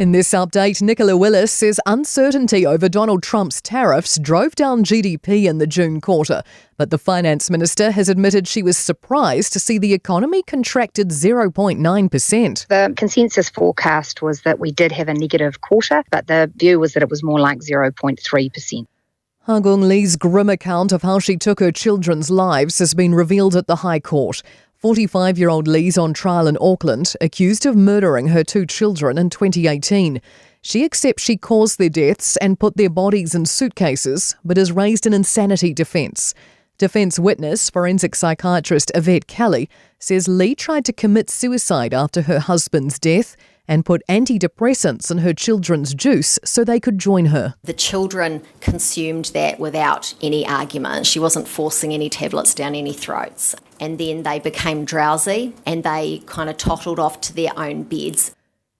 In this update, Nicola Willis says uncertainty over Donald Trump's tariffs drove down GDP in the June quarter, but the finance minister has admitted she was surprised to see the economy contracted 0.9%. The consensus forecast was that we did have a negative quarter, but the view was that it was more like 0.3%. Hagung Lee's grim account of how she took her children's lives has been revealed at the High Court. 45-year-old Lee's on trial in Auckland, accused of murdering her two children in 2018. She accepts she caused their deaths and put their bodies in suitcases, but has raised an insanity defence. Defence witness, forensic psychiatrist Yvette Kelly, says Lee tried to commit suicide after her husband's death and put antidepressants in her children's juice so they could join her. The children consumed that without any argument. She wasn't forcing any tablets down any throats. And then they became drowsy and they kind of tottled off to their own beds.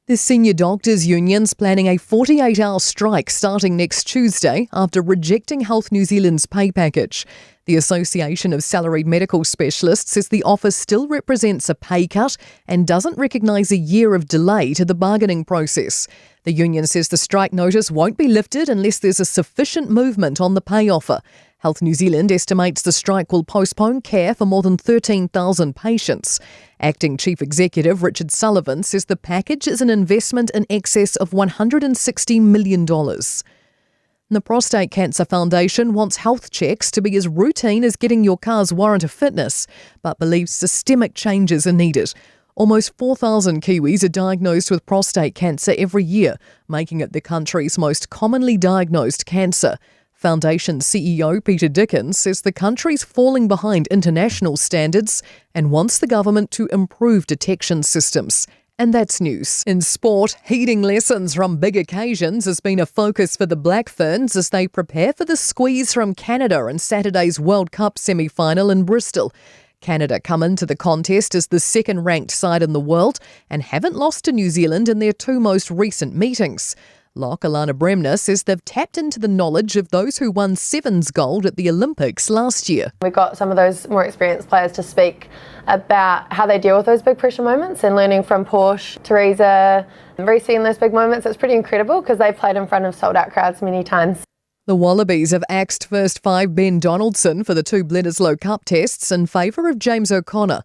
The senior doctors' union's planning a 48-hour strike starting next Tuesday after rejecting Health New Zealand's pay package. The Association of Salaried Medical Specialists says the offer still represents a pay cut and doesn't recognise a year of delay to the bargaining process. The union says the strike notice won't be lifted unless there's a sufficient movement on the pay offer. Health New Zealand estimates the strike will postpone care for more than 13,000 patients. Acting Chief Executive Richard Sullivan says the package is an investment in excess of $160 million. The Prostate Cancer Foundation wants health checks to be as routine as getting your car's warrant of fitness, but believes systemic changes are needed. Almost 4,000 Kiwis are diagnosed with prostate cancer every year, making it the country's most commonly diagnosed cancer. Foundation CEO Peter Dickens says the country's falling behind international standards and wants the government to improve detection systems. And that's news. In sport, heeding lessons from big occasions has been a focus for the Black Ferns as they prepare for the squeeze from Canada in Saturday's World Cup semi-final in Bristol. Canada come into the contest as the second-ranked side in the world and haven't lost to New Zealand in their two most recent meetings. Lock Alana Bremner says they've tapped into the knowledge of those who won sevens gold at the Olympics last year. We've got some of those more experienced players to speak about how they deal with those big pressure moments and learning from Porsche, Teresa, and Reece in those big moments. It's pretty incredible because they've played in front of sold-out crowds many times. The Wallabies have axed first five Ben Donaldson for the two Bledisloe Cup tests in favour of James O'Connor.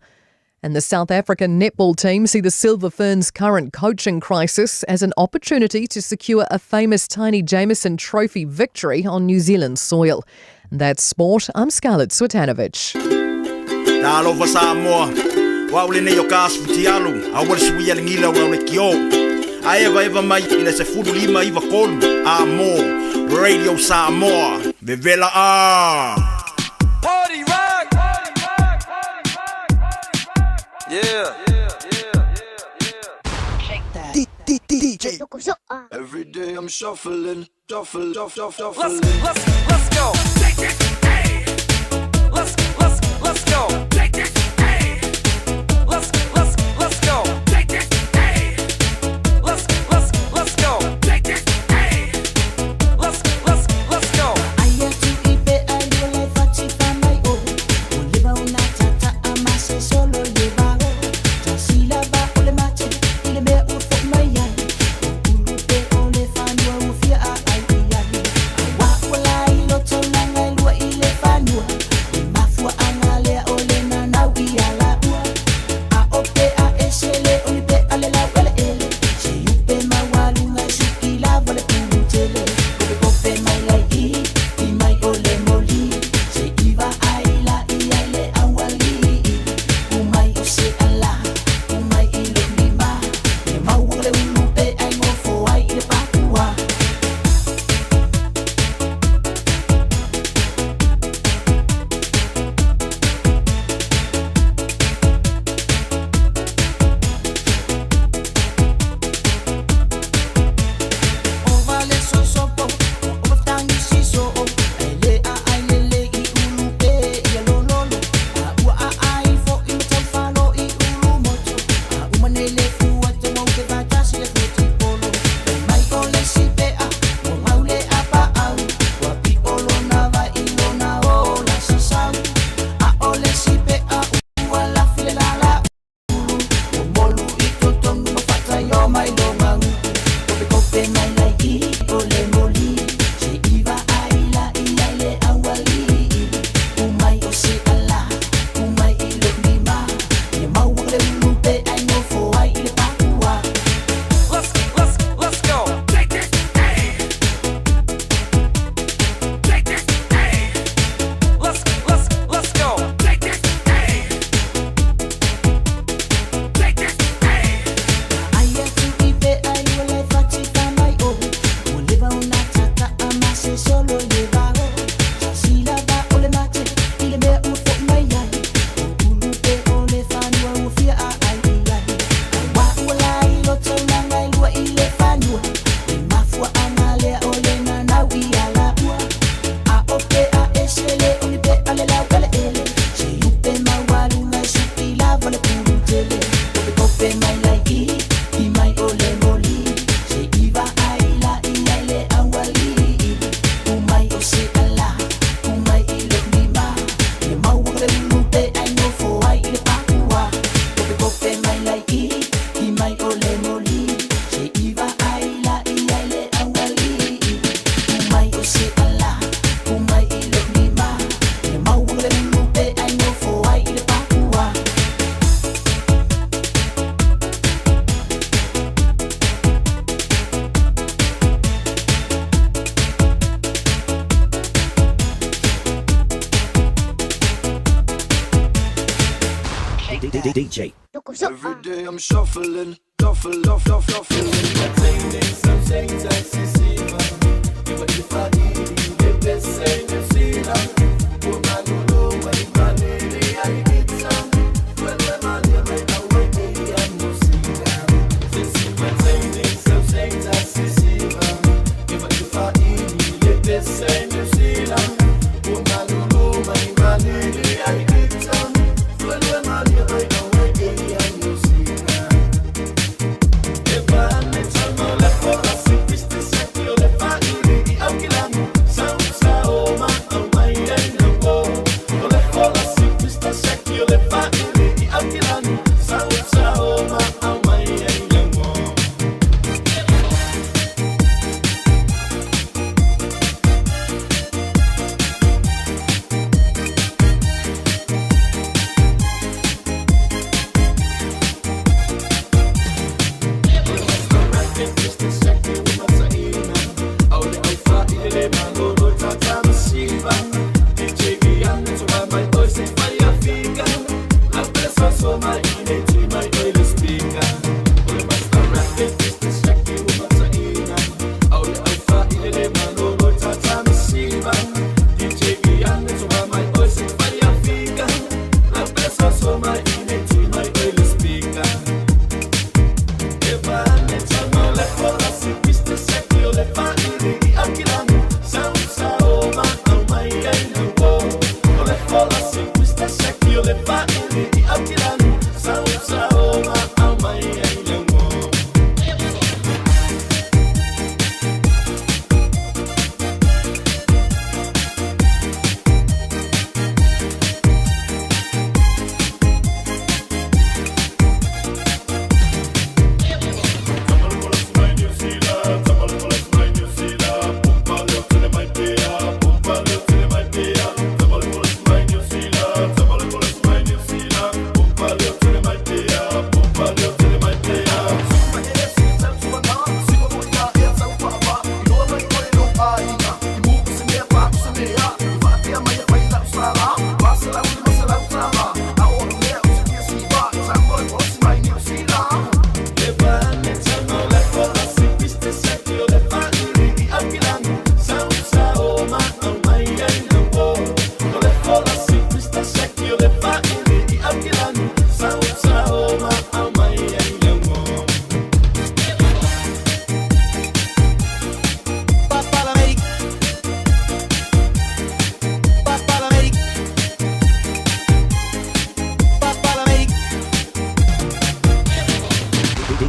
And the South African netball team see the Silver Ferns' current coaching crisis as an opportunity to secure a famous Tiny Jameson Trophy victory on New Zealand soil. That's sport. I'm Scarlett Swetanovic. Over Samoa, waulene yo kasu tialu, awal suya ngila wale kio. I ever mai ina se fudu lima iva kolu. Amo, Radio Samoa, Vivela Party rock. Yeah. Shake that. DJ. Every day I'm shuffling. Let's go. Take it. Hey. Let's go. Take it. Hey. Let's go. Take it. Hey. Let's go. Take it. Hey. Let's go. Aya tu ipe ayole fatita mai o. Oliva una tata amase solo lleva. Sila ba ole mate ile be u fo mai ya. Ulupe ole fanwa u fia ai ya. Wa wala ilo tona ngai lua DJ. Every day I'm shuffling, shuffling.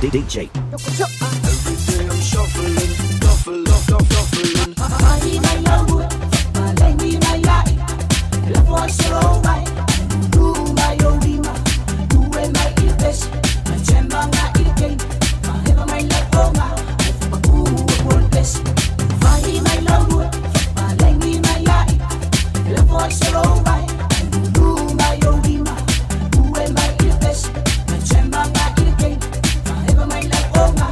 DJ. Every day I'm shuffling, shuffling. Ay, bailabu, balengi bailai, la voz solo vai. Tu mai olima, tu e mai ilbes, machemba na ilkei, maheba mai la tonga, aku wolbes. Ay, bailabu, balengi bailai, la voz solo vai. Tu mai olima, tu e mai ilbes, machemba na ilkei, maheba mai la tonga,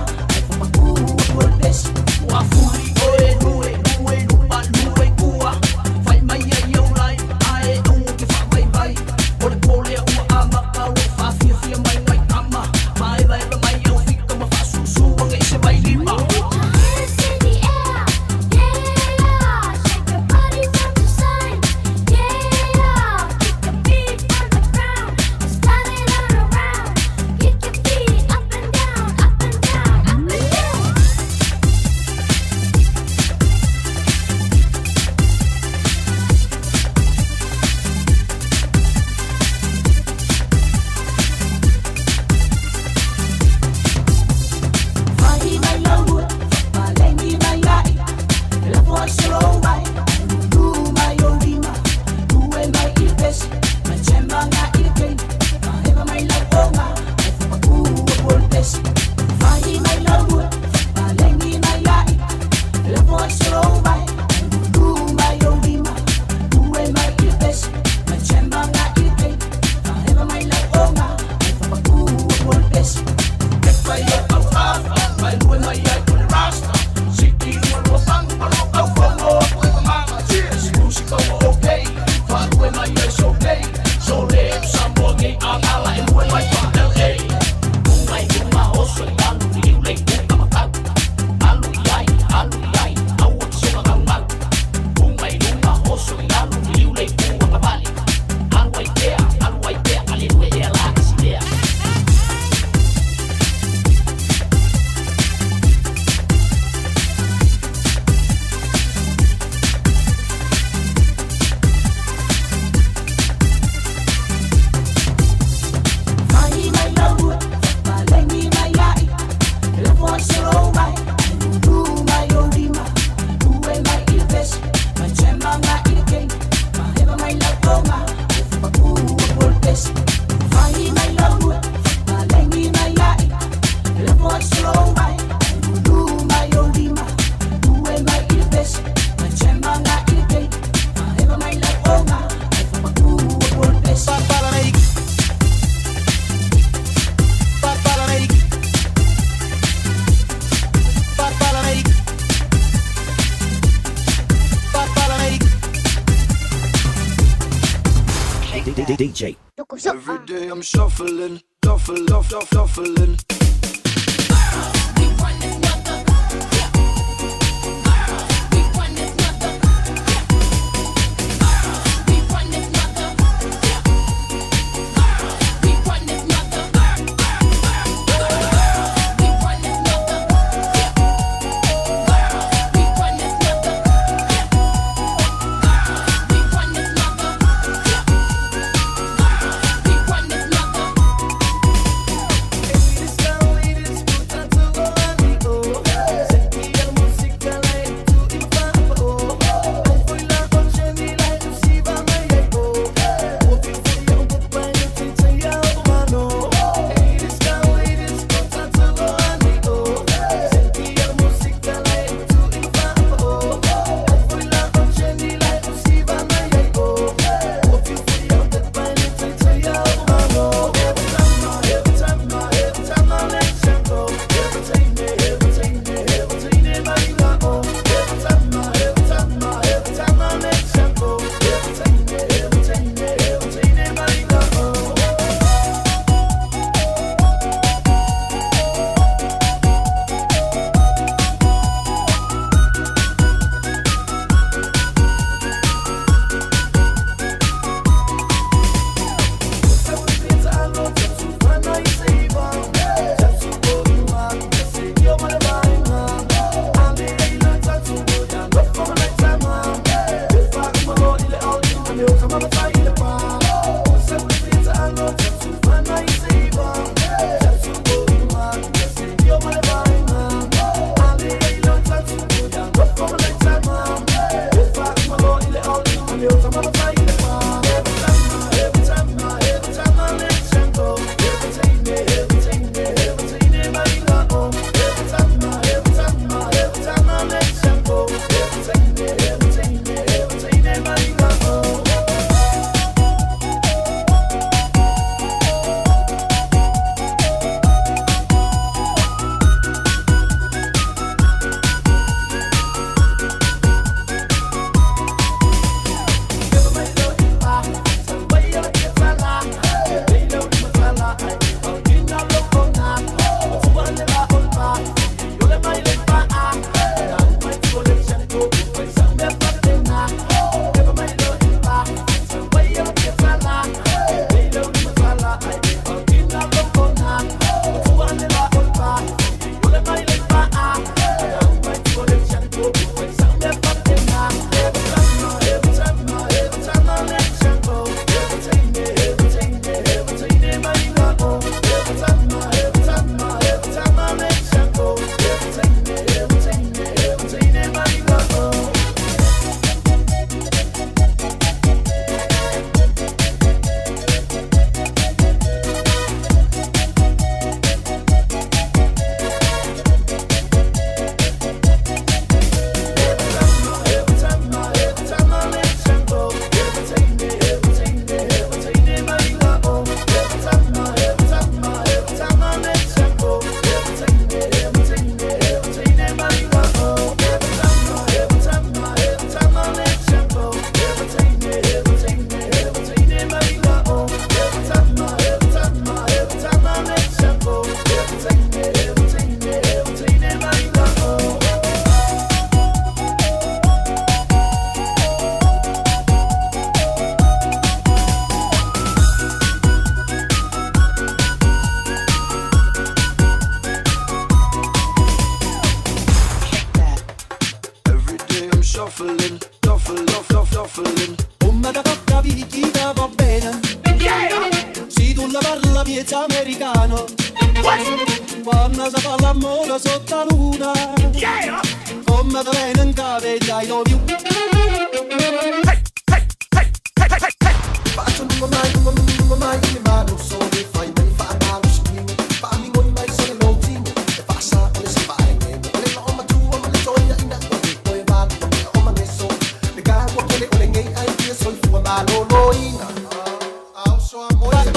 DJ. Every day I'm shuffling, shuffling. Quando si fa l'amore sotto la luna, come te viene in cave I love you. Faccio un mai, ma non so che fai, mi fa male spino, fammi con mai sono l'ultimo, e passa come si fa in me, le nome tua, ma le gioia in acqua, poi va, come ho messo, le cago che le ole ngay, ai io sono tua, ma non lo ina. Also amore,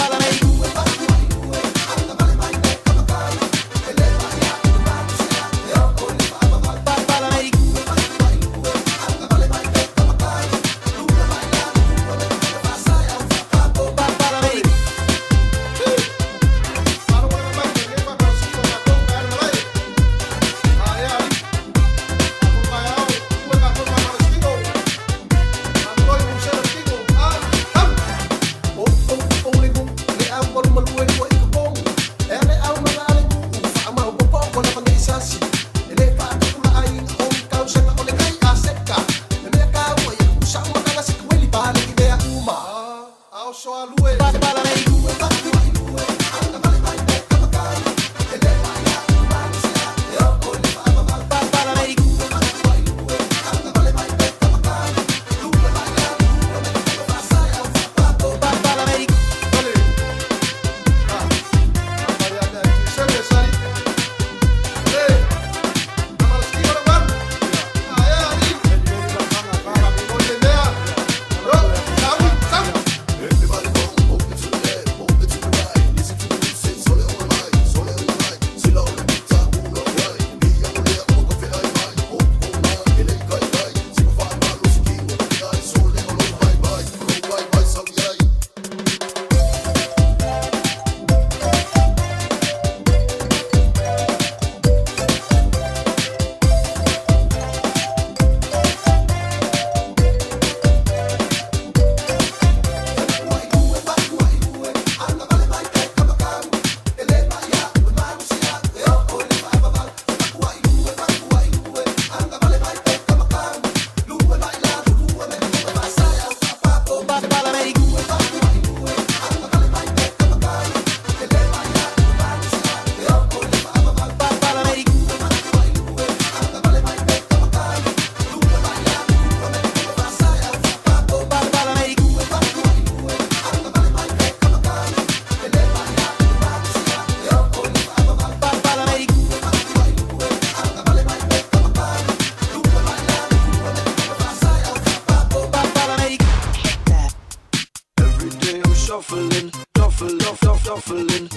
shuffling.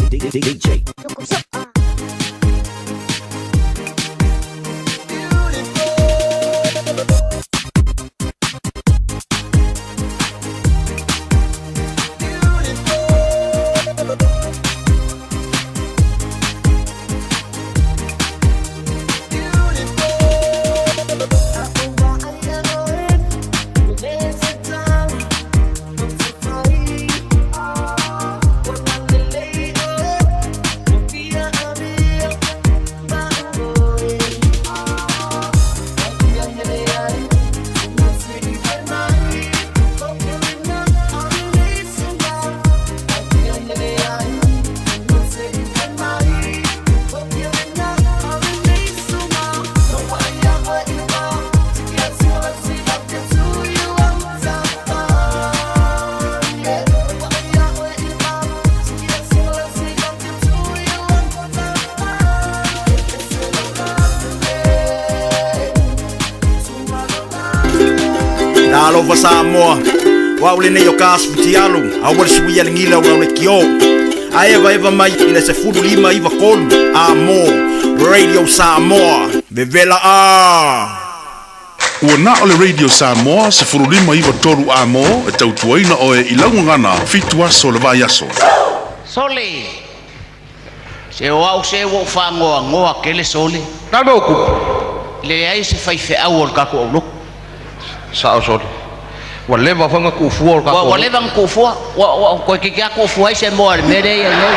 DJ. All over Samoa. Waule ne yo kasputi alu. Awal suwi alingila ula ule kio. Eva mai ina se fudu lima iva kolu. Amo Radio Samoa. Bevela Ua na ole Radio Samoa se furulima iwa toru amo e tautuaina o e ilaungangana fitu aso le vai aso. Sole. Se o se wo fangoa ngoa kele sole. Nalmo ku. Le ai se fai fe awol ka ko lo. Sao sole. Wa leva fanga ku fuor ka ko. Wa leva ku fuor. Wa ko ki ka ku fuor se mo me de ya no.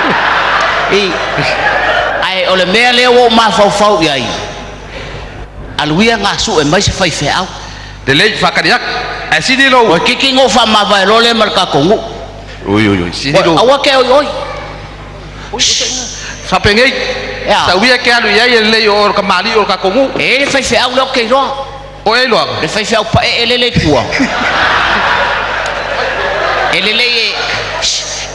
Ai ole me le wo ma fau ya ai. Aluia nga su e mai se fai fe au. De lei fakariak. Ai sini lo. O ki ngo fa ma vai lo le marka ko ngu. Oi, sini lo. Awa ke oi. Sapengei. Sa wia ke alu ia le o ka mali o ka kongu. E fai fe au lo ke ro. O e lo. Le fai fe au pa ele tua.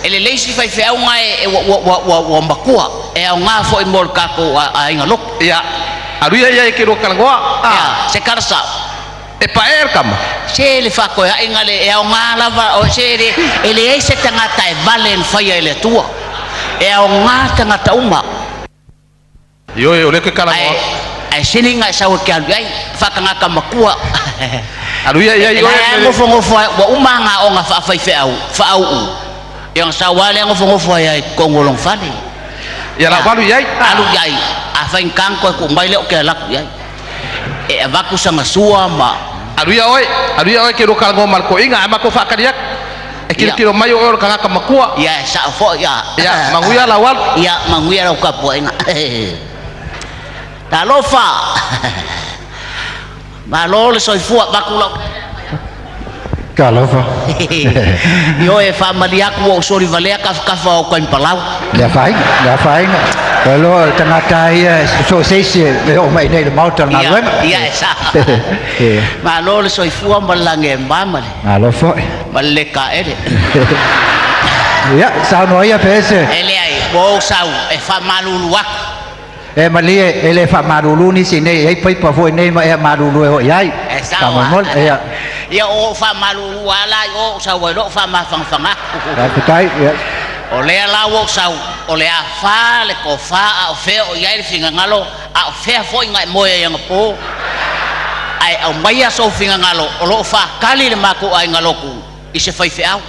Ele si fai fe au ngai wa makua. E au nga fo i mol ka ko a inga lo. Ia. Alu ia ke ro kalgoa. Ah, se karsa. E pa kama. Se le fa ko a inga le e au nga lava o se ele se tangata e valen fai ele tua. E au nga tangata uma. Yo ole ke kala mo. Ai sininga sa o ke alu ai fa kanga ka makua. Alu ia yo. Ngo fo wa umanga o nga fa fai fe au. Fa au. Yang sa wale ngo fo ai kongolong fali. Ya la walu ia. Alu ai. A fa inkang ko mai le o ke la ia. E avaku sa masua ma. Alu ia oi ke ro kalgo mal ko inga ama ko fa kariak. E kilo mai o kanga ka makua. Ya sa fo ya. Ya manguia la wal. Ya manguia la ka po inga. Talofa. Malole soi fuak bakula. Talofa. Yo e family aku o sori valea ka fa o kan palau. Ya fine. Kalau tengah so sesi o mai nei mau tengah wen. Ya sa. Malole soi fuak malange mama. Talofa. Maleka ere. Ya, sao nói ya pese. Ele ai bo sau e fa malulu ak. E malie ele fa marulu ni sine ai pai pa foi nei ma e marulu e ai. Sa mol e ya o fa malulu ala o sa wo lo fa ma fang ak. Ya kai ya. O le ala wo sau o le a fa le ko fa o fe o ia finga ngalo a fe foi ngai mo e yang po. Ai au mai a so finga ngalo o lo fa kali le mako ai ngalo ku. I se fai fe au.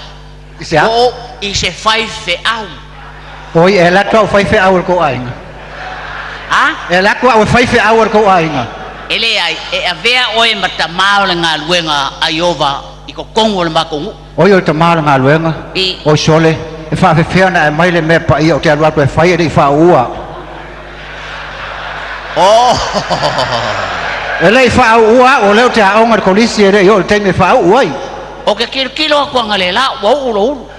I se fai fe au. Oi ela to fai fe au ko ai. Ah? Ela ko au fai fe au ko ai. Ele ai e avea oi mata mau nga luenga aiova I ko kongo le mako. Oi o tamara nga luenga. O sole e fa fe na mai le me pa I o te alwa ko fai ri fa ua. Oh. Ele fa ua o le te a onga ko lisi e yo te me fa ua. O ke kilo ko ngalela wa ulo.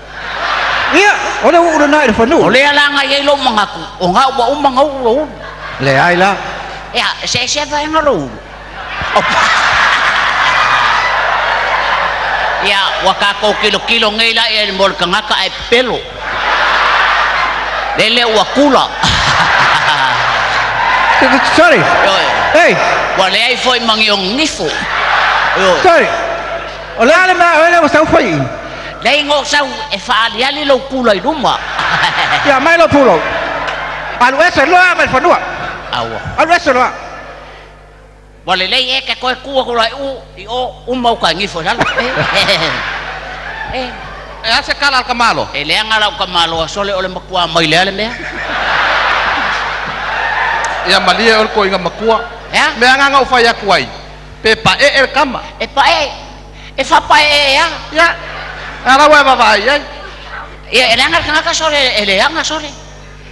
Ia, o le ulo na fa no. O le ala nga ye lo mangaku. O nga wa umanga ulo. Le ai la. Ya, se vai ngalo. Ya, wakako kilo ngela e mol kangaka ai pelo. Lele wakula. Sorry. Hey. Wale ai foi mangiong nifo. Sorry. Ole ale ma ole o sau fai. Lei ngo sau e faali ali lo pulo I ruma. Ya mai lo pulo. Alu ese loa mai fanua. Awa. Alu ese loa. Wale lei e ka koe kua ko lai I o mau ka ngifo sala. E ase kala ka malo. E le ngala ka malo sole ole makua mai le mea. Ia malia ol ko inga makua. Ya. Me anga o fai aku ai. Pe pa el kama. E pa e fa pa ya. Ya. Ara wa vai ai. Ia e ngala ka sole ele anga sole.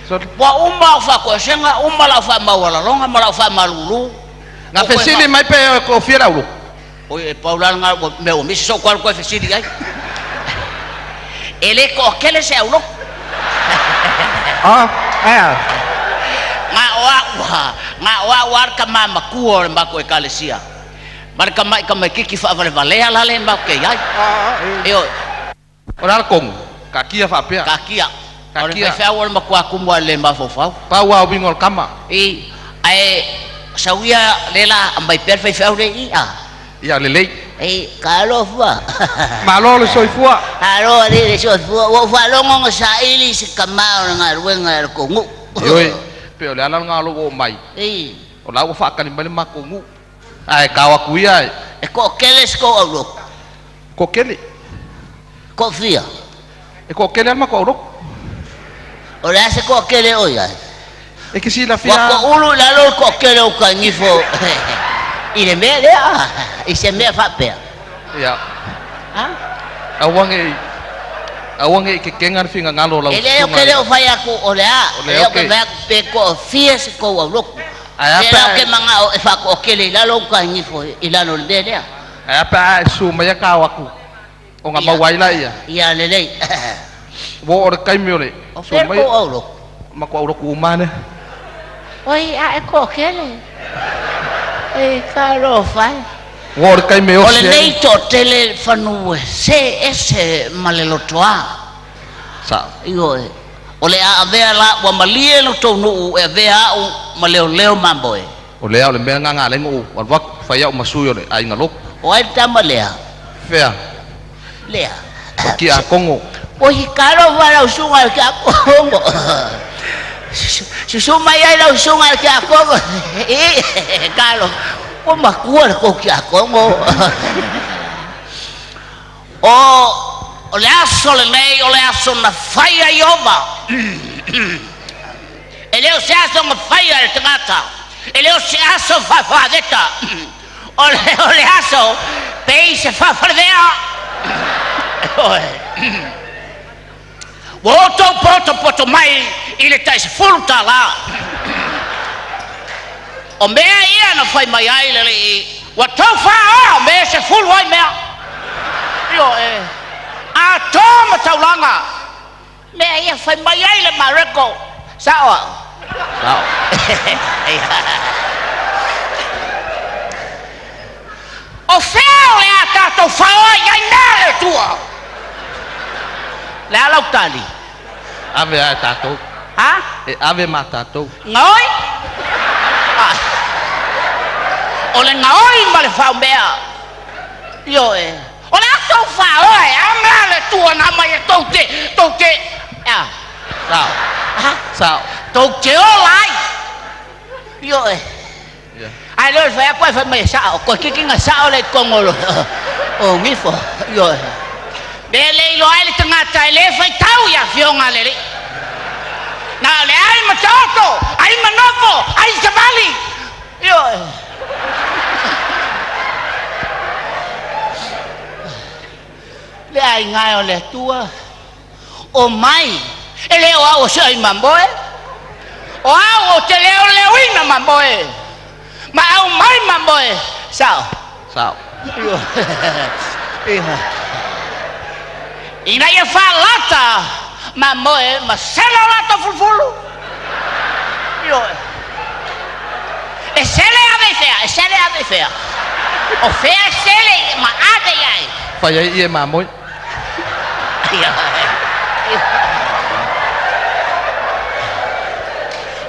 Sole. Wa umma fa ko senga umma la fa mawala longa mala fa malulu. Na fesili mai pe ko fiera ulo. Oi e paulan nga me o misi so kwal ko fesili ai. Ele ko kele se ulo. Ah, aya. Nga wa ka mama kuo le mako e kalesia. Marka mai ka mai kiki fa vale vale ala le mako ke ai. Yo. Ora kong ka kia fa pe. Ka kia. Ka kia fa wal mako aku mo le mafo fa. Pa wa bingol kama. Ai sawia lela ambai perfai fa le Ia lelei. Kalo fa. Malo le soifua. Alo le soifua. Wa fa longo sa ili se kamao nga ruenga ko ngu. Yoi. Pe ole ala ngalo o mai. O la o fa ka ni mali makungu. Ai kawa kuia ai. E ko keles ko alo. Ko kele. Ko fia. E ko kele ma ko ro. O la se ko kele o ya. E que si la fia. Wa ko ulu la lo ko kele o ka ngifo. Ile me le I se me fa pe. Ya. Ha? Awange ke kengar finga ngalo la. Ele o kele o fa ya ko o la. Ele o ke va pe ko fia se ko alo. Aya ke manga o fa ko kele la lo ka ngifo ilano le le. Aya pa su maya ka waku. O nga mawaila ia. Ia lele. Wo o kai miole. Su mai ko alo. Ma ko alo ku mane. Oi a ko kele. Caro fai. Wo o kai me o se. Ole nei to tele fanu se ese malelotoa. Sa. Io ole a avea la wa malie no to no e avea o maleo mambo e. Ole a ole me nga le ngo wa wak fa ya o masu yo le ai ngalo. O ai tamalea. Fea. Lea. Ki a kongo. O hi caro va la usunga ka kongo. Si suma ya la usunga ka kongo. Caro. O makua ko ki a kongo. O le aso le nei o le aso na faia iova. Ele o se aso na faia le tangata. Ele o se aso fa deta. O le aso pei se fa fardea. Woto poto mai ile tai se fulta la. O mea ia na fai mai ai le wa tau fa me se fulu ai mea. Yo a toma taulanga. Mea ia fai mai ai le mareko. Sao? Sao? O feo le a tato fao ai nale tua. Le ala utali. Ave a tato. Ha? E ave ma tato. Ngoi? O le ngoi ma le fao mea. Yo o le ato fao ama le tua na mai e toute. Ya. Sao? Ha? Sao? Toute o lai. Yo ai le fa pa fa me sao ko kinga sao le kongolo. O ngifo. Yo Dele lo ai le tangata le fai tau ya fionga le. Na le ai matoto, ai manovo, ai sabali. Yo. Le ai ngai o le tua. O mai, ele o au sai mamboe. O au te le wina mamboe. Ma au mai mamboe. Sao? Yo. Ina ia fa lata ma moe ma sela lata fulfulu. Yo. E sele ave fea. O fea sele ma ave ai. Fa ia ma moi.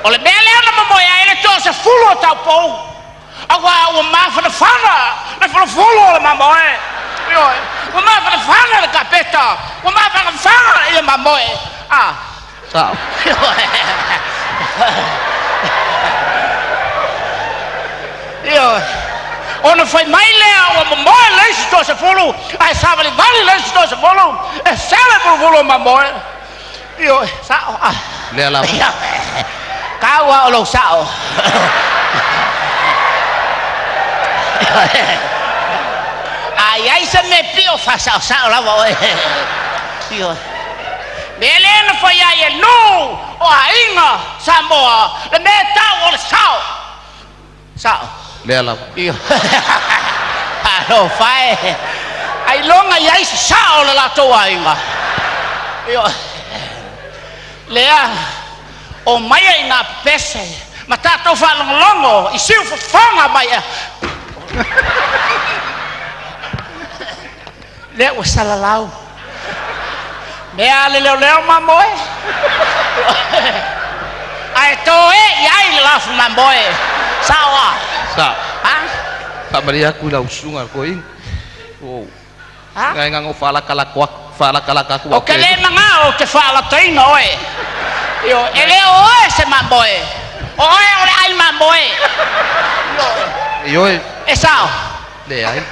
Ole bele na moe ai to se fulu ta po. Agora o ma fa na fana, na fulfulu ma moe. Wa ma fa fanga le kapeta. Wa ma fa fanga le mamoe. Ah. Sao? Io. Ona fai mai lea o mamoe le sto se fulu. Ai savali vali le sto se fulu. E sale por fulu mamoe. Io sao. Lea la. Kawa o lo sao. Ai se me pio fa sao la voe. Io. Belena foi ai no o ainga Samoa. Le me tau o sao. Sao. Lea la. Io. Alo fai. Ai longa ai sao la tua ainga. Io. Lea o mai ai na pese. Ma tato fa longo i siu fanga mai. Le o salalau. Me ale leo mamoe. Ai to ai la fu mamoe. Sawa. Sao? Ha? Ka Maria ku la usunga ko ing. Oh. Ha? Ngai ngango fala kala ku. O ke le manga o te fala taino oe. Io ele oe se mamoe. Oe ole ai mamoe. Io E sao? le ai.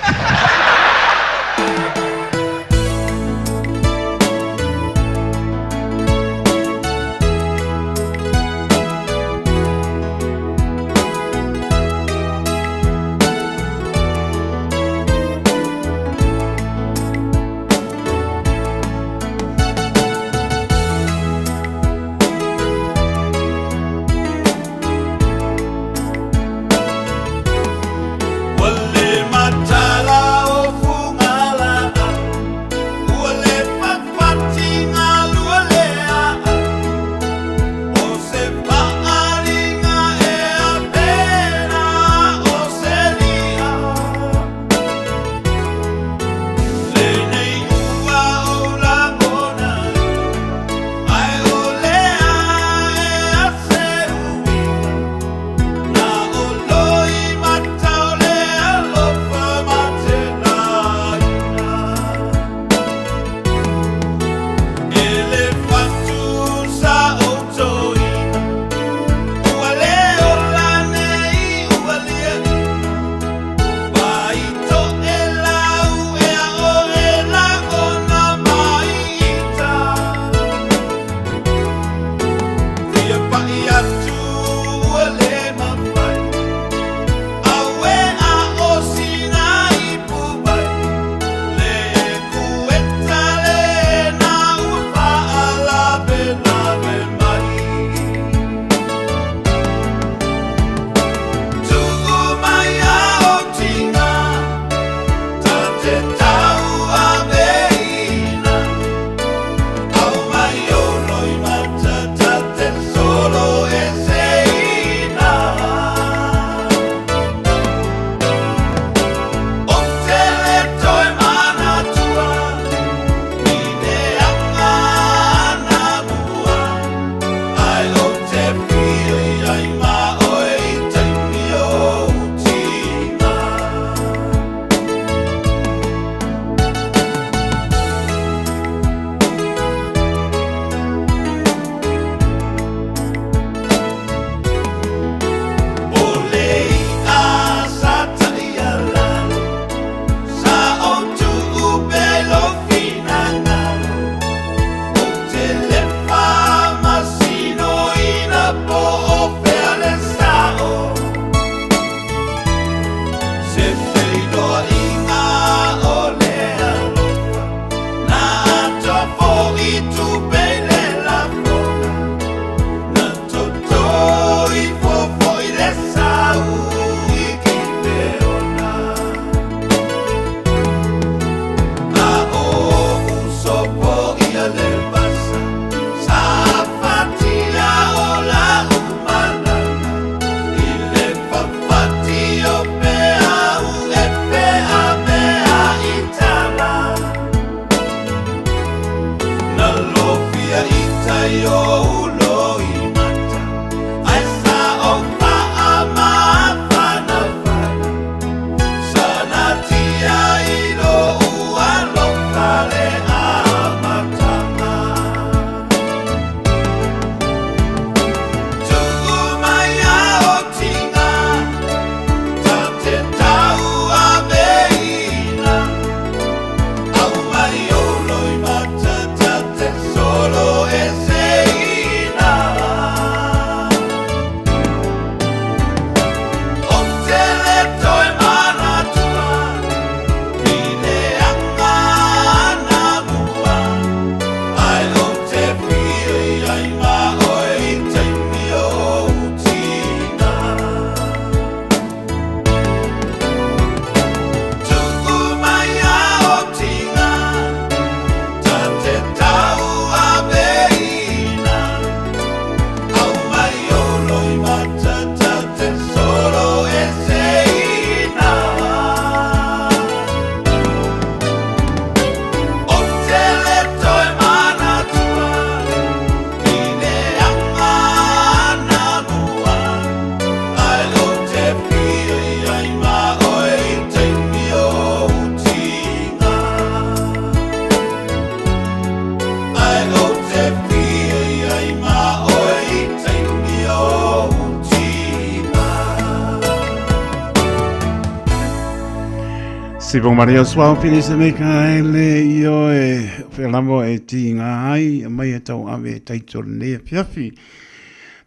Si bon Maria swau pili se me ka ele io e felamo e tinga ai mai e tau ave taitol ne fiafi.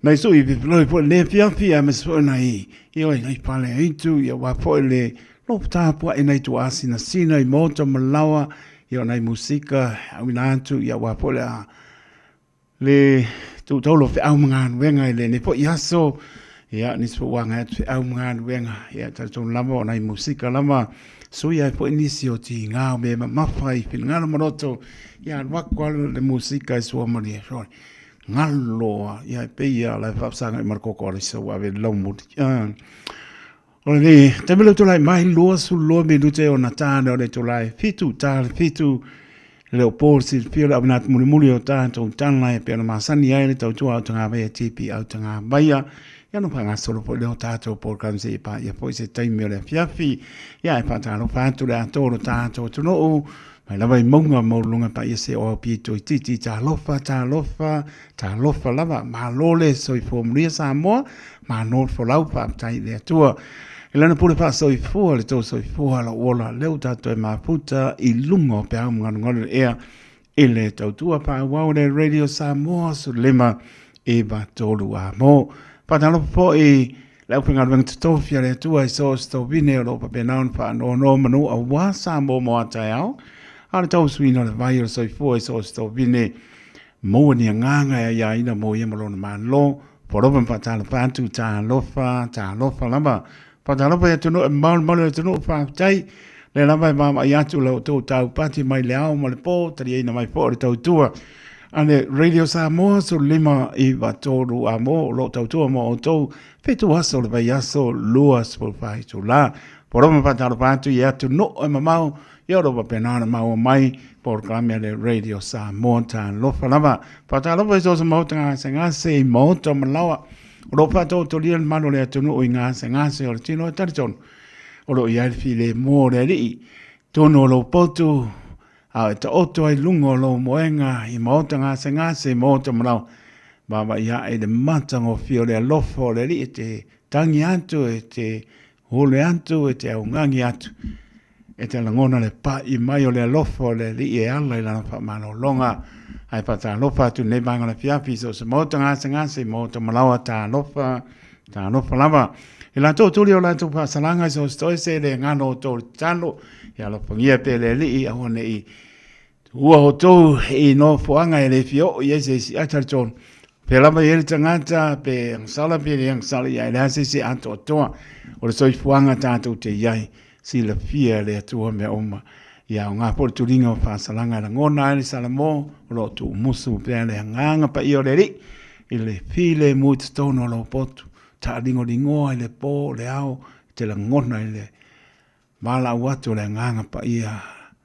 Nei so I vipiloi po ne fiafi a me so nai io e ngai pale eitu ia wa po le lopta po e nei tu asina sina I moto malawa io nei musika au nantu ia wa po le tu tolo fe au mangan wenga le ne po iaso ia ni so wanga fe au mangan wenga ia taitol lamo nei musika lama so ia po inisio ti ngā me mawhai pil ngā maroto ia wakwalo le musika so maria sorry ngalo ia pe ia la fapsanga markoko le so ave lomut ole te melo to lai mai lo su lo me dute o natana ole to lai fitu le por si pio abnat muli o tanto tan lai pe na masani ai le tau tu au tanga be tipi au tanga baia ia no panga solo po leo tato por kanse pa ia poi se tai me le fiafi ia e patalo fantu le atoro tato tu no mai lava I monga mo lunga pa ia se o pito titi ta lofa lava ma lole so I formulia Samoa ma no fo lau pa tai le tua Elana pule pa so I fo le to so I fo la ola leo tato e ma puta I lungo pe au ngol ea ele tautua pa wa le radio Samoa so lema e ba tolu a mo Patalo po lau pinga wang tofia le tua I so sto vine o pa penaun pa no manu a wa Samoa mo atai au. Ala tau suino le vai o so I fo so sto vine mo ni nganga ia ina mo ia malo na malo. Poroban patalo pantu ta lofa lama. Patalo pa tu no mal tu no pa tai le lava ma ia tu lo to tau pati mai le au mo le po tari ina mai po le tau tua. Ane radio Samoa so lima I watoru a mo lo tautua mo o tau fetu aso le vai aso luas po fai tu la poroma pataro patu ia tu no e mamau ia roba penana mau mai por cambia le radio Samoa ta lofa lava pataro vai so mo tanga senga se mo to malawa lo pato to lian mano le tu no inga senga se o tino tarjon o lo ia file mo le ri tono lo potu a te oto ai lungo lo moenga I mautanga se ngase mauta manau. Baba ia e de matango fio le lofo le li te tangi atu e te hole atu e te aungangi atu. E te langona le pa I mai o le lofo le li e ala I lana pa mano longa. Ai pa ta lofa atu ne banga le fiafi so se mautanga se ngase mauta manau ta lofa lava. E la tō tuli o la tō pa salanga so stoi se le ngano tō talo. Ia lo pangia pe le li I ahone I ua ho tō I no fuanga e le fio I ese si atarton. Pe lama I ele tangata pe angsala pe le angsala ia ele ase si ato atoa. O le soi fuanga tātou te iai si la fia le atua me oma. Ia o ngā pori turinga o whāsalanga na ngona ele salamo o lo tu musu pe le nganga pa I o le ri. I le file muit tono lo potu. Ta ringo I le po le au te la ngona I le mala watu le nganga pa ia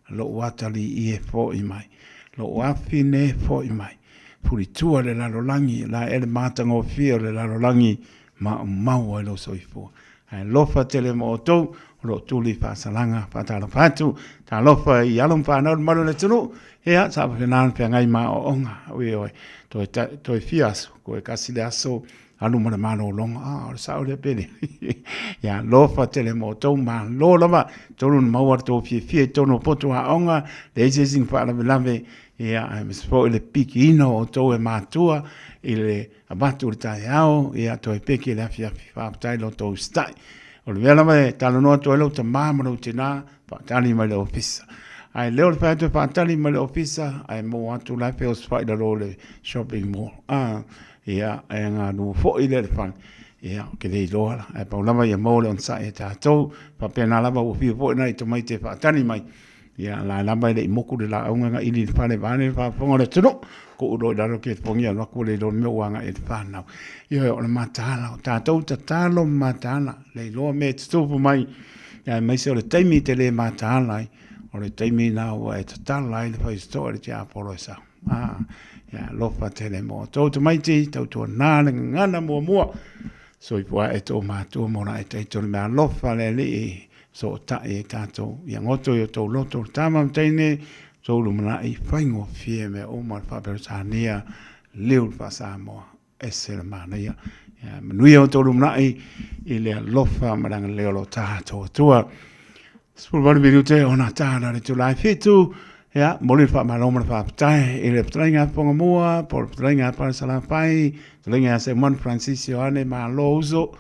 lo watali I e fo I mai. Lo wafine fo I mai. Puri tua le lalolangi la ele matango fio le lalolangi ma mau e lo soifua. Ai lofa tele mo otou lo tuli whasalanga whatala whatu. Ta lofa I alum whanau maru le tunu. Hea sa whanau pia ngai ma o onga. Ui oi. Toi fiaso. Koe kasi le aso. Aluma le mano longa, o sao le pene. Ya lofa tele mo tau ma lo lava, tonu maua to fie tonu poto a onga, le ese sing fa la lave, ya mispo le piki ino o to e matua, ile abatu le tai ao, ya to e peki le fia fa tai lo to stai. O le vela mai talo no to lo te mama no tina, pa tali mai le ofisa. Ai leo le fa to pa tali mai le ofisa, ai mo atu la pe o spider le shopping mall. Ia e ngā nu fo I le fan ia ke dei loa e pa lava ia mo le on sa e tātou pa pena lava o fio fo nei to mai te whaatani mai ia la lava le moku le la aunga I li whane vane wha whonga le tuno ko uro I daro ke whongia lako le don meo wanga e whanau ia o le matala o tātou tatalo matala le loa me tutupu mai ia mai se o le taimi te le matala o le taimi na o e tatala I le whaisitoa le te apolo e sa ya lofa tele mo tau te maiti tau tua nāna ngana mua so I pua e tō mātua mora e tei tōna mea lofa le li so ta e tātou ia ngoto I o tau loto tāmam teine tō lumana I whaingo fie me o mar whaperotānia liu Samoa e se le mana ia manui o tō lumana I le lofa maranga leo lo tātou tua Spul minuto ona tana le July fitu ya moli fa maloma fa tai ele trenga ponga mua por trenga para sala pai trenga se Mon Francisco ane malozo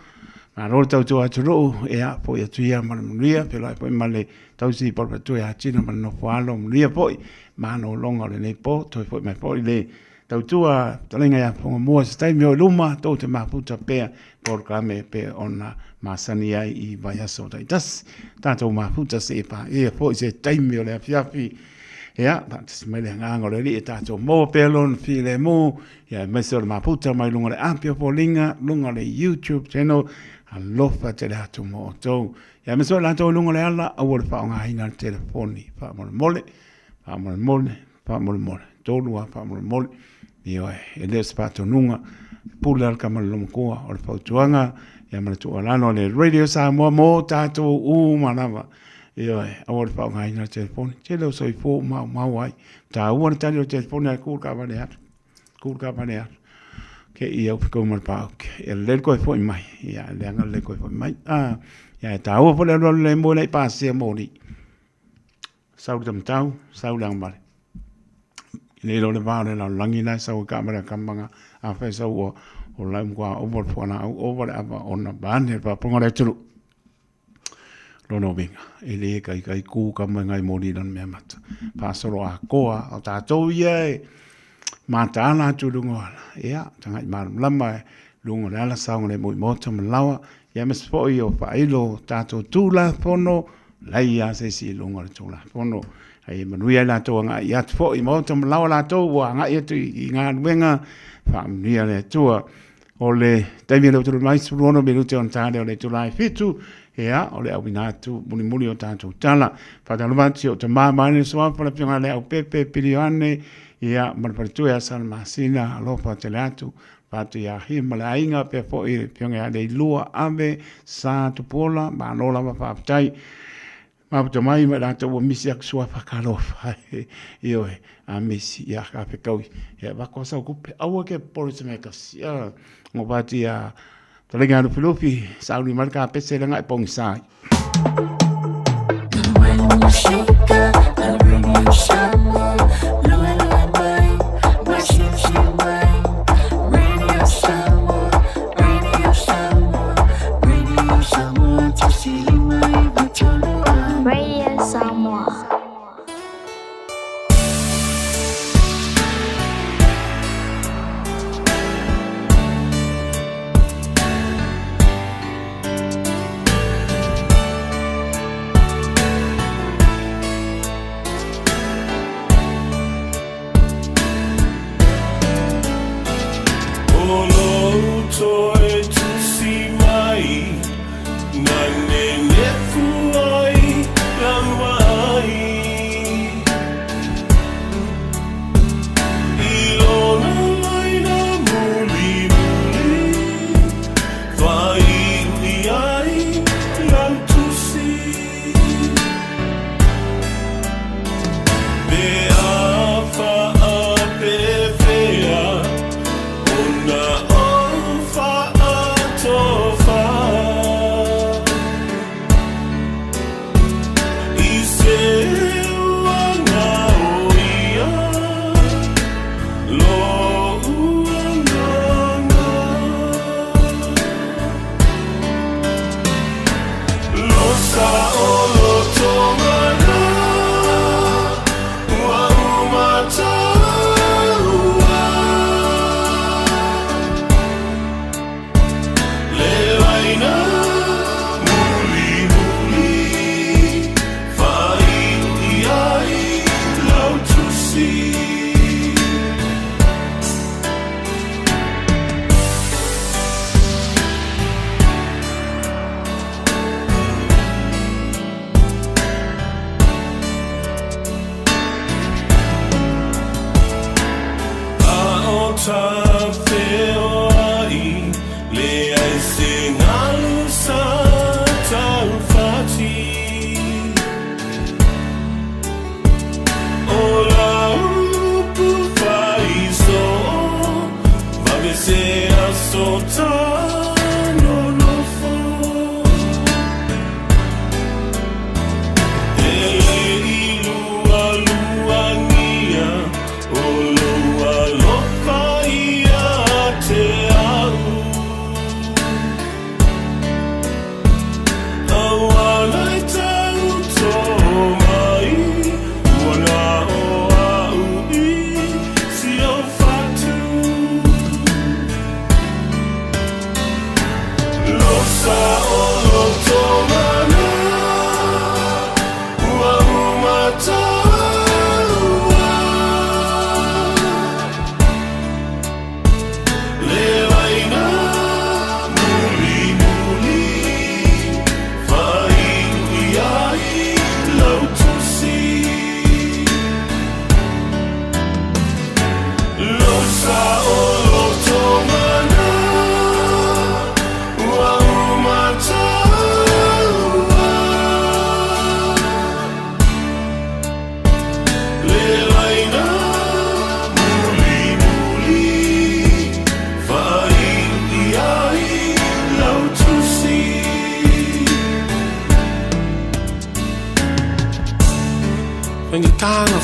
malol tau tu aturo ya po ya tu ya manuria pelo po male tau si por tu ya chino man no falo muria po mano longa le po to po me po le tau tu a trenga ya ponga mua stai me luma to te maputa pe por kame pe ona masania I vaya so dai das tanto maputa se pa e po se taimio le fiafi ya tas me le nganga le li tanto mo pelon fi le mo ya me so maputa mai lunga le ampio polinga lunga le YouTube channel alofa te le atu mo to ya me so la to lunga le ala a wor fa nga ina telefoni fa mo mole to lua fa mo mole io e le spato nunga pula al kamal lomkoa o fa tuanga ya mana tu alano le radio Samoa mo tato manava io awor fa ngai na telefon chelo soi fo ma wai ta wor ta le telefon al kur ka bane ke io ko mal pa e le ko fo mai ya le ngal le ko fo mai ya ta o fo le mo le pa se mo ni sau dam tau sau lang mal le lo le va le langi na sau kamera kambanga a fa sau o la mwa over fona over aba ona bane pa ponga le tulu lo no vinga ele kai ku ka ngai moni don me mata pa solo a koa o ta to ye mata na tulu ngola ya tanga mar lama lungo la saung le mo mo tam lawa ya mes fo yo pa ilo ta to tula fono la ya se si lungo tula fono ai manuia la to nga ya fo I mo tam lawa la to wa nga ye tu nga wenga famia le tua ole taimi le tu mai su rono minuto on tale ole tu lai fitu ya ole au binatu muni o tanto tala fa da lumanti o tama mani so fa la pinga le au pepe piliane ya mar per tu ya san masina lo fa telatu fa tu ya himala inga pe fo I pinga le lua ave sa tu pola ma no la fa tai ma tu mai ma da tu misi ak so fa kalo fa io a misi ya ka pe kau ya va cosa ku au ke por se me kas ya ngo pati ya talenga no filofi sa ni marka pe se nga pong sai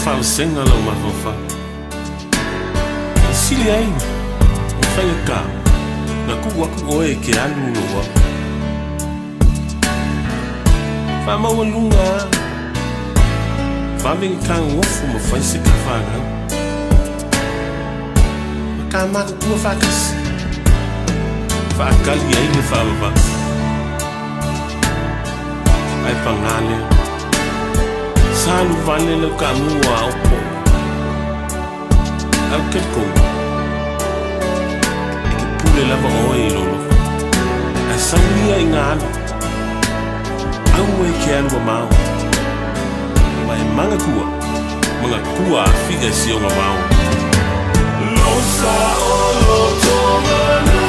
fala senga lo mafofa sili ai fai ka na ku waku oe ke alu wa fa ma lunga fa mi kan wo fu mo fa si ka fa ga ka ma ku fa kas fa kali ai ni fa ba ai pangale salu vale le kamu wa opo au ke ko pule lava oi lolo ai sangia ingalo au e ke alu mau mai manga kua figa si o mau lo sa o lo tomana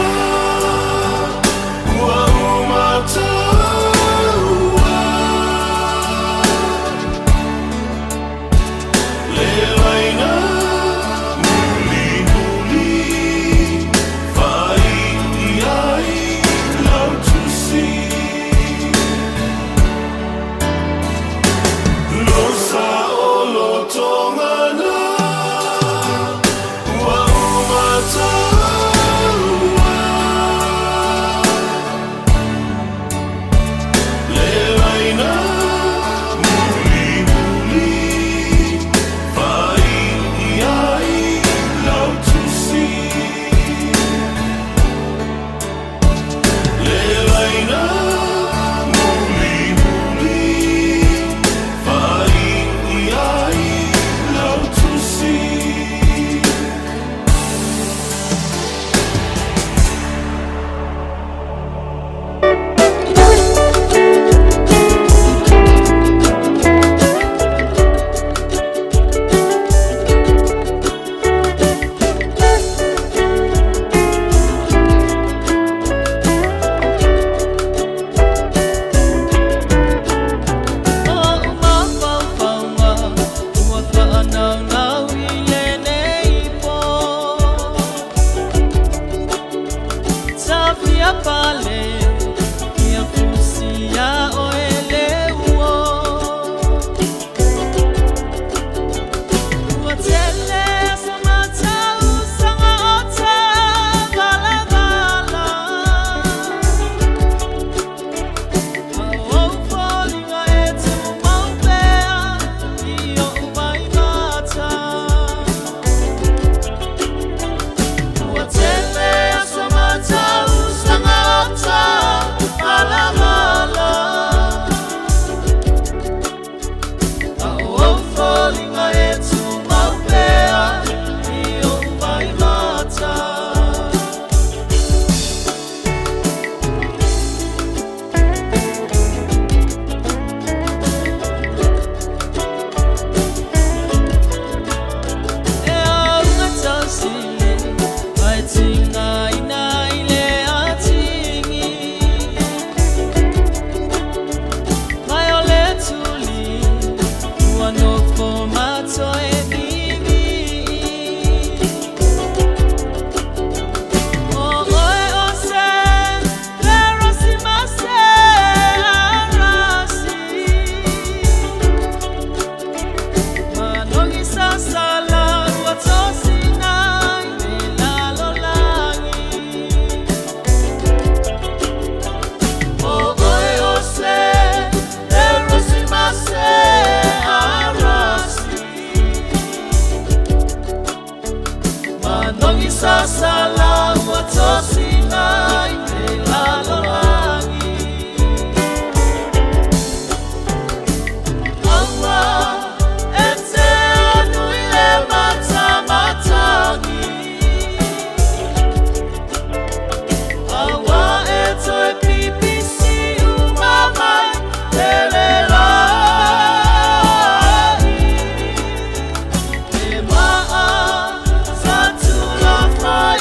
wa mata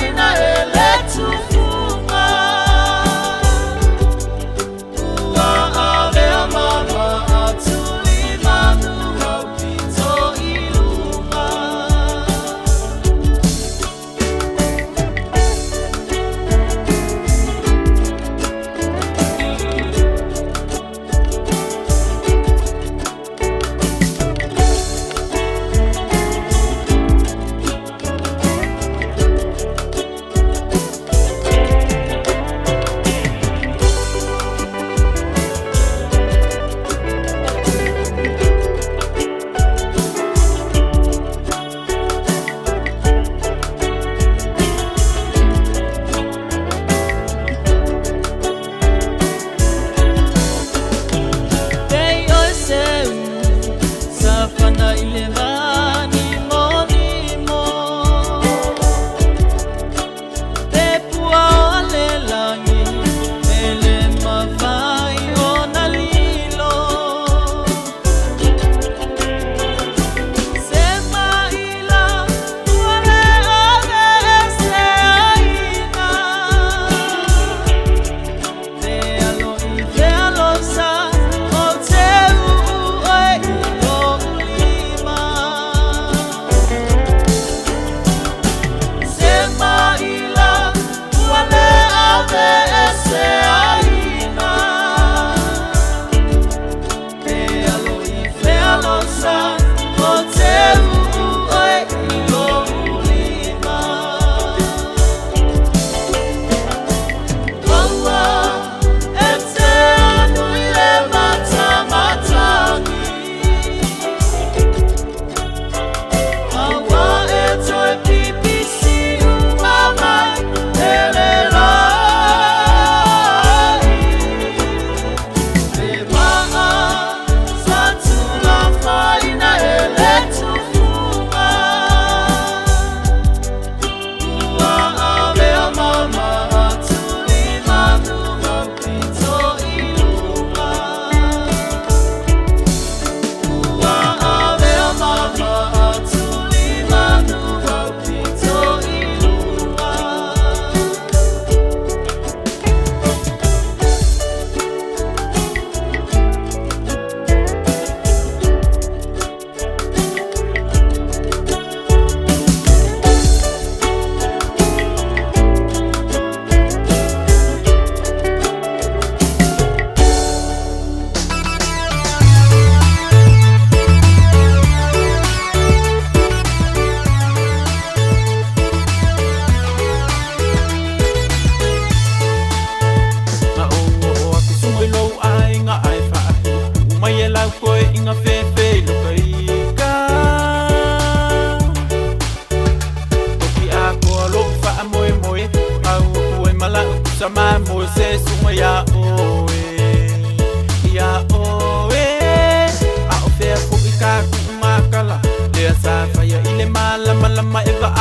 Ina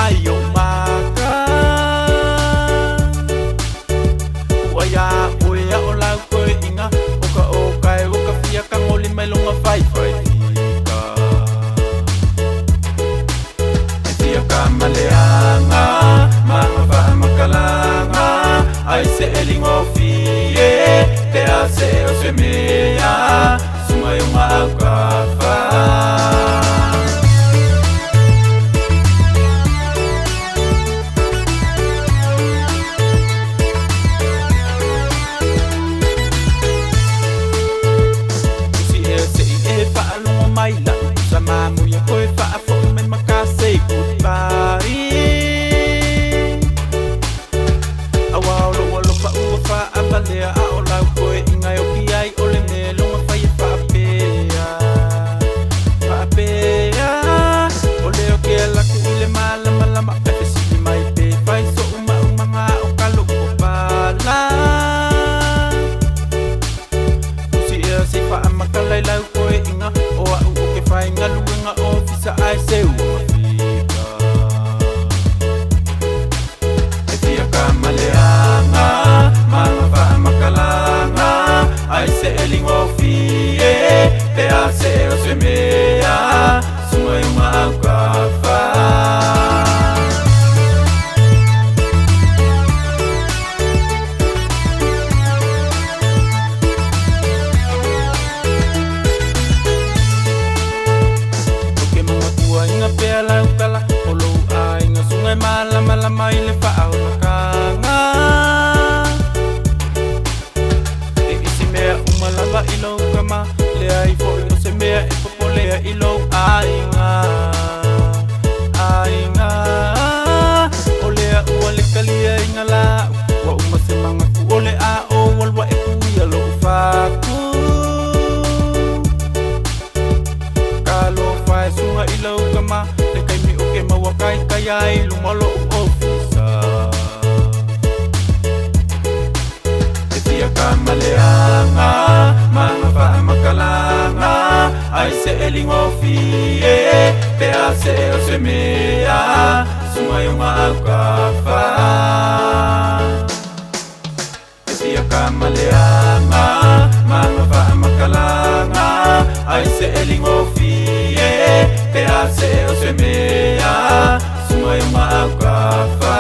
ai o maka Uaya uia o lau koe inga Oka o kai o ka fia ka ngoli mai longa fai fai tika E fia ka maleanga Manga wha makalanga Ai se elingo fie Te a se o se mea Sungai o ngā au ka wha mai la sama muya koe fa fo me makase goodbye awa lo fa u fa abale a o la koe inga o ki ai o le me lo fa fa pea o le o ke la ku le mala mala ma pe si mai pe fai so uma nga o ka lo bala si e si fa makalai la koe inga o fai ngaluenga ofisa ai se ua fika E fia ka maleanga Manga wha makalanga Ai se elingo fie Pe a se o se mea Sungai uma au ka wha Pea lau kala o lou a inga sungai mala mala mai le whaau nakanga E isi mea umalava i lou kama Le ai fo i o se mea e popo lea i lou a inga O lea ua le kalia inga la Wa uma se manga ku o le a o walwa e kuia lou whaku Kalo whae sunga i lou kama Le kai mi o ke maua kai kai ai lumalo o ofisa E fia ka maleanga Manga wha makalanga Ai se elingo fie Pe a se o se mea Sunga i unga au ka wha E fia ka maleanga Manga wha makalanga Ai se elingo fie Pe a se o se mea Sunga i unga au ka wha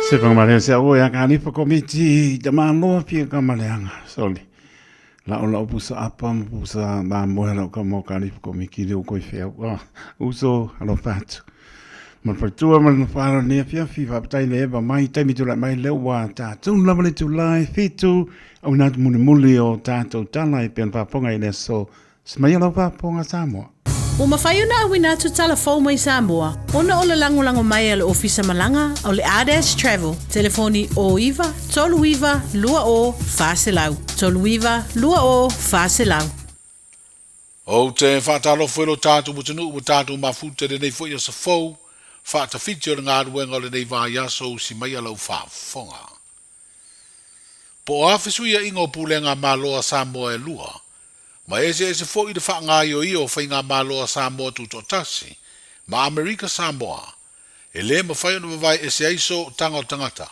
Se pangamaleanga se au ya kanipa komiti te manoa pia kamaleanga soli la o pusa apa pusa ma moa la ka mo kanipa komiti le ko fea uso alo fatu ma fatua ma fara ne pia fi va tai le ba mai tai mi tu la mai le wa ta tu la le tu lai fitu au na muli o ta tu tala e pen pa ponga ile so smai la pa ponga Samoa O mawhai ona awina tu telefon mai Samoa. Ona o le lango mai ale ofisa malanga o le Ades Travel. Telefoni o iwa, tolu iwa, lua o, whaselau. Tolu iwa, lua o, whaselau. O te whātalo whelo tātu mutanu o tātu mawhute de nei fwoi asa fau, whāta whitio le ngā ruenga le nei vāi aso si mai alau whāwhonga. Po o awhisuia ingo pūlenga māloa Samoa e lua, ma ese fo i de fa nga yo o fa nga malo Samoa tu totasi ma America Samoa e le ma fa no vai ese iso tanga tangata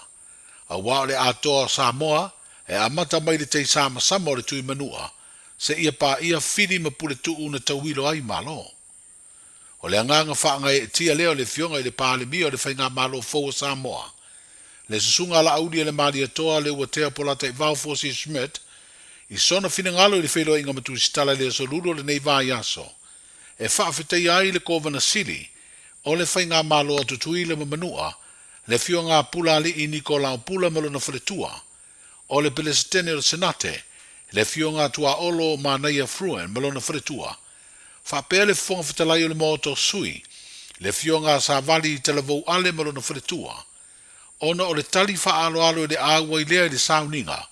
a wa le ato Samoa e amata mai de te sama Samoa tu manua se ia pa ia fidi ma pule tu una tawilo ai malo o le nga fa nga e tia leo le fionga le pa le mio le fa nga malo fo Samoa le sunga la audio le mali to le wa te pola te va fo si Schmidt I sona fina ngalo le whelo inga matu stala le so ludo le nei vai aso. E whaafetei ai le kovana sili, o le whainga malo atu tui le mamanua, le fio ngā pula li I Nikola o pula malo na whaletua, o le pelesitene o senate, le fio ngā tua olo ma naia fruen malo na whaletua. Whapea le whonga whetalai o le moto sui, le fio ngā sa vali te lavou ale malo na whaletua. Ona o le tali wha alo alo le awa I lea le sauninga,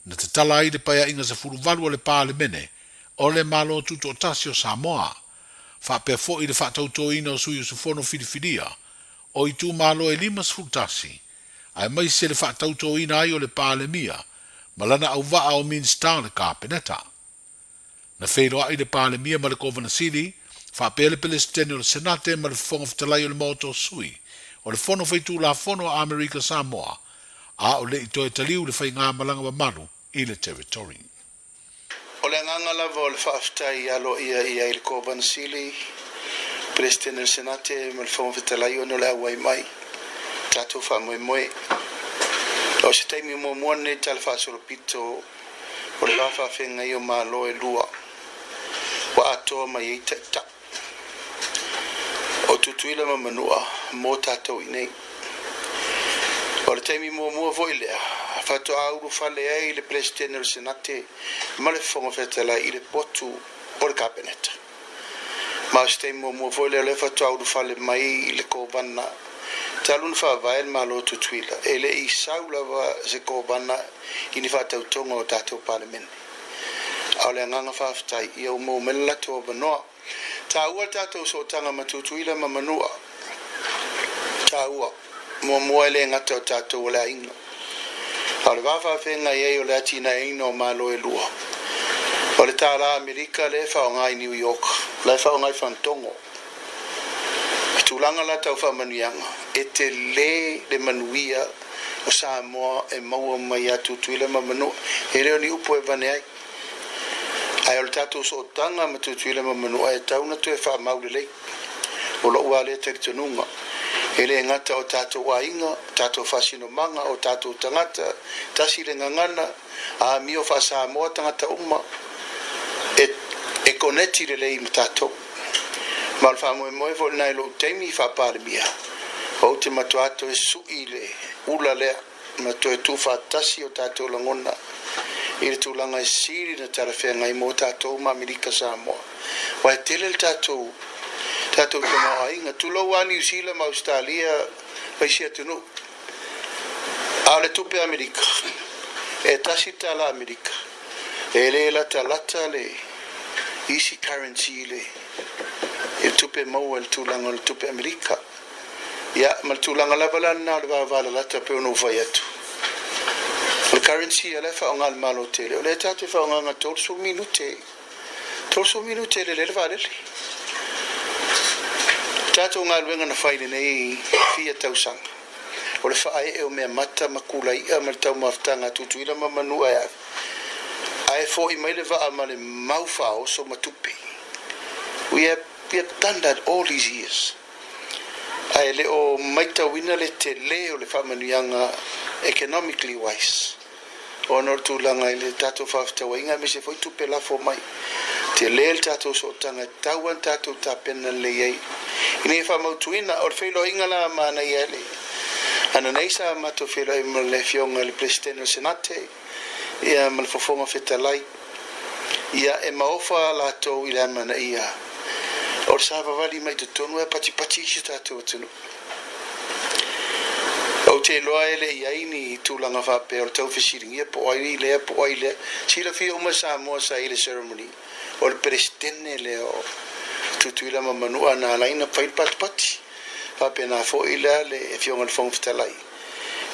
na te tala ai le paia inga sa furu valu o le pāle mene, o le malo tuto o tasi o Samoa. Whapea fo I le whatauto ina o sui o sufono whiriwhiria, o I tū malo e 5 sfuru tasi, ai mai se le whaatauto ina ai o le pālemia, malana au waa o Minster le kāpeneta. Na whairoa i le pālemia ma le Governor City, whaapele Palestine o le Senate ma le whonga whatalai o le moto sui, o le whono whaitu la whono a Amerika Samoa, a o le itoe taliu le whai ngā malanga wa maru i le territory. O le nganga lava o le whaaftai alo ia i le Governor City, President o le Senate ma le whonga whatalai o no le awai mai, tātou wha moe moe. O se taimi mo moane tala whaasoro pito o le wafa whenga i o maa loe lua. Wa atoa mai ei taita. O tutuila ma manua mō tātou i nei. O le taimi mo mua voi lea. Whato auru whale ai le President o le Senate ma le whonga whetala i le potu o le kabineta. Ma o se taimi mo mua voi lea le whato auru whale mai i le kōwana. Talun fa vael malo tutuila ele I saula va se kobana ini fa tautonga o tatou parliament ale nganga fa ftai ia mo mella to banoa ta ua tatou so tanga matutuila ma manua ta ua mo moele ngata o tatou la inga ale va fa fenga ye o la tina ino malo e lua ole tala Amerika le fa ngai New York le fa ngai fantongo tulanga la tau fa manuianga e te le manuia o Samoa e maua mai atu tuila ma manu e reo ni upo e vane ai ai o le tatou so tanga ma tuila ma manu e tauna tu e fa maulelei o lo ua le teritonunga e le ngata o tatou wainga tatou fasino manga o tatou tangata tasi le ngangana a mi o fa Samoa tangata uma e koneti le lei mtatou mal fa mo vo na lo temi fa parmia o te matuato e suile ula le ma to tu fa tasi o tato langona il tu langa e siri na tarafe ngai mo tato ma Amerika Samoa wa tele tato to ma inga tu lo wa New Zealand ma Australia pa sia tu no ale tu pe Amerika e tasi tala Amerika e le la talata le easy currency le il tupe mau il tulanga il tupe Amerika ya mal tulanga la bala na le vala la tape no vaiatu il currency ala fa ngal malo tele le tatu fa ngal torso minute le vale tatu ngal wenga na faile nei fia tausang o le fa e o me mata makula I amal tau maftanga tutuila mamanu ya ai fo I mai le va amale maufa o so matupe we have done that all these years. Ai le o maita wina le te leo le whamanuianga economically wise. O nor tūlanga I le tatou whaftawa inga me se foi tupe la fo mai. Te leo le tatou so tanga tauan tatou tapena le iei. Ine e whamautuina o le whailo inga la mana I ele. Ana neisa mato whilo I ma le fionga le President o Senate. Ia ma le fofonga whetalai. Ia e maofa la tau I le amana ia. O sava vali mai tonu e pati si tatou tunu. O te loa ele I aini tūlanga whape o tau whisiringia po ai le sila fia uma Samoa sa ile ceremony o le Presidente le o tutuila ma manua na laina whai pati whape na fo ila le e fionga le whong fitalai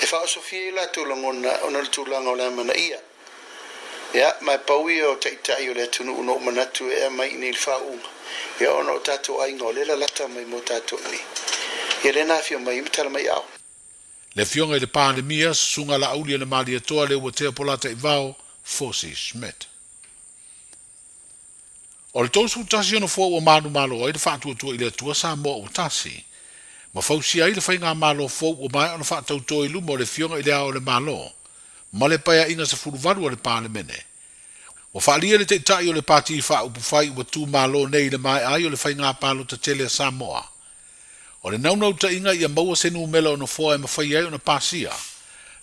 e wha o sofia ila tūlangona o na tūlanga o le mana ia ia mai paui o taitai o le tunu uno manatu e mai ni le whaunga ia ono tatou ai ngole la lata mai mo tatou ni ia le na fio mai mitala mai au Le fionga I le pandemia sunga la auli le mali atoa le ua tea polata I vao Fosi Schmidt. O le tausu tasi ono fua ua manu malo ai le whaatua tua I le atua Samoa o tasi. Ma fausi ai le whainga malo fua ua mai ono whaatau toi I lumo le fionga I le ao le malo. Ma le paya inga sa furuvaru le palemene. O whaalia le te itai o le pati I wha upu whai ua tu malo nei le mai ai o le whainga palo ta tele Samoa. O le naunau ta inga ia maua senu mela o na fua e mawhai ai o na pasia.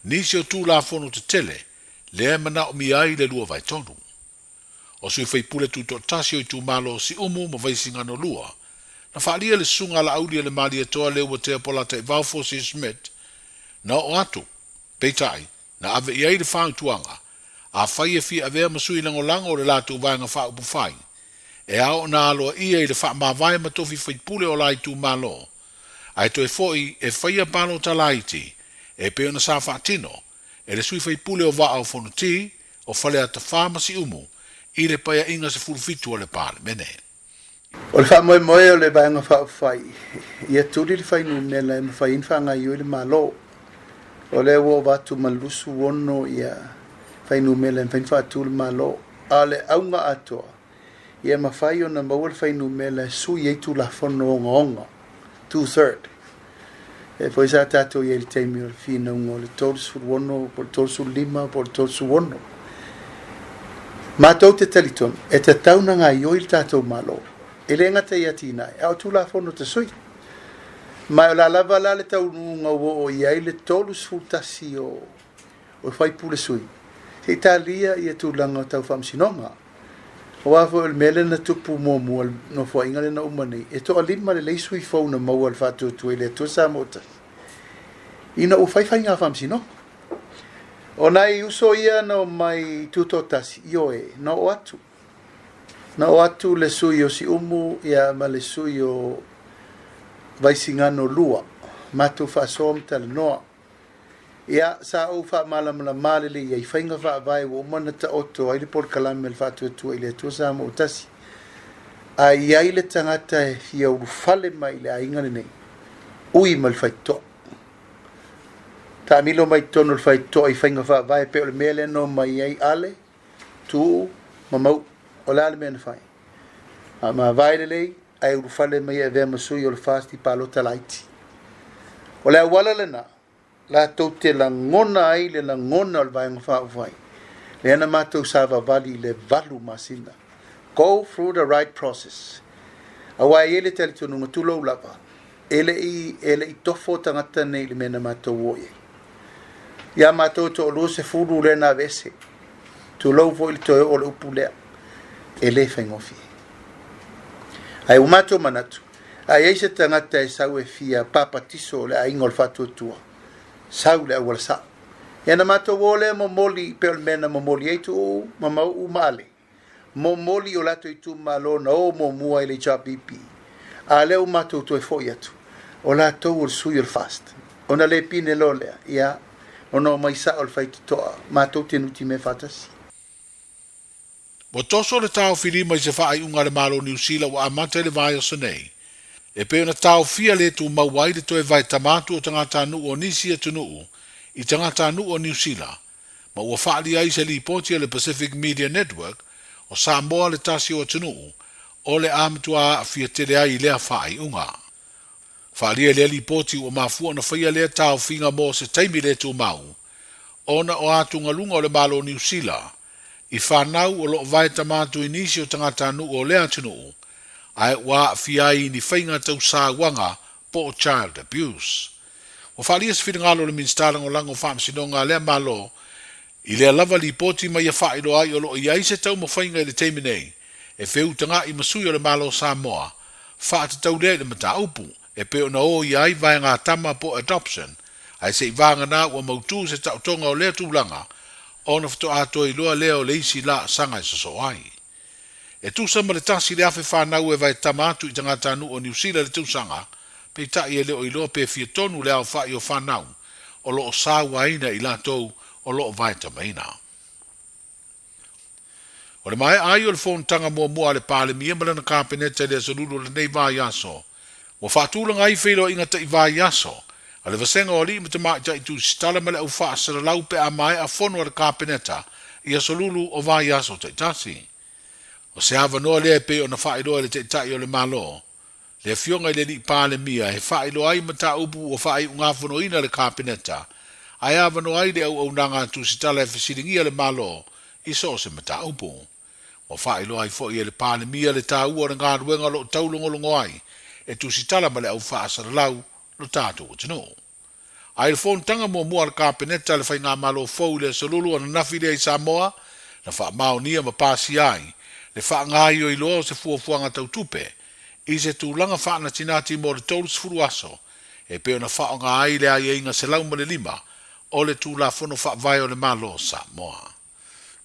Nisi o tū la fono te tele, le e mana o mi ai le lua vai tonu. O sui whai pule tu to tasi o I tū malo si umu ma vai singa no lua. Na whaalia le sunga la aulia le mali e toa leo wa tea polata I vau Fosi Schmidt. Na o atu, peitai, na ave I ai le whang tuanga. A whai e fi avea masui lango lango o le latu vanga wha upu whai. E ao na aloa ia I le wha ma vai matofi whai pule o lai tū malo. Ai toi foi e whaia palo talaiti, e pe ona sa whaatino, e le sui whai pule o waa au whanoti, o whale ata whamasi umu, i le paia inga se furufitu o le pāle mene. O le wha moe moe o le vaenga wha whai, ia turi le whai numela e ma whai inwhanga i o le malo, o le wo watu malusu wono ia whai numela e whai whatu le malo, a le aunga atoa, ia ma whai o na maua le whai numela e sui eitu la whono onga, 2/3. E poi sa tato ia le teimi o le fina ungo le tolsu wono, po le tolsu lima, po le tolsu wono. Mātou te taliton, e te tauna ngā ioi le tātou malo, e le ngata ia tīnai, au tū la whono te sui. Mai o la lava la le taunu ngā o iai le tolus fultasi o whaipule sui. Te Italia ia tūlanga o tau whamsinonga. O wafo il mele na tupu mua no fo inga le na umani. E toa lima le leisui fau na maua le whatu tue le tua sa mota. Ina u whaiwhai ngā whamsinonga. O nai uso ia no mai tutotasi, io e, na o atu. Na o atu le sui o si umu, ia ma le sui o vaisingano lua, matu whaasom tala noa. Ia sa au wha malamala malele, ia i whainga wha vai o umana ta oto, ai le por kalame le whatu atua i le atua sa mo utasi. A iai le tangata e ia urufale mai le aingane nei, ui ma le whaitoa. Ta milo mai tono le whaitoa i whainga wha vai, pe o le mele no mai ai ale, tu, mamau, o le ale mena whai. A ma vai le lei, ai urufale mai e vea masui o le fasti palo talaiti. O le awala le na, la tau te la ngona ai le la ngona o le vai ngawha ufai. Le ana mātou sāwa vali le valu masina. Go through the right process. Awa e le tali tonu ngatulo lava. Ele i tofo tangata nei le mena mātou oye. Ia mātou to olo se furu le na vese. Tu lau fo ili toe o le upu lea. Ele whaingofi. Ai umato manatu. Ai eise tangata e sau e fia papatiso le aingo le fatu tua. Sau le awala sa. Iana mato wole mo moli pe o mena mo moli eitu o mamau umale. Mo moli o lato i tu malo na o mo mua i le chapipi. A leo mato to e foi atu. O lato o sui o fast. Ona le pine lolea. Ia. Ono mai sa o fai toa. Mato te nuti me fatasi. Mo toso le tau filima i se whaai unga le malo New Zealand wa amata le vai o sanei. E pe ona tau fia le tu mawai le toe vai tamatu o tangata nu o nisi e tunuu i tangata nu o New Zealand. Ma ua whaali ai se li poti le Pacific Media Network o Samoa le tasi o tunuu o le amatua a fia tele ai lea whaai unga. Whaali e le li poti o mafua na whaia lea tau finga mo se taimi le tu mau. Ona o atunga lunga o le malo New Zealand. I whanau o lo vai tamatu inisi o tangata nu o lea tunuu. Ai wa fiai ni whainga tau sa wanga po child abuse. O whalia se whingalo le minstalang o lango whamsinonga lea malo i lea lava li poti mai a whairo ai o lo i aise tau ma whainga i le teiminei e whiutanga i masui o le malo Samoa whaata tau lea le mata upu e peo na o i ai vai ngā tama po adoption ai se i vanga na ua mautu se tau tonga o lea tūlanga o na whato ato i loa lea o le isi la sanga i saso ai. E tu sama le tasi le afe whanau e vai tamatu i tangata nu o New Zealand le tūsanga, pe tai e leo i loa pe fia tonu le au whai o whanau, o loo sāua ina i latou o loo vai tamaina. O le mai ai o le whontanga mua le pāle mia malana kāpeneta le asalulu le nei vai aso. Wa whaatulanga i whilo inga ta i vai aso, a le vasenga o li imata mai tai tu stala male au whaasara lau pe a mai a whono a le kāpeneta i asalulu o vai aso tai tasi. O se hava noa lea pe o na whaeroa le te tai o le malo. Le fionga i le li pāle mia, he whaeroa ai mata upu o whae unga whano ina le kāpeneta. Ai hava noa ai le au nanga tu si tala e whisiringia le malo, i so se mata upu. O whaeroa ai fo i le pāle mia le tā ua na ngā ruenga lo taulongolongo ai, e tu si tala ma le au whaasara lau lo tātou o tino. Ai le whontanga mua le kāpeneta le whai ngā malo fau le salulu ana nafi le i Samoa, na wha maonia ma pāsi ai, le whaangai o i loa se fuafuanga tau tupe, i se tūlanga whaana tinati mo le tolus furu aso, e peo na whaanga ai le ai inga se lauma le lima, o le tūla whono whaavai o le malo Samoa.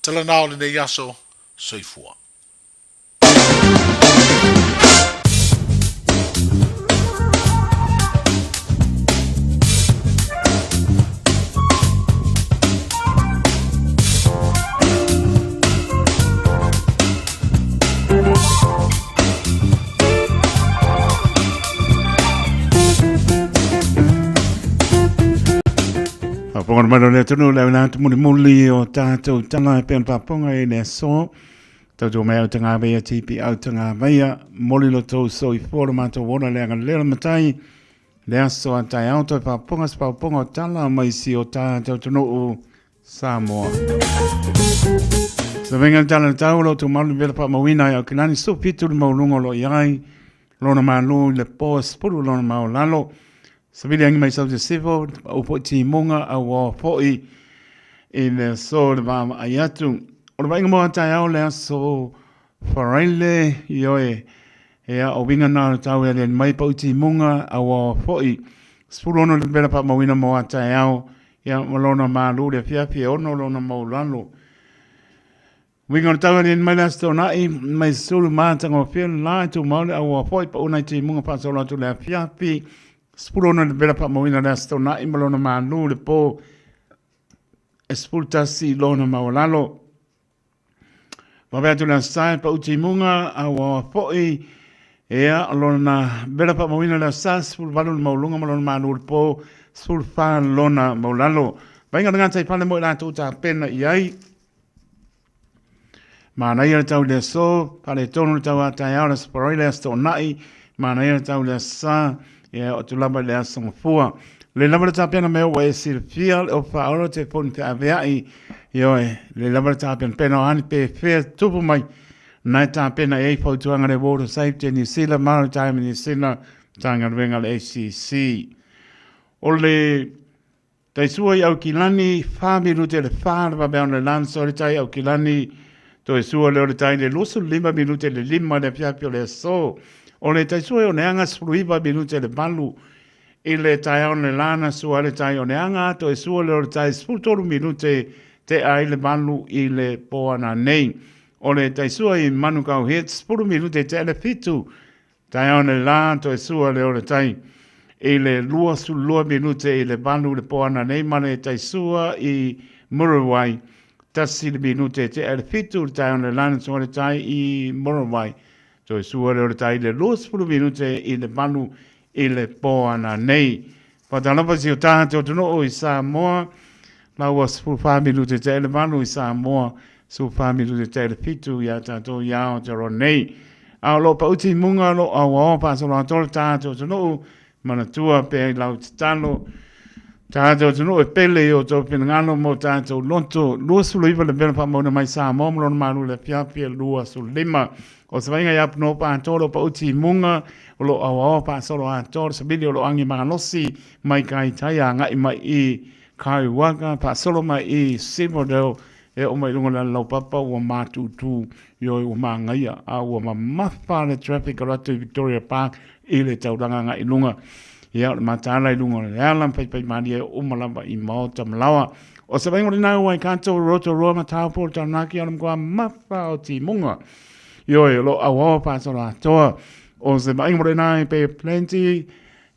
Tala nao le nei aso, soifua. Ora maro le tonu le na tu muli o tātou tanga pe paponga e le so. Tātou mea o tanga vea tipi au tanga vea. Moli lo tau so I fora mātou wona le anga lera matai. Le aso a tai auto e paponga spaponga o tala mai si o tātou tonu o Samoa. Sa venga tala tau lo tu malu vela pa mawina au kinani so pitu le maulungo lo iai. Lona malu le po spuru lona maulalo. Sabili angi mai sau te sivo, o po ti monga a wa poi in so le va ayatu. O le vainga moa tai au le aso wharaile ioe ea o winga nā tau e le mai po ti monga a wa poi. Spurono le bela pa mawina moa tai au ea malona malu le fia ono lona maulalo. Winga o tau e le mai lasto nai mai sulu mātanga o fia lai tu maule a wa poi pa unai ti monga pa sola tu le fia Spurona le bela pa mawina le asto na imalona manu le po espultasi lona maulalo. Wabea tu le asai pa uti munga a wa poi ea lona bela pa mawina le asai spul valu le maulunga malona manu le po spul fa lona maulalo. Vainga ngata I pale mo la tu ta pena iai. Mana ia tau le so, pale tonu tau atai aura sporoi le asto nai, mana ia tau le asai o tu lama le asonga fua. Le lama le tapiana mea wa e silfia o whaoro te poni te aveai le lama le tapiana pena o ani pe fea tupu mai nai tapiana e fautuanga le Water Safety New Zealand Maritime New Zealand tanga renga le ACC. O le taisua I au kilani whamiru te le whārwa bea le lanso le tai au kilani to e sua leo le tai le lusu 5 minute le 5 le piapio le so. O le taisua o neanga spruiva minute le balu I le tai o le lana sua le tai o neanga to e sua le o le tai spultoru minute te ai le balu I le poana nei. O le taisua I manu kau het spuru minute te ele fitu tai o le lana to e sua le o le tai I le lua su lua minute I le balu le poana nei ma le taisua I Murawai tasi le minute te ele fitu tai o le lana sua le tai I Murawai. So e sua leo le tai le los pulu minute I le manu I le poana nei. Patalapa si o tātou tuno o I Samoa, la was pulu 5 minute te le manu I Samoa, su 5 minute te le fitu ia tātou iao te ro nei. A lo pa uti munga lo a wao pa so la tole tātou tuno mana tua pe lau titalo. Tātou tuno e pele o tō pinangano mo tātou lonto. Lua sulu iwa le bela pa mauna mai Samoa mlo manu le fiapia lua su 5. O se vainga iap no pa antoro pa uti munga, o lo awa pa solo antoro, sabili o lo angi manganosi, mai kai taia ngai mai I kai waka, pa solo mai I sipo deo, e o mai lunga lau papa ua mātutu, yoi ua māngaia, a ua mamapa le traffic aratu Victoria Park, I le tauranga ngai lunga. Ia o le matala I lunga le alam, pai mani e umalamba I maota malawa. O se vainga rinau wai kanto roto roa mataupo, taunaki alam kua mapa o ti munga. Yo lo awa pa so la toa o se mai mo nai pe plenty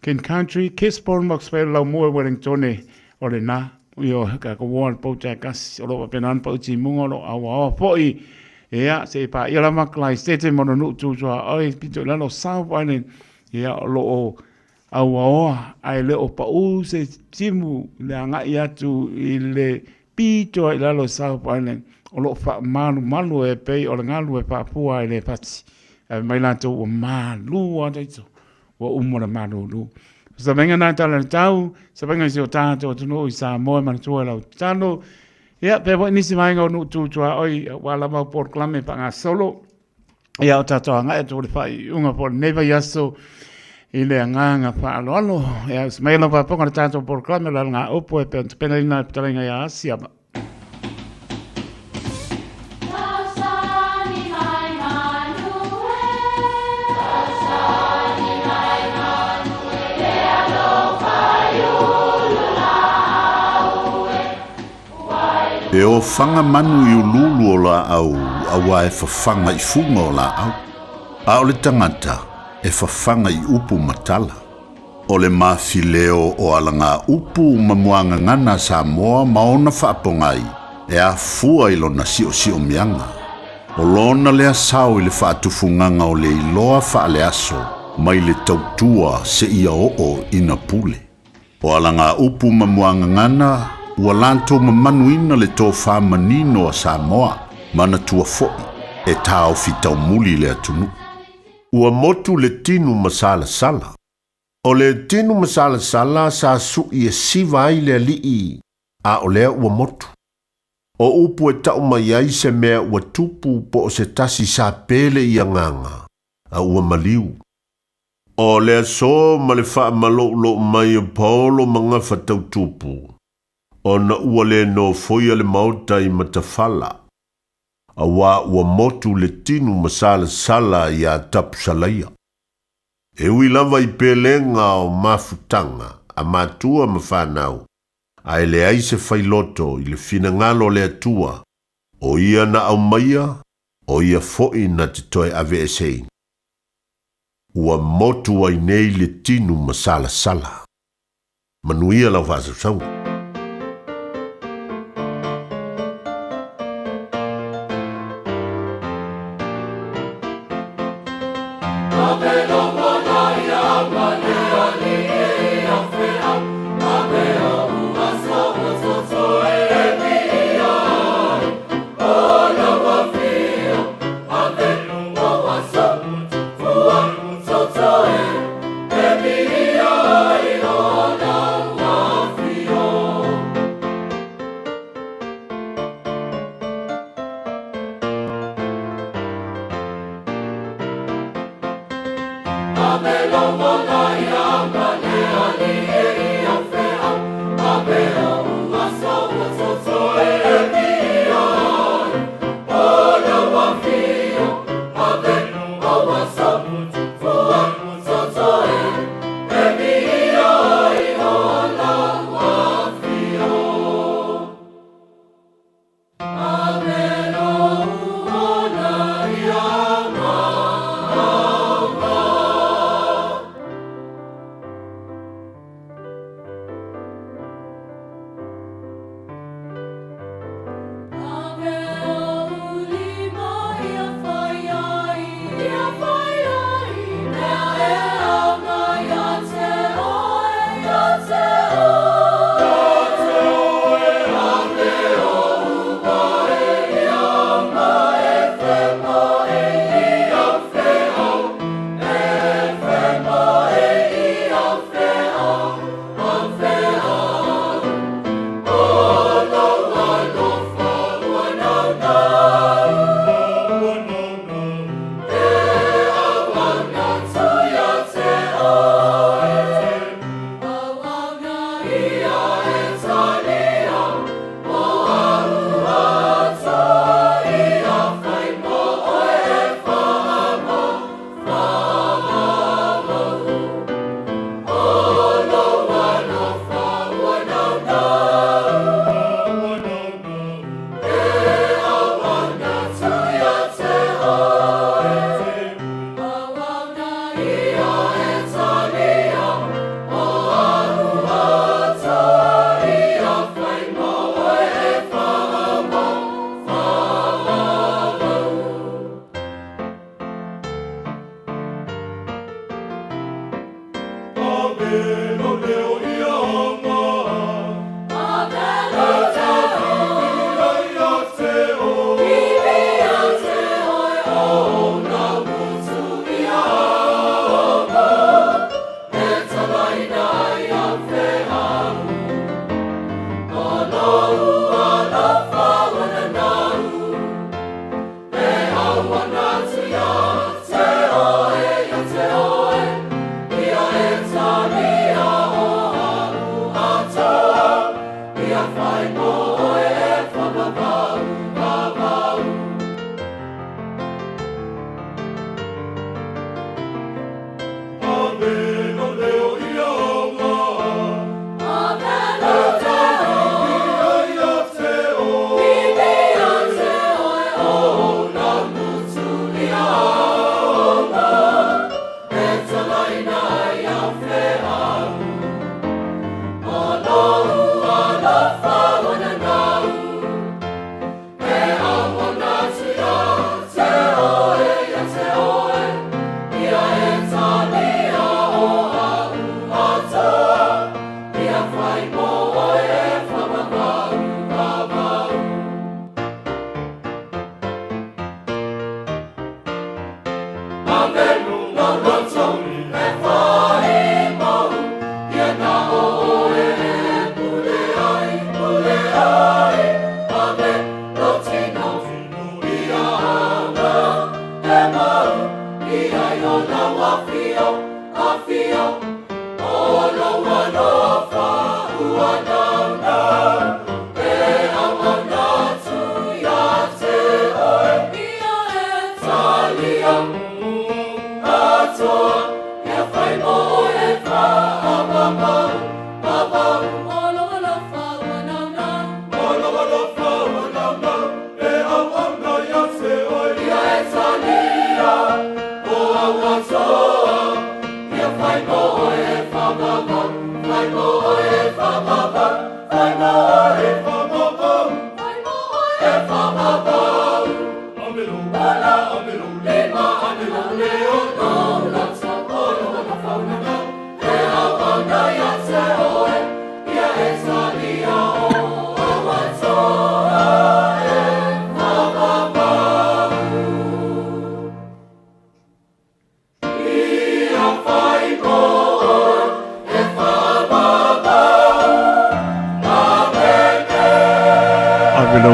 ken country Kisborne Maxwell lo mo Wellington o le na yo ka ko won po ta kas o lo pe nan po ti mungo lo awa po I ya se pa ila maklai state mo no tu so ai pito la lo South Island ya lo awa ai le o pa u se timu le anga ya tu ile pito la lo South Island o lo fa malu e pei o le ngalu e papua e le pati. Mai lanto o malu o teito. O umora malu lu. Sa venga na tala tau, sa venga si o tātou tunu I Samoa manatua lau tano. Ia, pe po nisi mainga o nu tutua oi, wala mau por klame pa ngā solo. Ia o tātou anga e tōre whai unga por neva yaso I le nganga wha alo alo. Ia, sa mai lau paponga le tātou por klame la ngā opo e pe pena ina e pitarenga ia asiama. E o whanga manu I ululu o la au, awa e whawhanga I funga o la au. A o le tangata, e whawhanga I upu matala. O le mawhileo o alanga upu mamuanga ngana Samoa maona whaapongai, e a fua I lona si o mianga. O lona lea sao I le whaatufunganga o le iloa whaale aso, mai le tautua se ia o ina pule. O alanga upu mamuanga ngana, ua lantou mamanuina le tō whamanino a Samoa, mana tua fo'i, e tāo fitau muli le atunu. Ua motu le tinu masala-sala. O le tinu masala-sala sa sui e siva ai le alii, a o lea ua motu. O upu e tau mai ai se mea ua tupu po o se tasi sa pele i anganga, a ua maliu. O lea so ma le wha malo mai e paolo mga whatau tupu. O na ua le no foia le mauta i matawhala. A wā ua motu le tinu masala-sala i a tapu salaia. E ui lava i pelenga o mafutanga, a matua mawhanau. A ele ai se whailoto i le finangalo le atua. O ia na au maia, o ia foi na te toe ave esei. Ua motu ai nei le tinu masala-sala. Manuia lau whasau.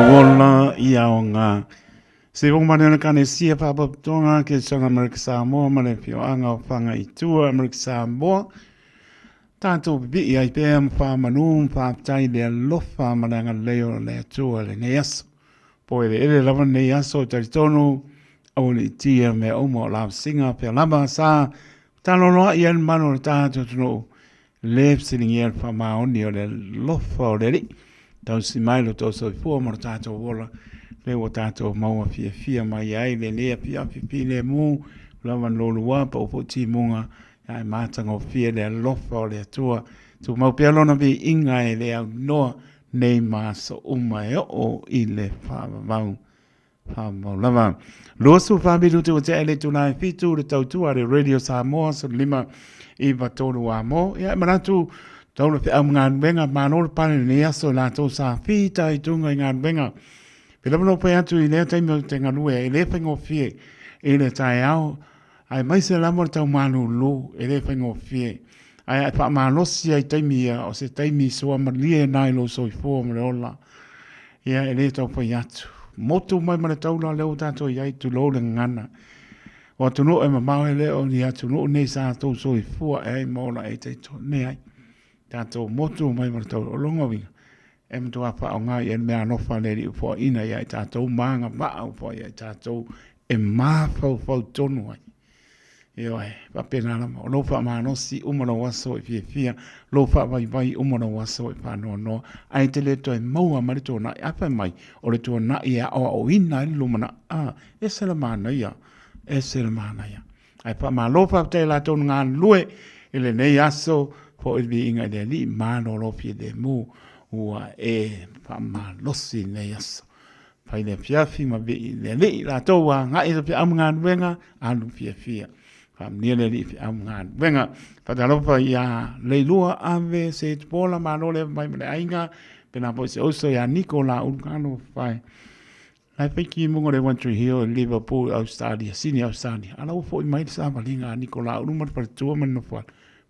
wola ia o ngā. Se wong mane ona kane sia whapatonga ke sona Amerika Samoa mane pio anga o whanga i tua Amerika Samoa. Tātou pipi ai pēr whamanu whaptai lea lofa mananga leo lea tua le ne aso. Poe le ele lava ne aso taritonu au ni tia me omo la singa pe lava sa talonoa i an mano tātou tuno lep silingi el whamaoni o le lofa o le ri. Tau si mailo tau so i fua mara tātou wola. Lewa tātou maua fia mai ai le lea pia pipi le mu lava lolu wapa upo ti munga ai mātanga o fia le lofa o le atua tu mau pia lona vi inga e le au noa nei māsa uma e o i le whamau lava losu whabiru tu o te ele tunai fitu le tautua le Radio Samoa so lima i watonu a mo ia maratu tau le whia ngā nwenga mānore pane ne aso la tau sa fita i tunga i ngā nwenga Pela mano pai atu I lea taimi o te nganue, e le whaingo fie, e le tae au, ai mai se lamor tau manu lo, e le whaingo fie. Ai pa manosi ai taimi o se taimi soa malie nai lo so I fua mre ola. Ia e le tau pai atu. Motu mai mana tau la leo tato iai tu lo le ngana. O atu no e mamau e leo ni atu no ne sa tau so I fua e ai maola e te to ne ai. Tato motu mai mana tau o longa winga. E mtu apa o ngai e mea nofa le ri upo ina ia I tātou maanga maa upo ia I tātou e māwhau tonu ai. Io e, papena lama, o lofa maa nosi umana waso I fia, lofa vai umana waso I whanoa noa, ai te le to e maua marito na I apa mai, o le to na ia o ina I lumana, e se la mana ia, Ai pa maa lofa te la tonu ngā lue, ele nei aso, po ilvi inga le li, maa no lofi le mu, ua e whama losi nei aso. Pai le piafi ma vi le li la toa ngai le pia ngā nuenga anu fia. Wham nia le li pia ngā nuenga. Whataropa ia leilua ave se tupola mano le mai mele ainga pena po se oso ia Nikola unkano whai. Lai whaiki mungo le One Tree Hill Liverpool Australia, Sydney Australia. Ala ufo I mai sa malinga Nikola unumar par tua manu whai.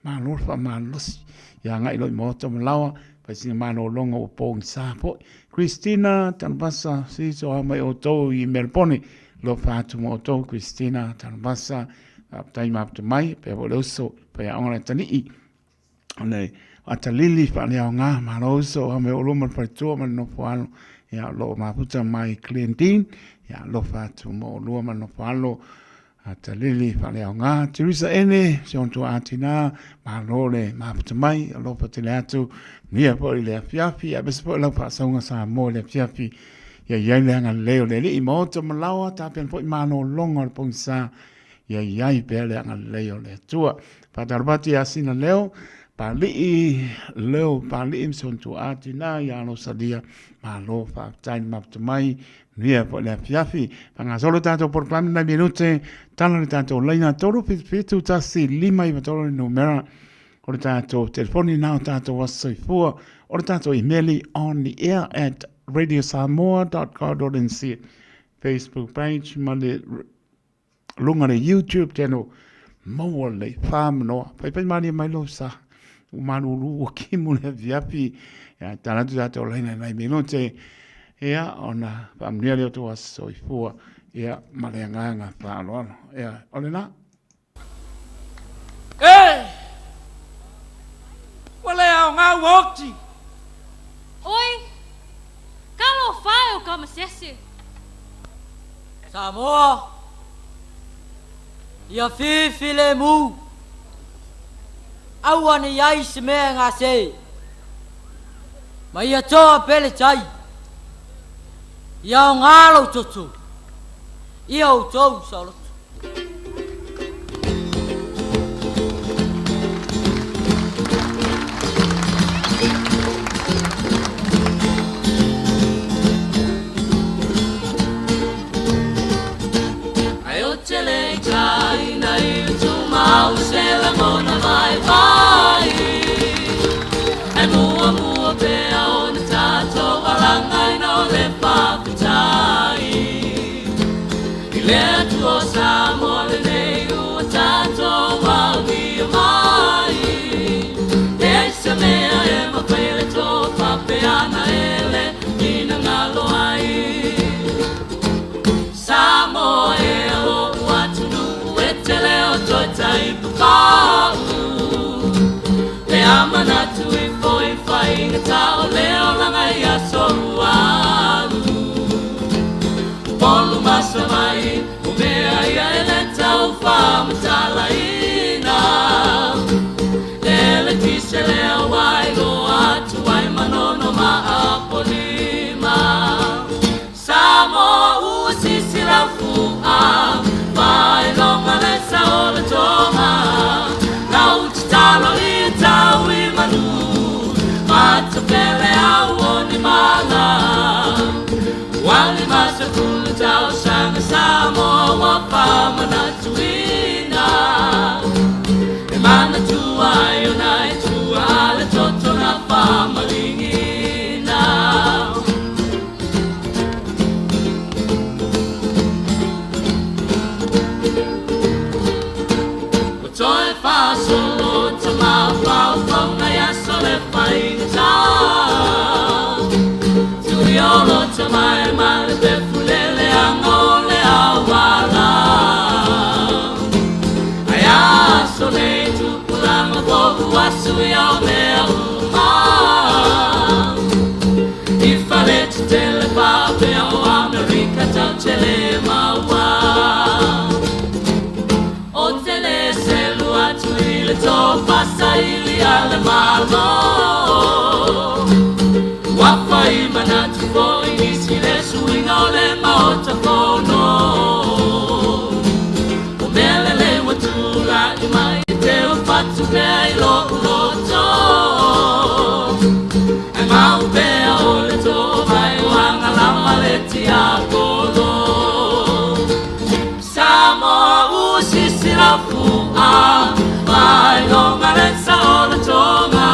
Mano whama losi. Ia ngai loi moto malawa Pasinga mano longa o pōng sāpo. Christina, tanbasa, si so mai o tō I Melbourne. Lo whātu mo o tō, Christina, tanbasa, tai maptu mai, pe o leuso, pe a ongana tani. Ole, ata lili whane au ngā, maroso, a me o loma paitua, man no whālo. Ia lo maputa mai Cleantine, ia lo whātu mo o lua man no whālo. Ata lili whane au ngā, Teresa ene, si on tu atina, marole, maputa mai, a lo patile atu, Nia po I lea fiafi, a besa po I lau pāsaunga sa mō lea fiafi. Ia iai leanga leo le li I maota malawa, tāpian po I mano longa le pong sa. Ia iai pēr leanga leo le tua. Pātarabati asina leo, pālii leo, pālii msontu ati nā, ia alo sadia, malo whāptain maptu mai, nia po lea fiafi. Pangasolo tātou porklami na minute, tala ni tātou leina toro fitu tasi lima I matoro ni numera. O le tātou telefoni nao tātou wasoifua. O le tātou emaili on the air at radiosamoa.co.nz. Facebook page, ma le lunga le YouTube channel. Maua le whamanoa. Pai mani mai lo sa. Umanu ua kimu le viapi. Tānatu tātou leina nai minute. Ea ona whamnia leo tu wasoifua. Ea ma le nganga whaanoano. Ea ole na. Wale au ngā wokti. Oi, kalo whae o ka masese. Samoa. Ia whiwhile mu. Awane iai se mea ngā se. Ma ia toa pele tai. Ia o ngālo toto. Ia o tau saloto. Sela mona vai E mua pea o na tātou Alanga I no le whakatai I lea tu o sa Molu masamai, umea ia eleta ufa matalaina. Lele tisele awai lo atu ai manono maapolima. Samoa usisi la fua, vai longa lesa ola tonga. Lau titalo i tau i manu, mata pele au ni mala. Wali masa kulu tau sanga Samoa wapa manatuina. E mana tua yonai tua ale toto na pamalingina. Toi fa solo te ma fa na ya sole fai ta. Tu yolo te mai male te fulele angole awala. Aya sole tu pulama bobu asu ya me uma. Ifale te tele pa pe o America tau tele mawa. Le to pasa ili ale malo. Wapa imana tu fo inisi le suinga ole maota fono. Umele le watula ima ite ufatu pea ilo uloto. E maupea ole to vai wanga lama leti a polo. Samoa usisi la fua. Vai longa lesa ola tonga.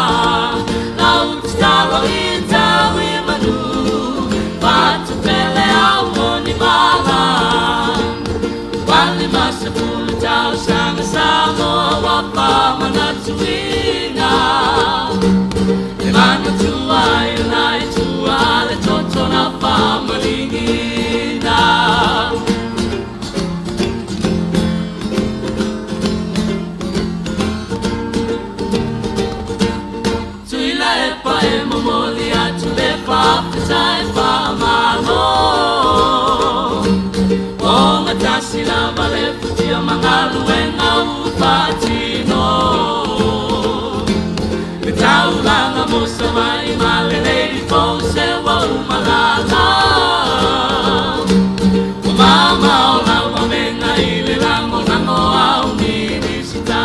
Lau titalo i tau i manu. Patu pele au ni mala. Wali masa pulu tau sanga Samoa wapa manatuina. E mana tua yonai tua le toto na pamalingina. Sai fa malo. O matasi la vale putia mangalu enga upatino. Itaula na mosa mai male lady fose wa umalala. Mama ola wa menga ile lango nango au minisita.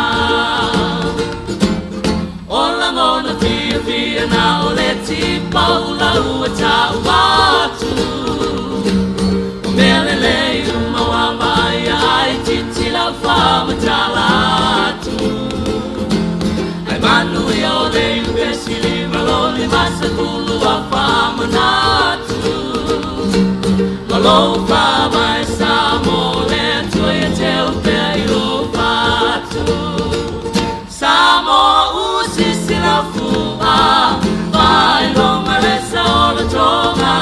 Ola ngona fia na oleti paula uata watu. Umelele umawama ya aititi la fama talatu. Ai manu ya ole upesili maloli masakulu wa fama natu. Malo fama Samoa leto ya te upea ilo patu. Samoa usisi la fua. Vai longa lesa ola tonga.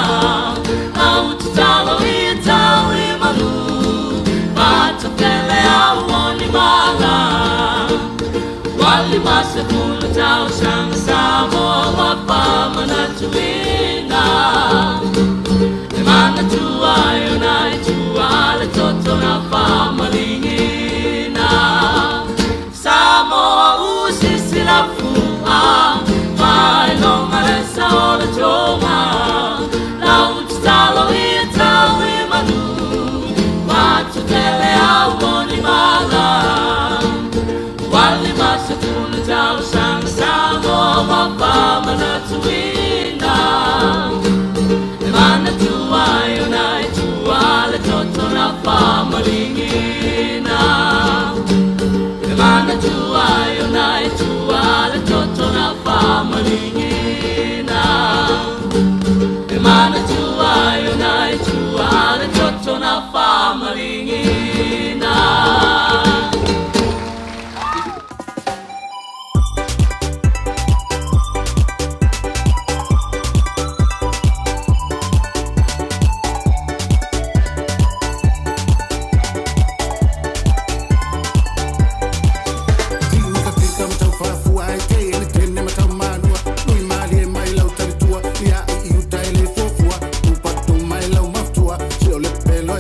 Au titalo i tau i manu. Pata pele au ni mala. Wali masa kulu tau sanga Samoa wapa manatuina. E mana tua yonai tua le toto na pamalingina. Samoa usisi la fua. Vai longa lesa ola tonga. Lau titalo i tau i manu. Patu pele au ni mala. Wali masa kulu tau sanga Samoa wapa manatuina. E mana tua yonai tua le toto na pamalingina. E mana tua yonai tua le toto na pamalingina. E mana tua yonai tua le toto na pamalingina. Pelo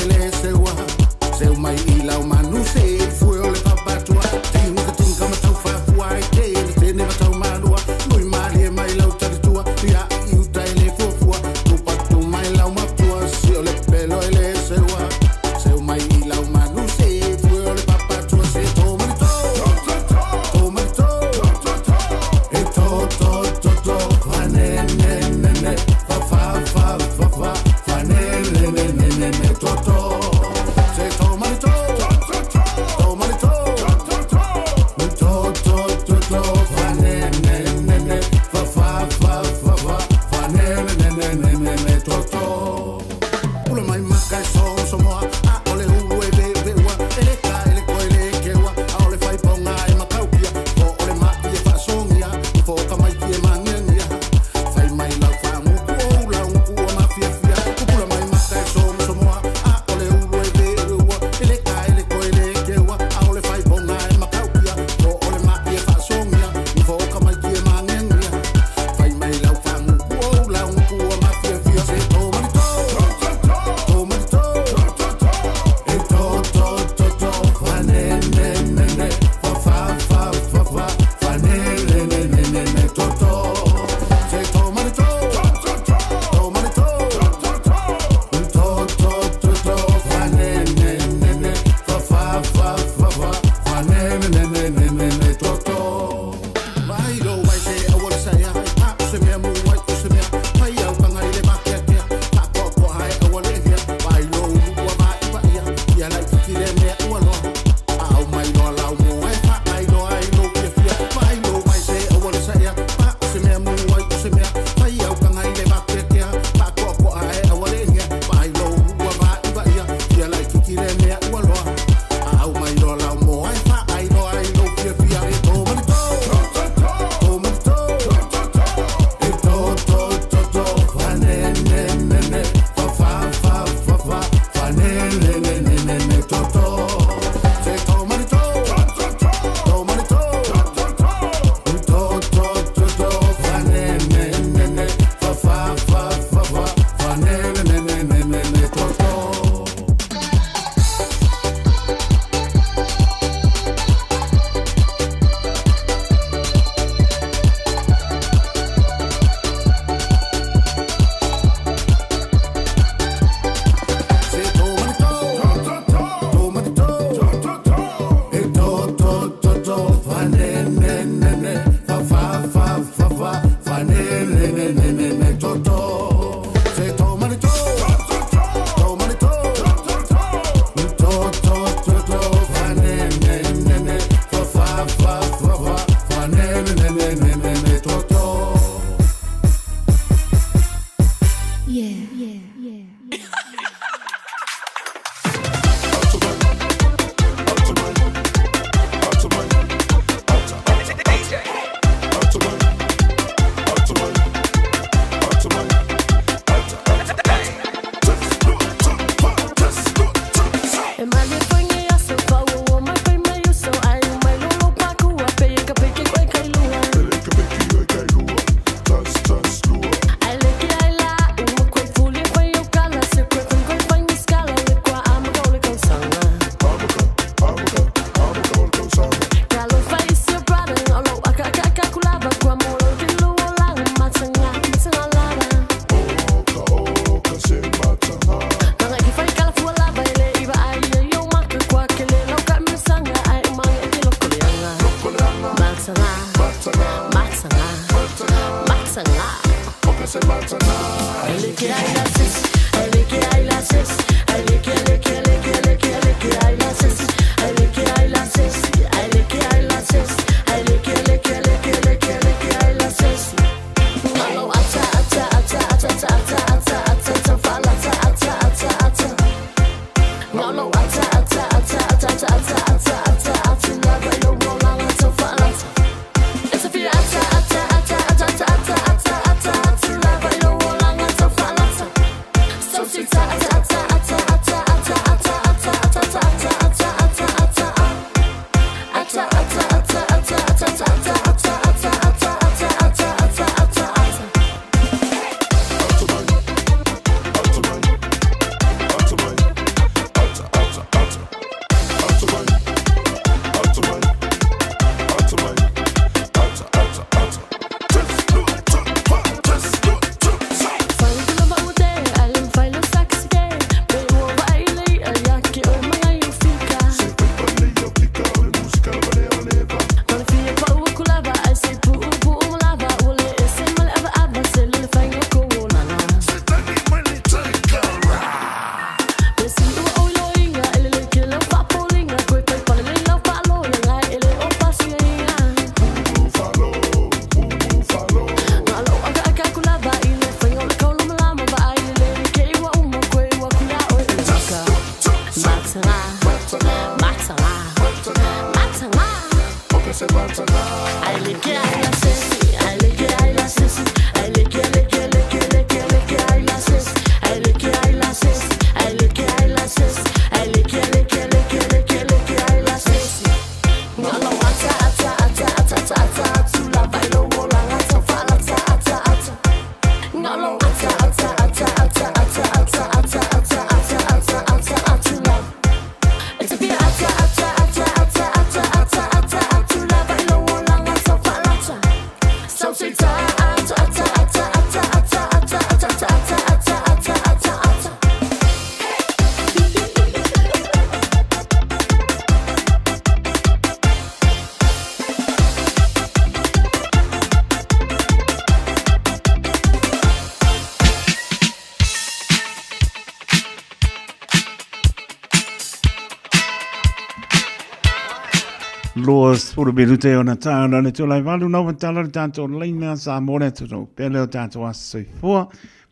Los puru biru te ona tāna le tūlai walu nau matala le tātou leina Samoa le tūtou pele o tātou asoifua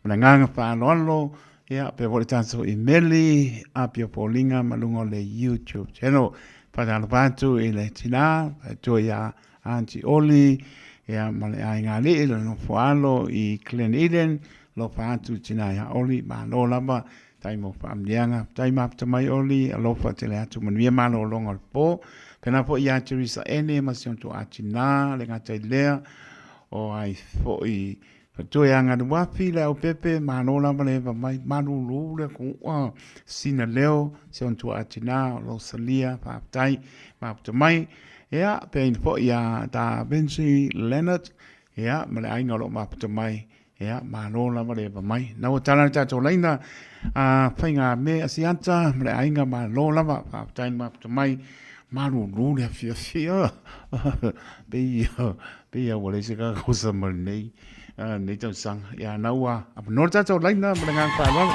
mana nganga whāloalo ia pe wole tātou emaili apia pōlinga malungo le YouTube channel patalo pātu i le tina tu ia Auntie Oli ia male ai ngā li le no whaalo i Glen Eden lo pātu tina ia Oli ma lo lama taimo whaamlianga taima apta mai Oli alofa te le atu manuia malo longa le pō pena po ia Teresa ene ma sion tu atina le ngata lea o ai fo i tu ia ngā wapi le au pepe ma no la male va mai manu lu le ku sina leo sion tu atina lo salia pa tai ma tu mai ia pe po ia ta Bensi Leonard ia male ai ngalo ma tu mai ia ma no la male va mai na o tala ta to laina a fainga me asianta male ai nga ma no la pa tai ma tu mai maru rūre fia Beia wale se ka kosa nei nei tau sang ya naua apa nor tau laina mendengar whalau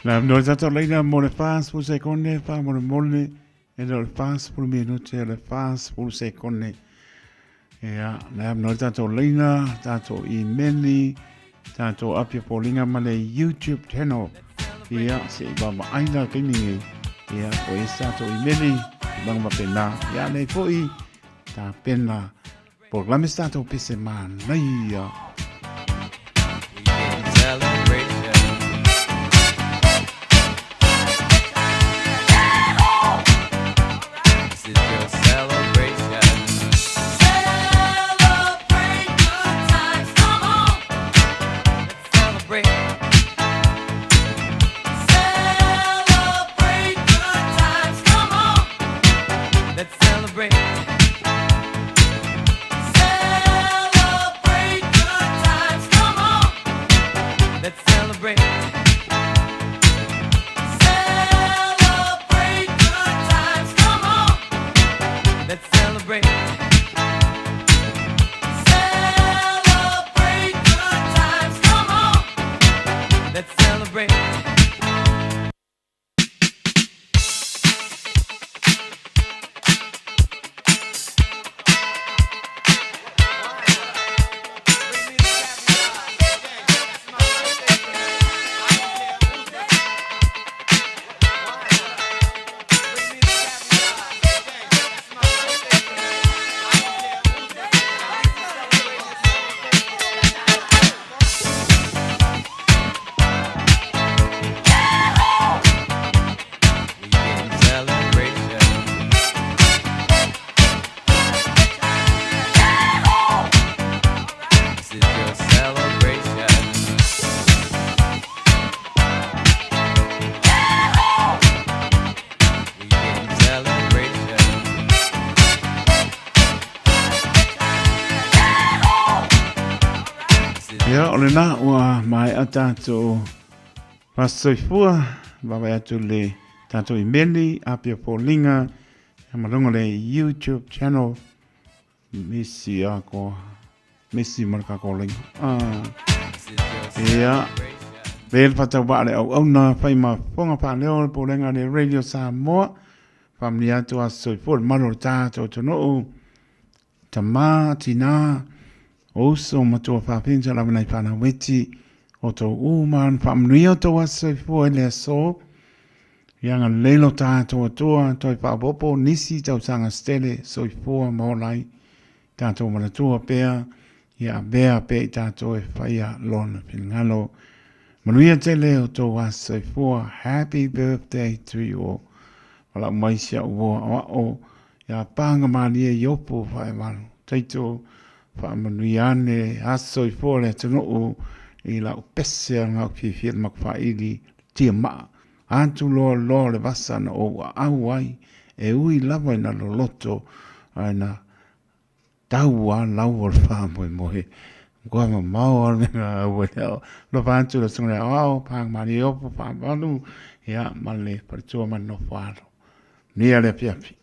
La no tato leina mo le fas pu seconde fa mo le molle e le fas pu minuti e le fas pu seconde ia la no tato leina tato emaili tato apia polinga ma le YouTube channel ia se ba ma aina kini ia o tato emaili bang ma pena ia le foi ta pena por la stato pese man ia ole na ua mai a tātou pasoifua wawe atu le tātou emaili apia pōlinga e malongo le YouTube channel Misi ako. Misi marka ko ling. Ia. Bel patau ba le au na fai ma fonga pa leo po lenga de Radio Samoa. Family atu aso for maro ta to no. Tama tina. Oso matua fa pinja la na pa na weti. Oto uman family atu aso for le so. Yang lelo ta to to pa popo nisi tau sanga stele so for mo lai. Tato mana tua pea, ia bea pe tato e whaia lona pinangalo. Manuia te leo tō wasa fua, happy birthday to you. Wala maisia ua o, ia panga mani e yopo whae manu. Teito wha manuia ane aso i fua le tano o, i la upese a ngau whiwhia makwha ili tia maa. Antu loa le vasa na o au ai, e ui lawa ina lo loto, aina taua lau fa moe gua mau nga wa lo fantu lo sunga au pang mari opo pa balu ya male per tu man no faro ni ale piapi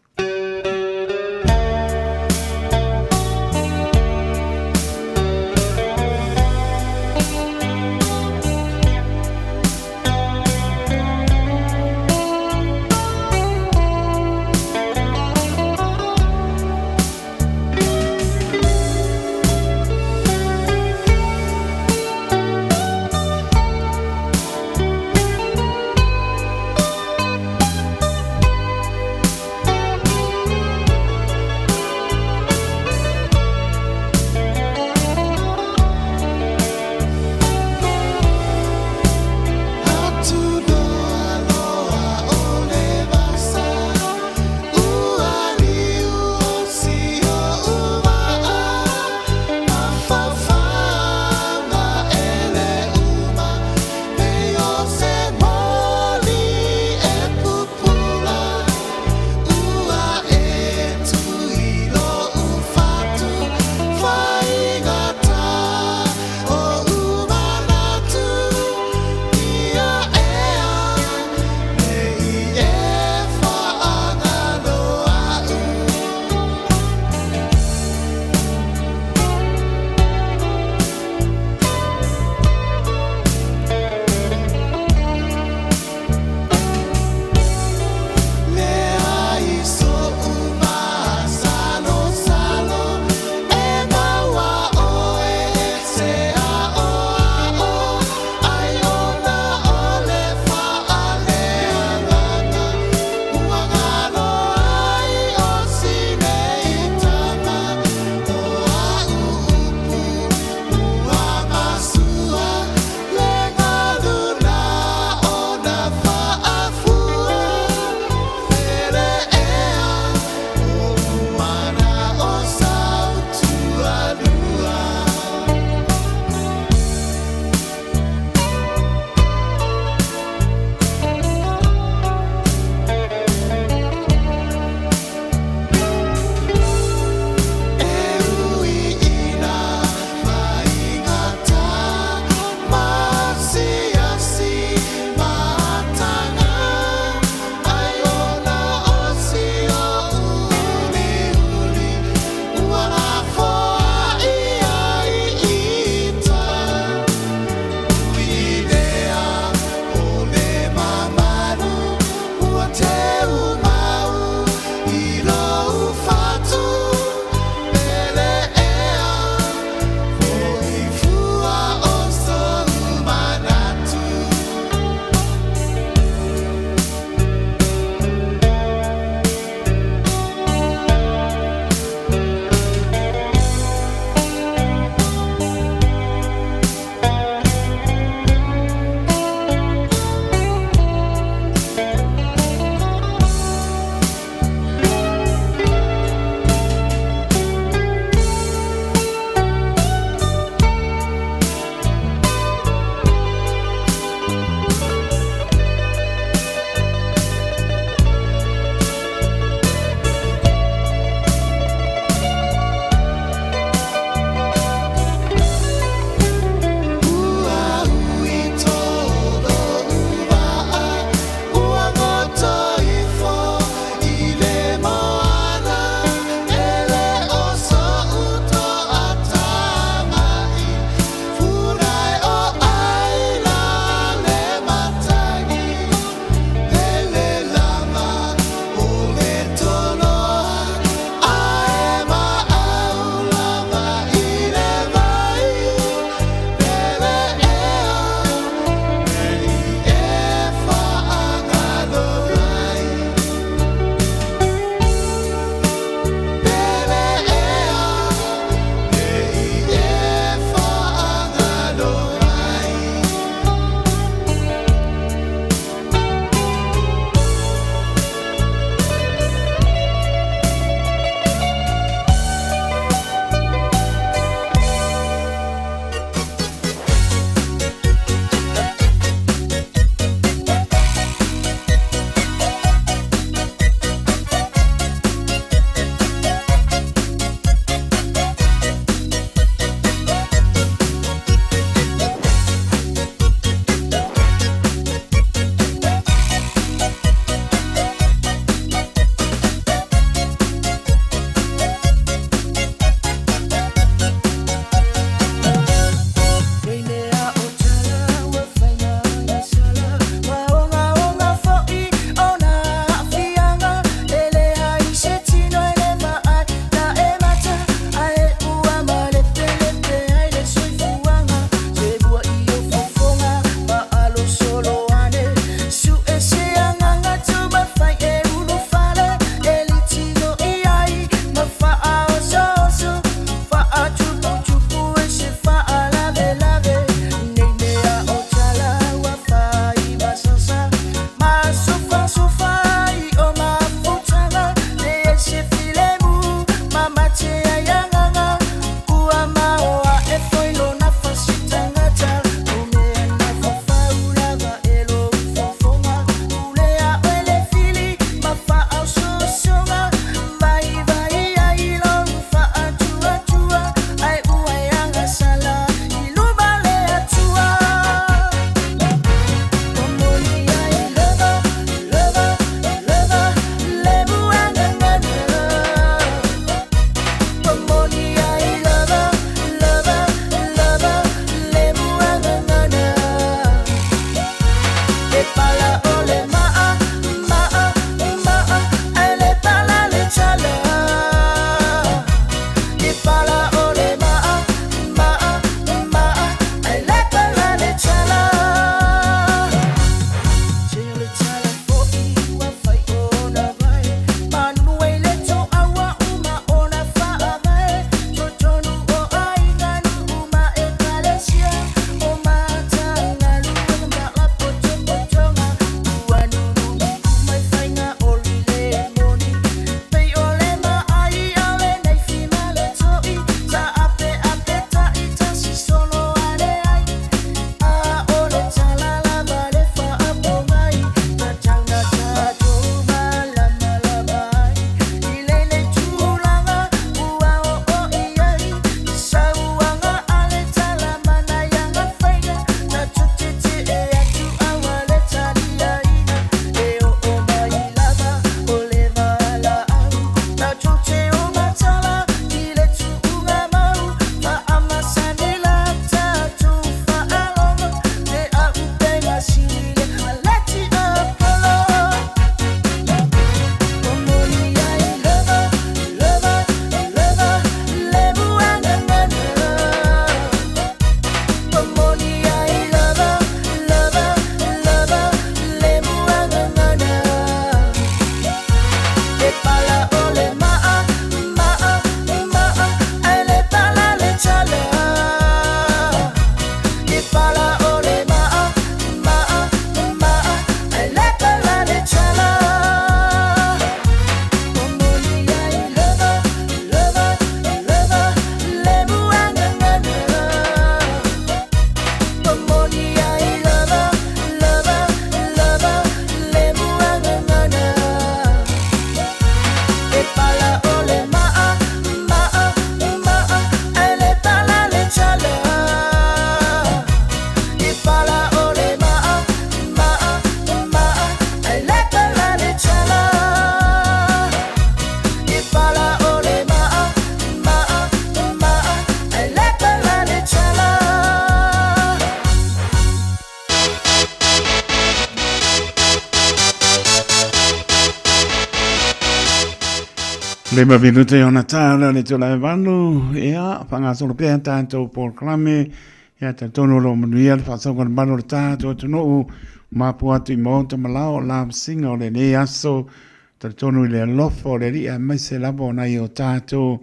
Le benvenuti a Natale, le tolai vanu, ea, panga solo pia tanto por clame, ea tantono lo manuia, fa so con bano tato, tono ma puatu monta malao, la singa le ne aso, tantono le lofo le ria mai se labo na io tato,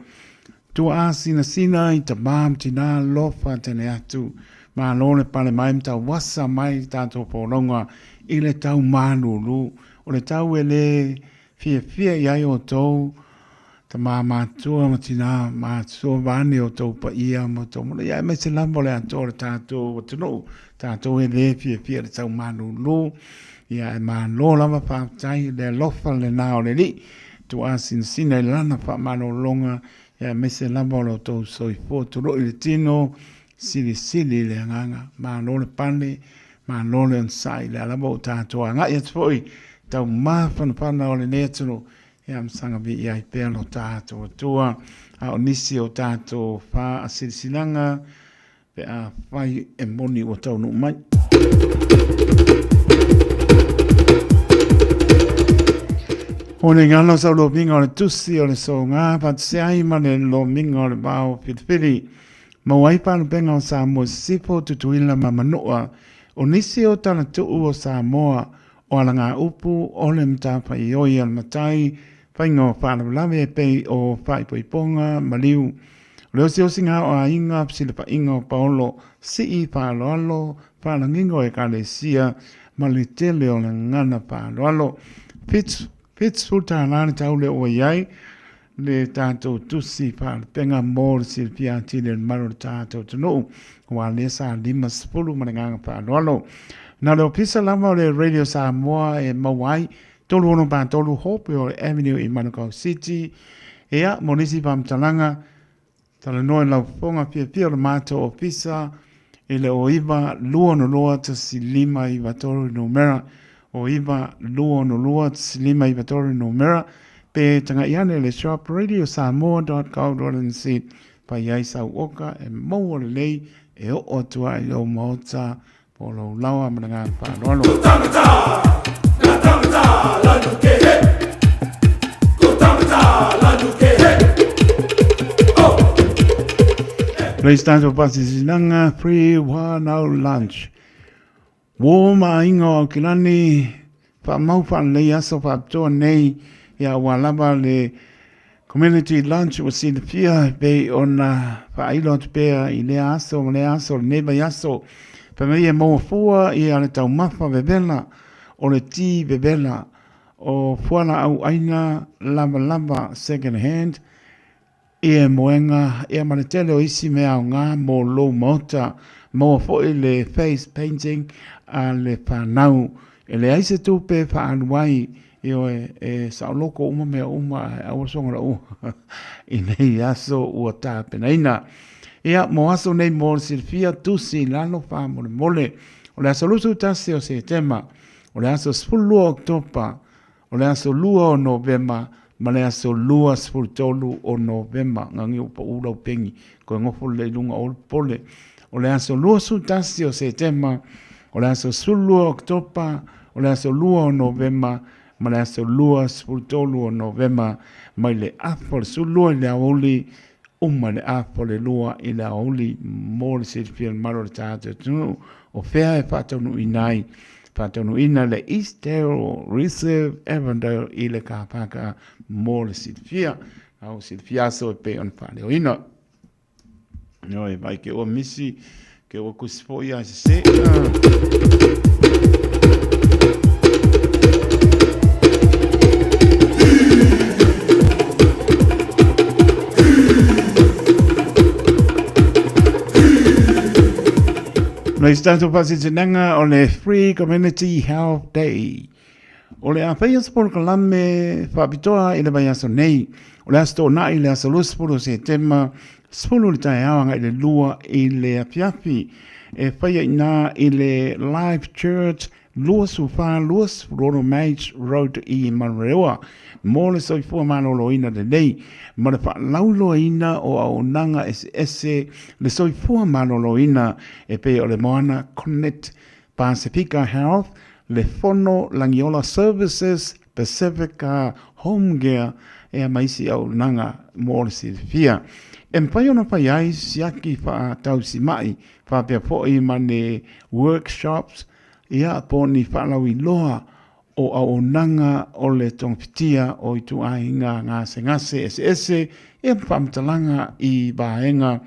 tu asina sina i tamam tina lofa tene atu, ma lone pale mai mta wasa mai tato poronga, ile tau manu lu, o le tau ele fia iai o tou, ta mātua matina mātua vane o tau pa ia mo tau mona. Ia me se lambo le atora tātou o tino. Tātou e le fia le tau manu lo. Ia e mālo lama whātai le lofa le nao le li. Tu asin sina i lana wha mano longa. Ia me se lambo le tau soifo. Tu ro i le tino sili le anganga. Mālo le pane. Mālo le ansai le alabo tātou anga. Ia tfoi tau māwhanapana o le nea tino. Ia msanga vi iai pēr lo tātou atua, a o nisi o tātou wha a silisilanga, pe a whai e moni o tau no mai. Hone ngalo sa lo minga o le tusi o le so ngā, pat se ai mane lo minga o le bao whitwhiri. Mawai pānu penga o Samoa sipo tutuila mamanoa, o nisi o tana tuu o Samoa, o ala ngā upu, o le mtapa i oi al matai, whaingo whanawalawe e pei o whaipoiponga, maliu. Leo si o singa o a inga, psile pa inga o paolo, si i whaaloalo, whalangingo e kale sia, malitele o le ngana whaaloalo. Fits futa alane taule o iai, le tātou tusi penga mōr si pia tine maro tātou tano, wa le sa lima spulu manenganga whaaloalo. Nā leo pisa lama o le Radio Samoa e mawai, tolu ono pa tolu hope o Avenue i Manukau City. Ea, monisi pa mtalanga, tala noe lau fonga pia o le mato o pisa, e le o iwa lua no loa tasi lima i watoru no mera, o iwa lua no loa tasi lima i watoru no mera, pe tanga iane le shop radiosamoa.co.nz, pa iai sau oka e maua le lei, e o otua i o maota, po lo lawa mananga pa rono. Please stand for Pasisinanga, free 1 hour lunch. Woma ingo kilani, pa maufan le yaso pa toa nei, ya walaba le community lunch was in the fear bay on pa ilot bear i le aso, neba yaso. Pa mei e mo fua i ale tau mafa bebela, o le ti bebela, o fuana au aina lava second hand, e moenga, e manetele o isi mea o ngā mo lo mota, mo fo i le face painting, a le whanau, e le aise tupe wha anuai, i o e saoloko uma mea uma, a wasonga la uma, i nei aso ua tā penaina. Ia, mo aso nei mo silfia tusi lano wha mole, o le aso lusu tasi o se tema, o le aso spulua oktopa, o le aso lua o novema, ma le aso lua spultolu o novema, ngangi upa ura upengi, ko ngofo le lunga o pole, o le aso lua su tasi o se tema, o le aso spulua oktopa, o le aso lua o novema, ma le aso lua spultolu o novema, mai le afo le sulua le aoli, uma le apo le lua i le aoli mo le silfia maro le tātou tunu o whea e whātaunu inai whātaunu ina le East Dale Reserve Avondale i le kāpaka mo le silfia au silfia so e pe on whāle o ina no e vai ke o misi ke o kusipo ia se Noi stato pasitinanga o le Free Community Health Day. O le awhai sport kalame whapitoa i le vai aso nei. O le asto na i le aso luspuru se tema spuru li tai awanga i le lua i le apiapi. E whaia ina i le Life Church lua sufa luas Rono Mage Road i Manrewa. Mo le soifua mano lo ina de nei. Ma le whaalaulo ina o au nanga ese le soifua mano lo ina e pe o le moana Connect Pacifica Health, le Fono Langiola Services, Pacifica Home Gear e maisi au nanga mo si fia. Pai ona pai ai siaki wha tau si mai, wha pia po i mane workshops, ia po ni whanau i loa o au nanga o le tongpitia o i tu ainga ngase ese, ia whamtalanga i baenga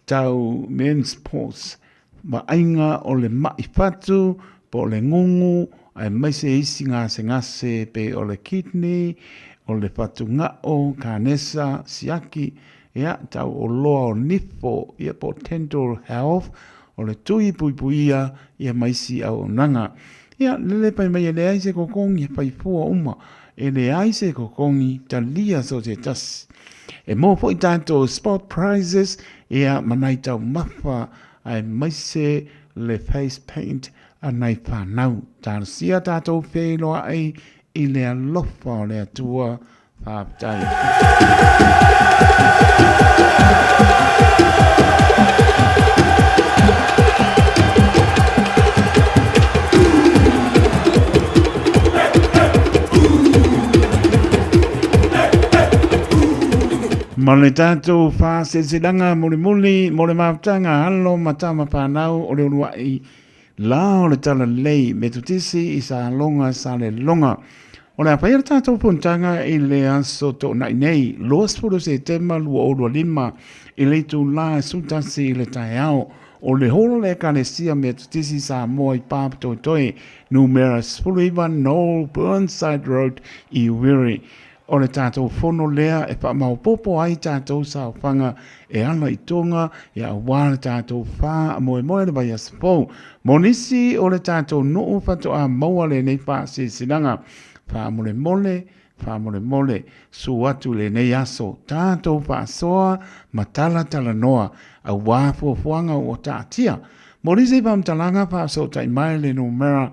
tau men's sports, ba ainga o le mai fatu, po le ngungu, ai maise isi ngase pe o le kidney, o le fatu ngao, kanesa, siaki, ia tau o loa o nifo, ia potential health, o le tui puipuia, ia maisi au nanga. Ia lele pai mai le aise kokongi, pai fua uma, e le aise kokongi, talia so te tas. E mo po i tātou sport prizes, ia manai tau mawha, ai maise le face paint, anai whanau. Tāna sia tātou wheloa ai, i le alofa o le atua, whāptai. Ma le tātou whāsesilanga muli mo le mautanga halo matama whanau o le uruai la o le tala lei me tutisi i sa longa sa le longa. O le apaya tātou puntanga i le aso tō nei, loas puro se tema lua o lua lima i le tu la sutasi i le tai au. O le holo le kalesia me tutisi Samoa i pāpto toi, numera Spuliva Knoll Burnside Road i Wiri. O le tātou whono lea e pa mau popo ai tātou sa whanga e ala i tonga e a wāle tātou whā a moe le vai asapou. Monisi o le tātou noo whato a maua le nei wha se sinanga. Wha mole, su atu le nei aso. Tātou wha soa matala tala noa a wāfua fuanga o tātia. Monisi pamtalanga wha so tai mai le no mera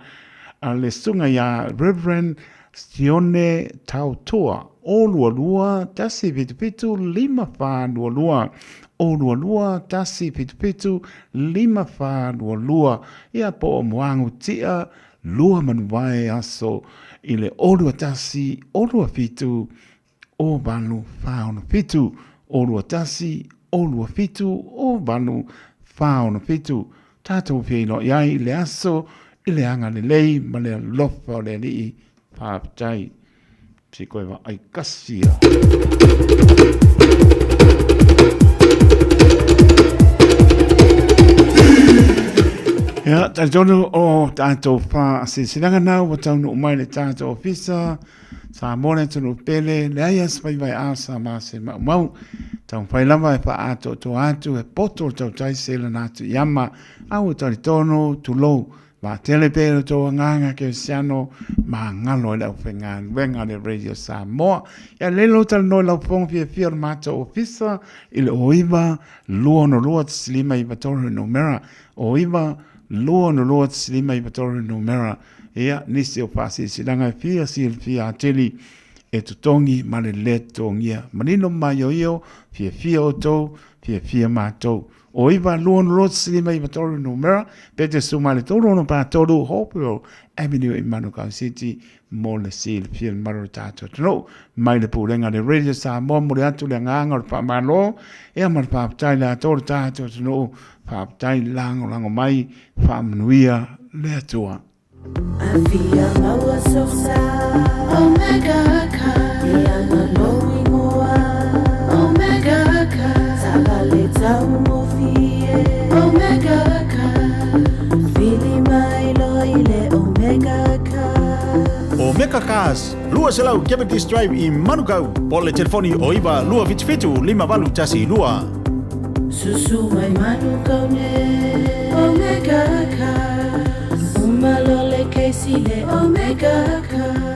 a le sunga ya Reverend Sione Tautoa, o lua tasi pitu lima wha lua. O lua tasi pitu lima wha lua. Ia po o moangu tia lua manuae aso i le o lua tasi, o lua fitu, o banu whaona fitu. O lua tasi, o lua fitu, o banu whaona fitu. Tātou whino iai le aso, i le anga le lei, ma le lofa o le lii. Pāptai, si koe wa ai kasia. Ia, tātono o tātou wha sinanga nau, wa taunu umai le tātou ofisa, sa mone tunu pele, le ai aspai vai asa ma se mau, tau whai lama e pa ato to atu, e poto tau taisela natu yama, au taritono tu lou, ma telepele to nganga ke siano ma ngalo le ofenga venga le radio Samoa ya lelo tal no la fong fia mato ofisa il oiva luo slima i batoro no mera oiva luo slima i batoro no mera ya nisi o pasi silanga fia teli e tutongi ma le letongia manino mayoio fia o to fia mato Oiva luon road slima i matoru no mera, pete sumale toro no pa toru Hopewell Avenue in Manukau City, mo le sil fiel maro tato tano, mai le purenga le radio Samoa mo le atu le nganga o pa malo, e amar pa aptai le atoru tato tano, pa aptai lango mai, pa manuia le atua. Avia maua sosa, Omega ka, iana lowi moa, Omega ka, tabale tau Omega ka, fili mai loile Omega ka. Omega Cars, lua selau Cavendish Drive i Manukau, po le telefoni o iwa lua fitu lima walu tasi lua. Susu mai Manukau ne, Omega ka, umalole keisi le Omega ka.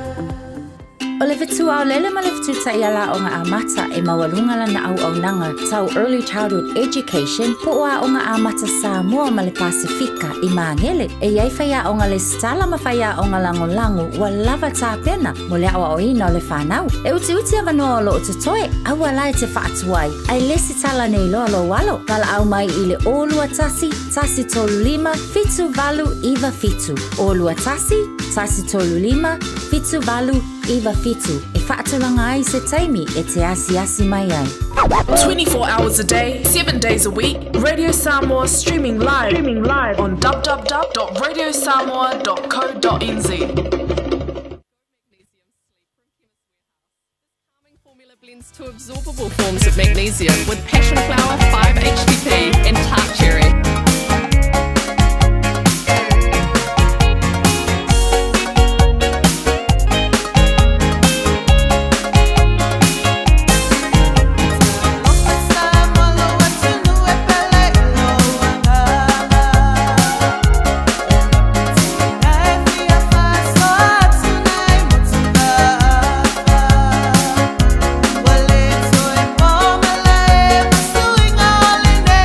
O le fitu au lele ma le fitu ta iala o ngā amata e mawalunga lana au nanga tau early childhood education po ua o ngā amata Samoa ma le Pasifika i Mangele e iai whaia o ngā le stala ma whaia o ngā lango wa lava tā pena mo le awa o ina o le whanau. E uti avanoa o lo o te toe, aua lai te whaatuai, ai lesi tala nei loa lo walo, wala au mai i le olua tasi tolu lima, fitu valu iwa fitu. Olua tasi tolu lima, fitu valu iwa fitu e whaatulanga ai se taimi e te asi mai ai. 24 hours a day, 7 days a week, Radio Samoa streaming live on www.radiosamoa.co.nz. Blends two absorbable forms of magnesium with passion flower, 5-HTP and tart cherry. Swing all in the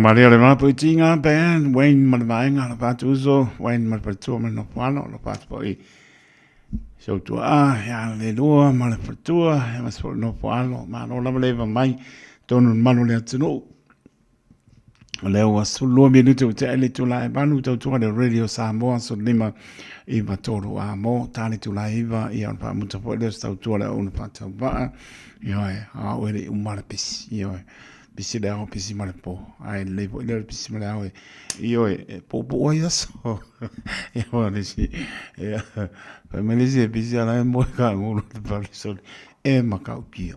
Maria le mapu tinga ben Wayne malvainga la patu uso Wayne malpatu mal no palo la patu poi so tu ya le lua malpatu ya mas no palo ma no la leva mai tonu malu le tunu le wa sulu minuto te le tu la banu tu tu de radio Samoa so lima I va toro a mo tali tu la iva I on pa muta po le sta tu la un pa ta ba yo a wele umar pis yo pisi da o pisi mal po ai le po le pisi mal ai yo po po ya so yo le si pa me le si pisi ala mo ka mo pa so ma ka kia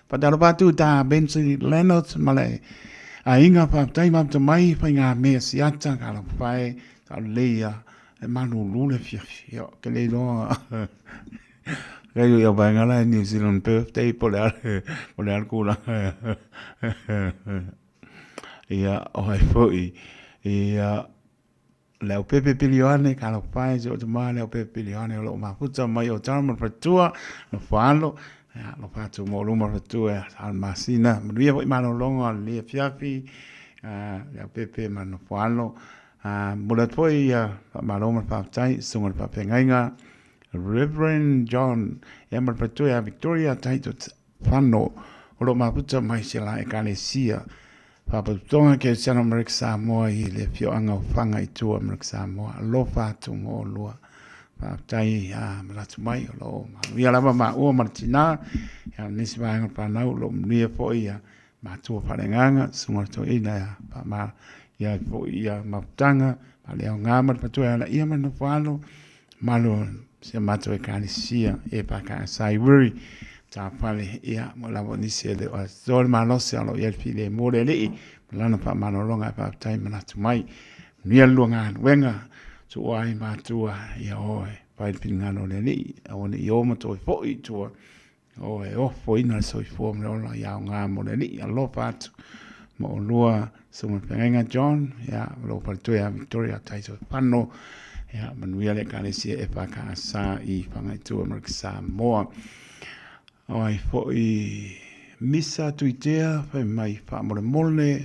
pa da ba tu ta ben si Leonard male a inga pa tai ma to mai pa nga me si ata ka la pai ta le ya e manu lule fio che le do io vengo là in New Zealand birthday per alcuna poi le pepe pilione che lo fai giù domani le pepe pilione lo ma puzza ma io charmo per tua lo fanno lo faccio mo lumor per tua al massina via poi mano longo lì fiafi le pepe ma lo fanno mulat poi maloma pa tai sungal pa pengainga Reverend John yamal patoya Victoria taito fanno lo ma puta mai sela ekalesia pa putonga ke sana America Samoa I le fio anga fanga I tu America Samoa lo fa tu mo lo pa tai malatu mai lo via lava ma o martina ya nisba anga pa na lo mnia poi ma tu pa nganga sungal to ina pa ma ya ya maptanga ale ngama patu ala ia mano falo malo se mato e kanisia e pa ka saiwuri ta pale ia mo la bonisi de azol malo se alo yel file morele lana pa mano longa pa tai mana tu mai ni longa wenga tu ai ma tu ia oi pa pingano le ni awone yo mo to fo I tu o fo ina so fo mo la ya ngamo le ni alo pat mo lua sumo penga John ya lo parto ya Victoria taito panno ya manuia le kanesi e pa ka sa I fanga tu America Samoa ai foi misa tuitea fa mai fa mole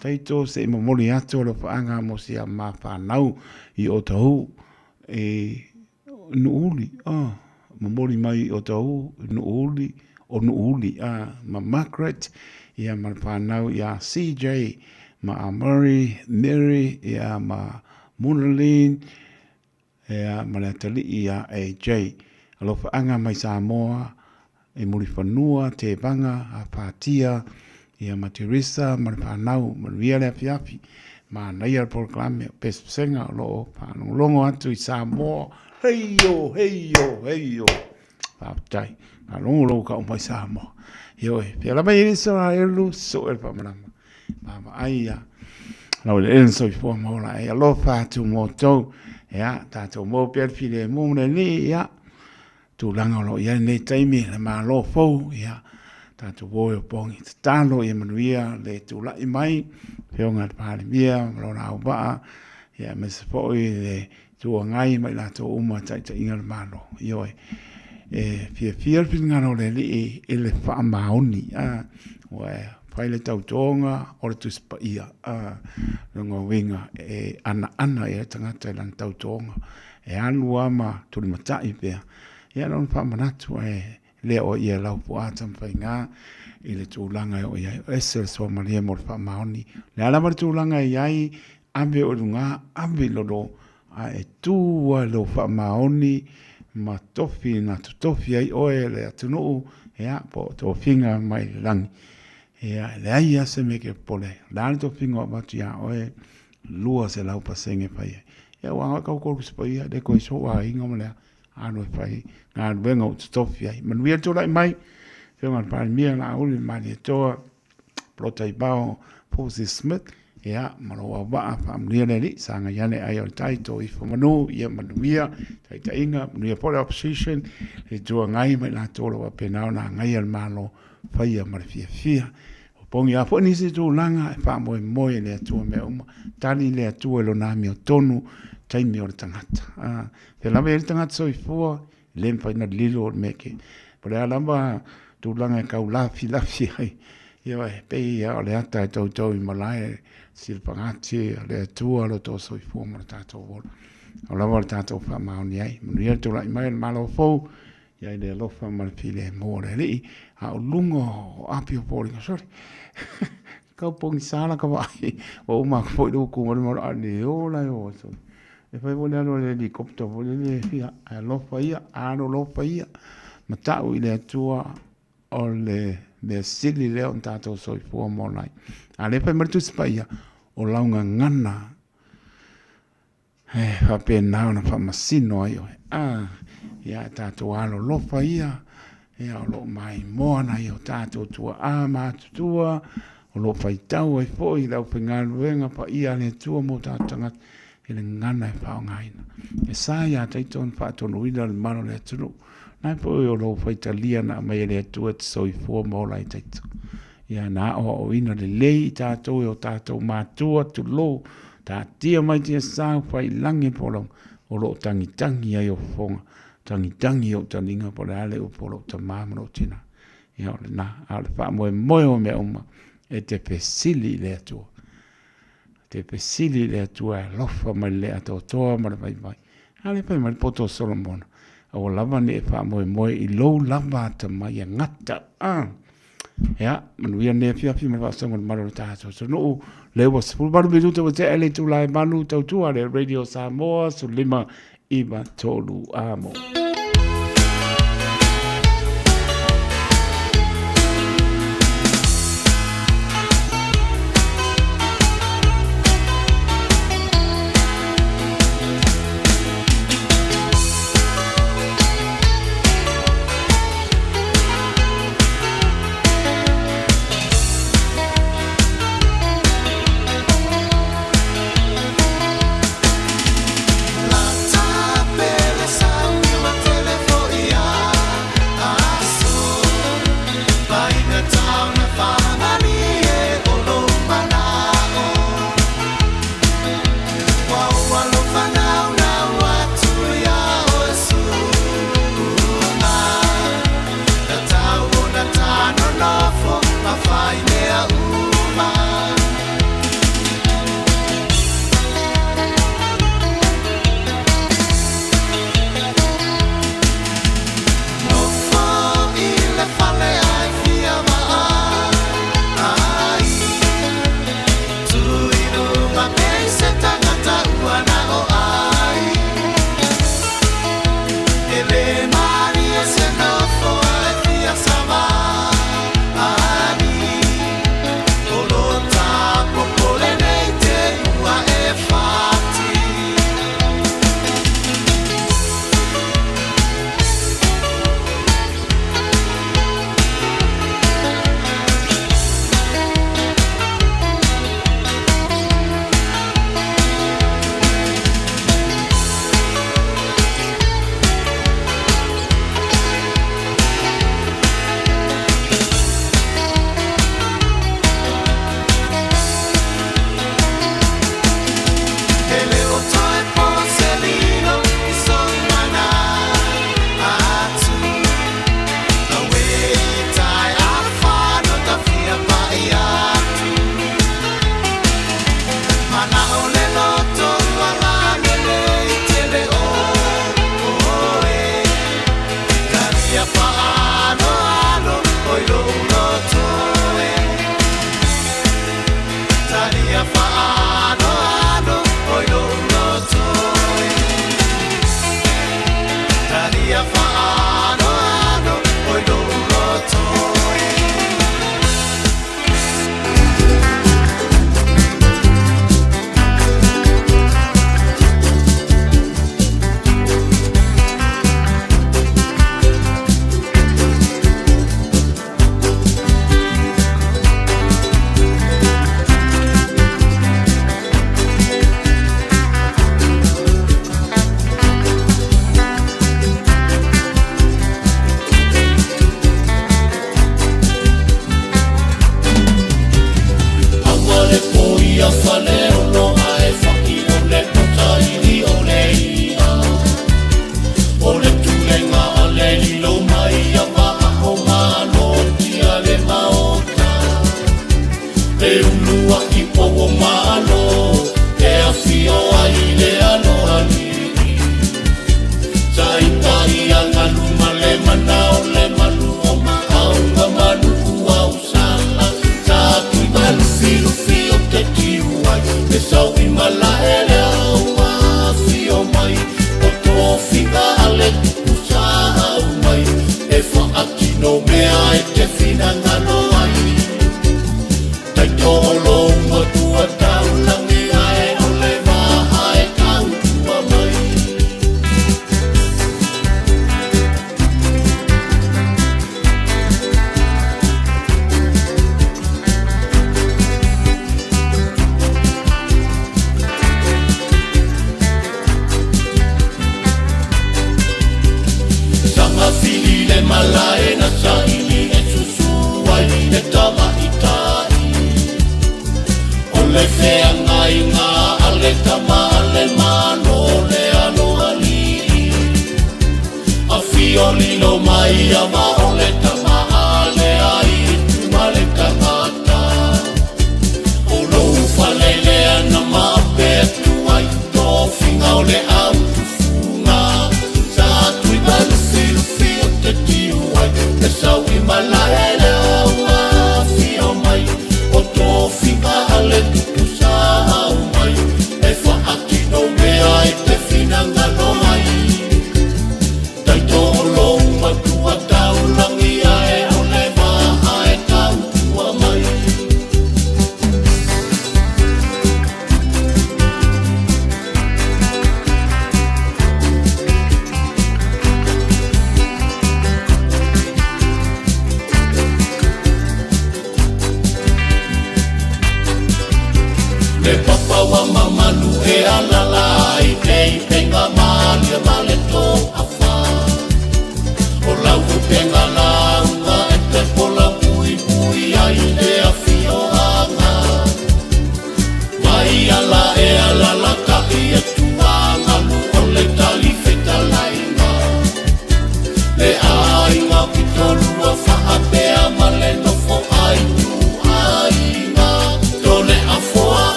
taito se mo moli ato lo fanga mo sia ma fa nau I o tau e nuuli mo moli mai o tau nuuli o nuuli ma Margaret ia ma whanau ia CJ ma Mary ia ma Munaline ia ma Natalie ia AJ alo whaanga mai Samoa e muri whanua te banga a Pātia ia ma Teresa ma whanau ma ria lea fiafi ma naia proklame pes senga lo whanau longo atu I Samoa heio Pātai a longo ka o mai Samoa Yoi, pela mai isso a elu so el pamanama. Mama aia. La el so fo mola e lo fa tu moto ya ta tu mo per file mo ni ya. Tu langa lo ya nei taimi le ma lo fo ya. Ta tu wo pong ta lo e manuia le tu la I mai pe nga pa mia lo na ba ya me se fo le tu ngai mai la tu uma ta ingal malo. Yoi. Fia ngano le li le fa maoni fai le tautonga o le tuspa ia ngo winga ana e tangata lan tautonga anu ama tu matai pe ia non fa manatu le o ia lau puatam fainga I le tūlanga o ia esel so maria mo fa maoni le ala mar tūlanga iai ambe o lunga ambe lodo e tu lo fa maoni ma tofi na tofi ai oe le atunu ya po tofinga mai lang ya le ai se me ke pole dan tofinga ma tia oe lua se lau pasenge pai ya wa ka ko ku pai de ko so wa inga mole anu pai nga bengo tofi ai man wi to lai mai fe man pa mi na uli mai to protai bao Posey Smith ya maro wa fam really sanga yane ayo taito I manu ya manuia taita inga manuia por opposition e tua ngai mai la tolo wa penao na ngai al malo faia marfia o pongi a foni si tu langa fa mo le tua me uma tani le tua lo na mi tonu taimi o tangata pe la me tangata so fo lempa na lilo meke por ala ba tu langa ka la fi ai Ia e pei o le ata e tau i malai sil pangati le tua lo to soi fu mo tatou vol. O lava le tatou fa mauni ai. Manuia tu lai mai malo fou. Ia le lofa ma le pile mo le li. A o lungo o api o poli. Sorry. Kau pongi sala ka vai. O uma foi do ku mo ani o la o so. E fai vole alo le helicopter vole le fia. A lofa ia, a no lofa ia. Ma tau i le tua o le sili leo on tatou soi fua mo lai. A le fai maritu spaia o launga ngana. Fa pena na fa masino ai. Ia tatou alo lofa ia. Ia o lo mai moana i o tatou tua a mātutua. O lo fai tau ai foi lau pengaluenga pa ia le tua mo tātangat. Ele ngana e whao ngaina. E sa ia taiton whaatonu ina le mano le atunu. Nai po o lo fai talia na mai le atua te soi fua mo lai taito. Ia na o ina le lei tātou e o tātou mātua tu lo. Tā tia mai tia sāu fai langi polong. O lo tangi ai o fonga. Tangi o taninga po le ale o polo ta mamano tina. Ia o le na ale wha moe o mea uma. E te pesili le atua. Te pesili le atua e lofa mai le atua toa ma le vai. Ale pai mai poto Solomon. O lava ne e wha moe i lou lava ta mai e ngata. Ia, manuia ne fiafi ma wasonga le maro tātou. So no lewa sepulu maru minuta wa te ele tu lai manu tautua le Radio Samoa so 5 iwa tolu amo. La tapela sa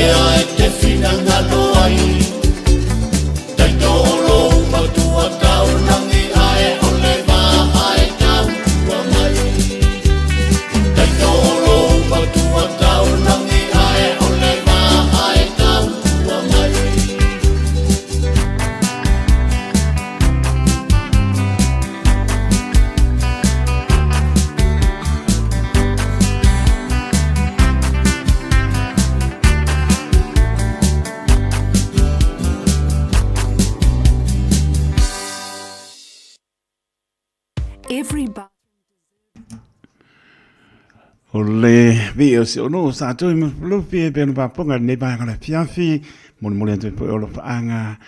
Pea e te whina ngalo ai Tai tō lo matua tau nangi ae o le maha e tau ua mai Tai tō lo matua tau nangi ae o le maha e tau ua mai Everybody. Ole veo se ono sa to lo pie pe no paponga ne ba ngala fiafi mon mo lento po lo anga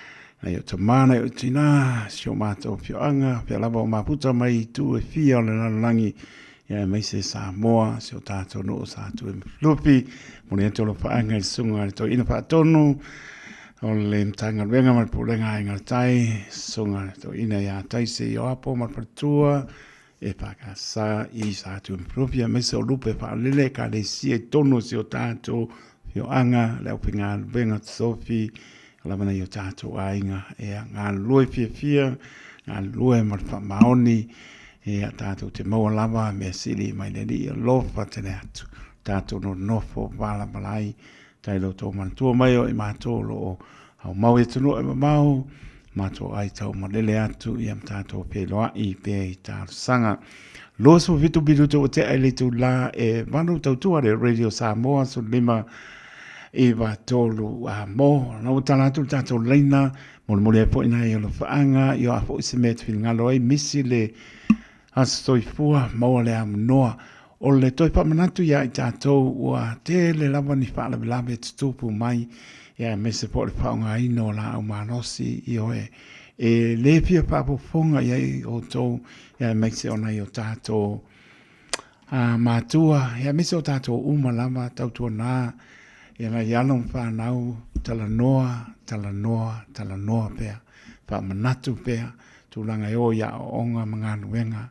na yo tomana yo tina sio mato pio anga pe la ba puta mai tu e fia le langi ya mai se Samoa sio tato no sa to lo pi mo lento lo anga sunga to ina pa tonu ole tanga venga mal pulenga inga tai sunga to ina ya tai se yo apo mal pertua e pakasa i sa tu propria mesa lupe pa lele ka le si e tono si o tato yo anga le opinga venga sofi la mana yo tato ainga e nga loi fia nga loi mal fa maoni e tato te mo lava me sili mai le di lo fa te atu tato no nofo bala balai tai lo to man tu mai o i mato lo au mau e tunu e mau mato ai tau malele atu i am tato pe loa i pe i tāru sanga. Loso vitu bitu te o te aile tu la e manu tau tua re Radio Samoa so lima e wa tolu a mo. Na utala tu tato leina mole e po ina i alo whaanga i o a po isi me tu ngalo ai misi le astoi fua mo le am noa. O le toi pa manatu ia i tato ua te le lava ni whaala bilabe tutupu mai ia me se po le whaunga ino la au manosi i oe. E le pia papo fonga ia o tau ia me se ona i o tato matua ia me se o tato uma lama tau tua nā ia na ialong whanau tala noa pea wha manatu pea tūlanga i o ia o onga manganu wenga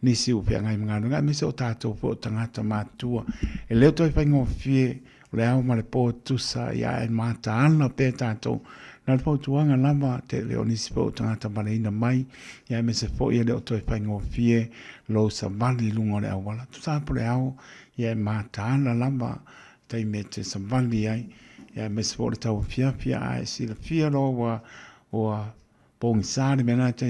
nisi upea ngai manganu ngai me se o tato po tangata matua e leo toi whaingo fie le au ma le po tusa ia e mata ana pe tato na le po tuanga lama te leo nisi po tangata maleina mai ia me se po ia leo toi whaingo fie lo sa vali lungo le au wala tu sa po le au ia e mata ana lama tai me te sa vali ai ia me se po le tau fia ai si le fia lo wa pongisari mena te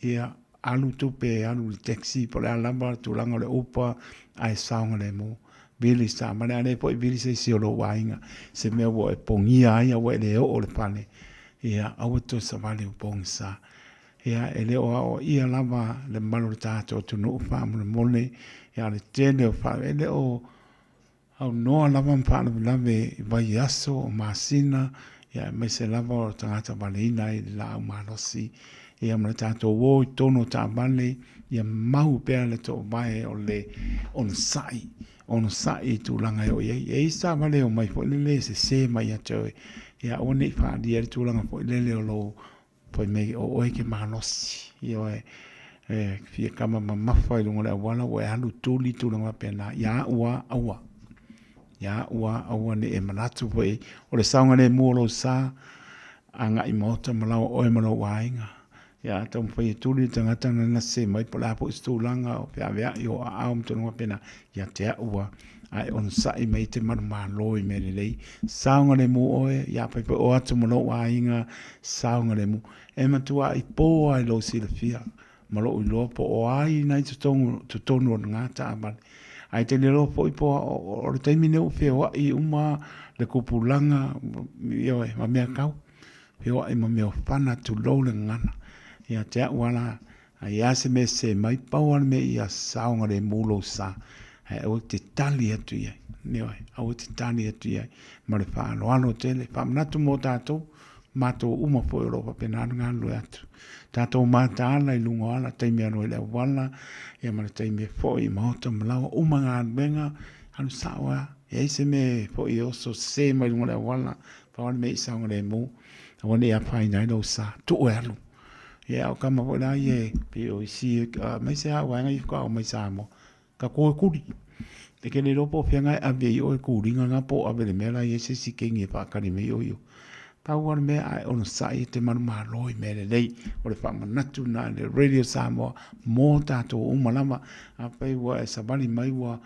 ia alu tupe alu le taxi po le lama tu langa le upa ai saunga le mo Billy sa mana ne po Billy se si lo wainga se me wo e pongia ai o le o le pane ia au to sa vale pong sa ia ele o ia lava le malo tato tu no fa mo mole ia le tene o fa ele o au no lava pa le lave vai aso masina ia me se lava o tangata valina i la manosi ia mo tato wo tono ta vale ia mau pe le to vai o le on sai tu langa o e sa vale o mai fo le se mai a toi ia o nei fa di tu langa fo le lo poi me o ke manos io e fia kama mama fa lungo le wala o alu tuli tu langa pena ia ua ne e manatu poi o le saunga ne mo lo sa anga i mota malao o e malo wainga ia tom foi tuli tangata na se mai pola po stulanga o pia vea yo a to no pena ia te ua ai on sai mai te marma loi me lei saunga le mu oe ia pe o atu mo lo wainga saunga le mu e matua i po ai lo silfia malo i lo po o ai nai to tonu ngata ba ai te lo po i po o le taimine o fe o i uma le kupulanga yo ma me kau yo i ma me pana tu lo le ngana ia te wala ia se me se mai pau me ia saunga le mulo sa o te tali atu ia o te tali atu ia ma le wha alo tele wha manatu mo tātou mato uma po Europa pena ngalo atu tātou mata ala i lungo ala taimi ano ele wala ia ma le taimi fo i maota malawa uma ngā benga anu sawa ia se me fo i oso se mai lungo le wala pa wane me i saunga le mu wane ia whaina ino sa tu e alu ia o kama po la ye pe o si mai se a wanga i ka o mai sa mo ka ko kuri te kene ropo whianga abe i o e kūringa ngā po abe le mea lai e se si kengi e whakari me o iu. Tau wana mea ai ono sai te manu maa loi me le lei o le whamanatu na le Radio Samoa mō tātou umalama a pei wa e sabani mai wa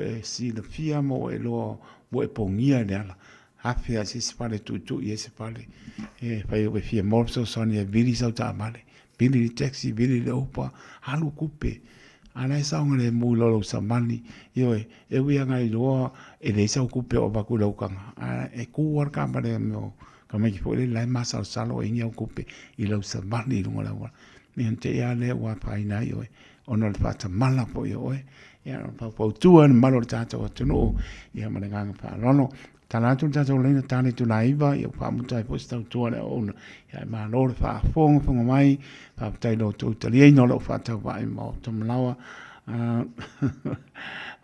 e si le fia mo e loa wa e pongia le ala. Hawhia si se pale tu i e se pale. E pai o e fia morso soni e vili sau ta amale. Vili li taxi, vili li opa, halu kupe. Ana e saunga le mui lolo samani. Io e wia ngai loa e le sau kupe o baku laukanga. E kuwar kamare mo ka mai fo le lai masa salo e ngia kupe i lau samani i lunga lawa. Ni ante ea le wa pai nai oe. Ono le pata mala po i oe. Ia pa tua ni malo le tata o tunu. Ia manenganga pa lono. Tānatu tātou leina tāne tu naiva, ia whaamutai po stau tua le ona. Ia maa lore whaafonga whunga mai, whaamutai lo tu utaliei no lo whaatau vai mo tamalawa.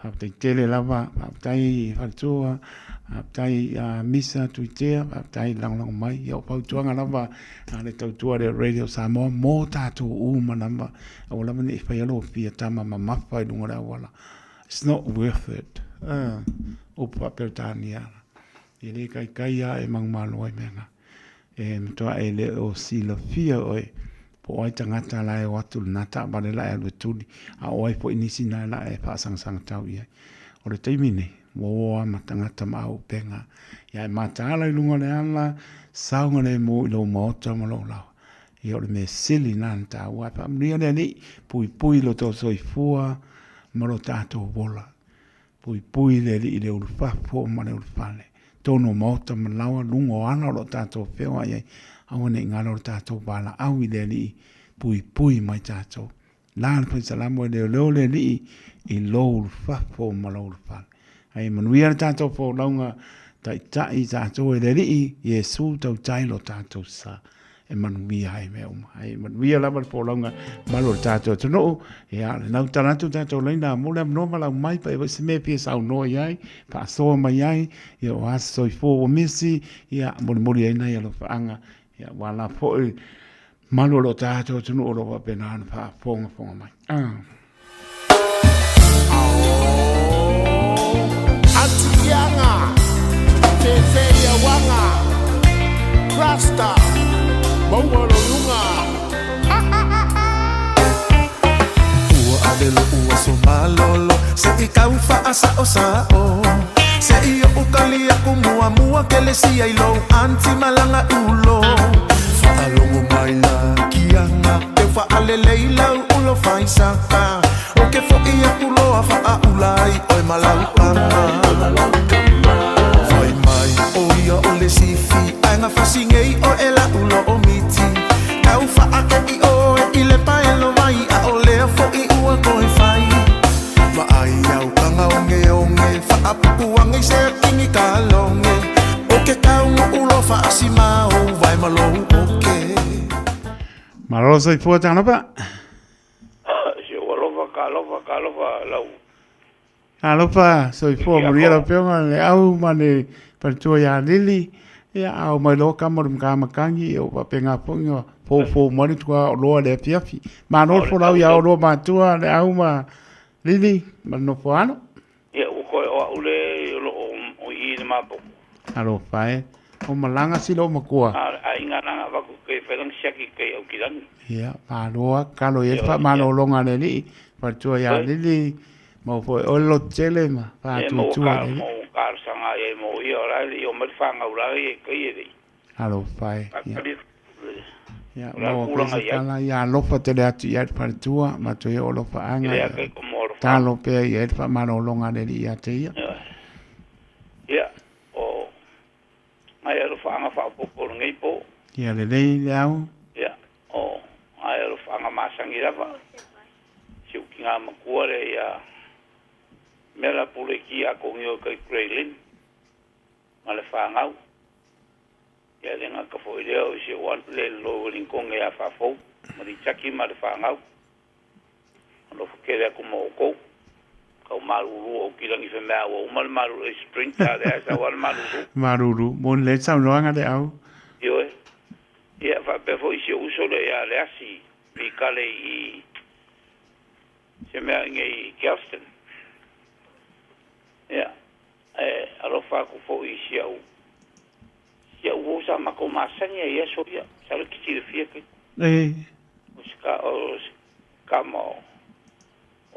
Whaamutai tele lava, whaamutai whaatua, whaamutai misa tuitea, whaamutai langlang mai. Ia whautuanga lava, le tau tua le Radio Samoa, mō tātou uma lava. Awa lava ni whaialo pia tama ma mawhai lunga le awala. It's not worth it. Upa pertaniana. I le kai a e mangmalo ai menga. E mtoa e le o sila fia oi. Po ai tangata la e watu nata bale la e alwe tuli. A oi po inisi na la e pasang tau iai. O le teimine, woa matangata mau penga. Ia e mata ala i lunga le ala, saunga le mo ilo maota malo lau. I o le me sili nanta ua pa mria le ni, pui lo to soifua, malo tato bola. Pui le li i le ulfafo ma le ulfale. Tono mauta malawa lungo ana lo tātou whewa iai. Awane ngalo lo tātou bala au i le li pui mai tātou. Lāna pai salamo e leo le li i lo ulfafo ma lo ulfale. Ai manuia le tātou po launga tai tātou e le li i Yesu tau tai lo tātou sa. E manuia ai mea uma. Ai manuia lama po launga malo le tātou tano. E ale nau taratu tātou leina mole am noma lau mai pa e wese me pia sau noa iai. Pa asoa mai ai. Ia o asa soi fō o misi. Ia mori aina ia lo whaanga. Ia wala po e malo lo tātou tano o loa penana pa fonga mai. Atianga, Teteia Wanga, Prostate. Ua adelo ua so malolo se I kau whaasa o sao se I o ukali aku mua ke le sia I lo anti malanga ulo whaalongo mai na kianga te whaalelei lau ulo whaisaka o ke fo I aku loa whaaulai oi malaukanga whai mai o ia o le sifi ainga whasingei o e la ulo o miti kau whaake I oe I le paelo mai a o lea fo I ua koe whai ma ai au kanga onge whaapukuanga I se kingi ka longe o ke kaunga ulo whaasi mau vai malou o ke Marosa I fua tana pa? Se walofa ka lofa lau Alofa, so I fua muria la peonga le au mane partua ya lili. Ia au mai lo kamarum kamakangi o papenga ponga fo mani tua loa le fiafi. Ma no fo lau ya o lo matua le au ma lili ma no fo ano. Ia o koe o ule o I le mapo. Alo fae. O malanga si lo makua. A inga nanga waku ke whelang siaki ke au kirangi. Ia, pa loa kalo e fa ma no longa le li. Partua ya lili mo fo o lo tele ma pa tu tua le. Sanga e mo I ora I o merfanga ura e kai e. Alo fai. Ya, mo kala ya lofa te le atu ya partua ma to e o lofa anga. Talo pe e fa mano longa le ia te ia. Ya. O ai ro fanga fa po ngai po. Ya le le au. Ya. O ai ro fanga masangira fa. Siu kinga makuare ya. Mela puleki a kongio kai Krailin. Male whangau. Ia lenga ka whoireo I se wan le lo rinkonge a whafou. Mari chaki male whangau. Ano whakere ako mōko. Kau maruru o kirangi whemea o umar maruru e sprinta le asa wan maruru. Maruru. Mon le tau noanga le au. Io e. Ia whapefo I se uso le a le asi. Pikale I se mea ngei Kelston. Ia. Alofa ku fo I siau. Siau sa ma ko masanya ia so ia. Sa ki ti fia ke. O kama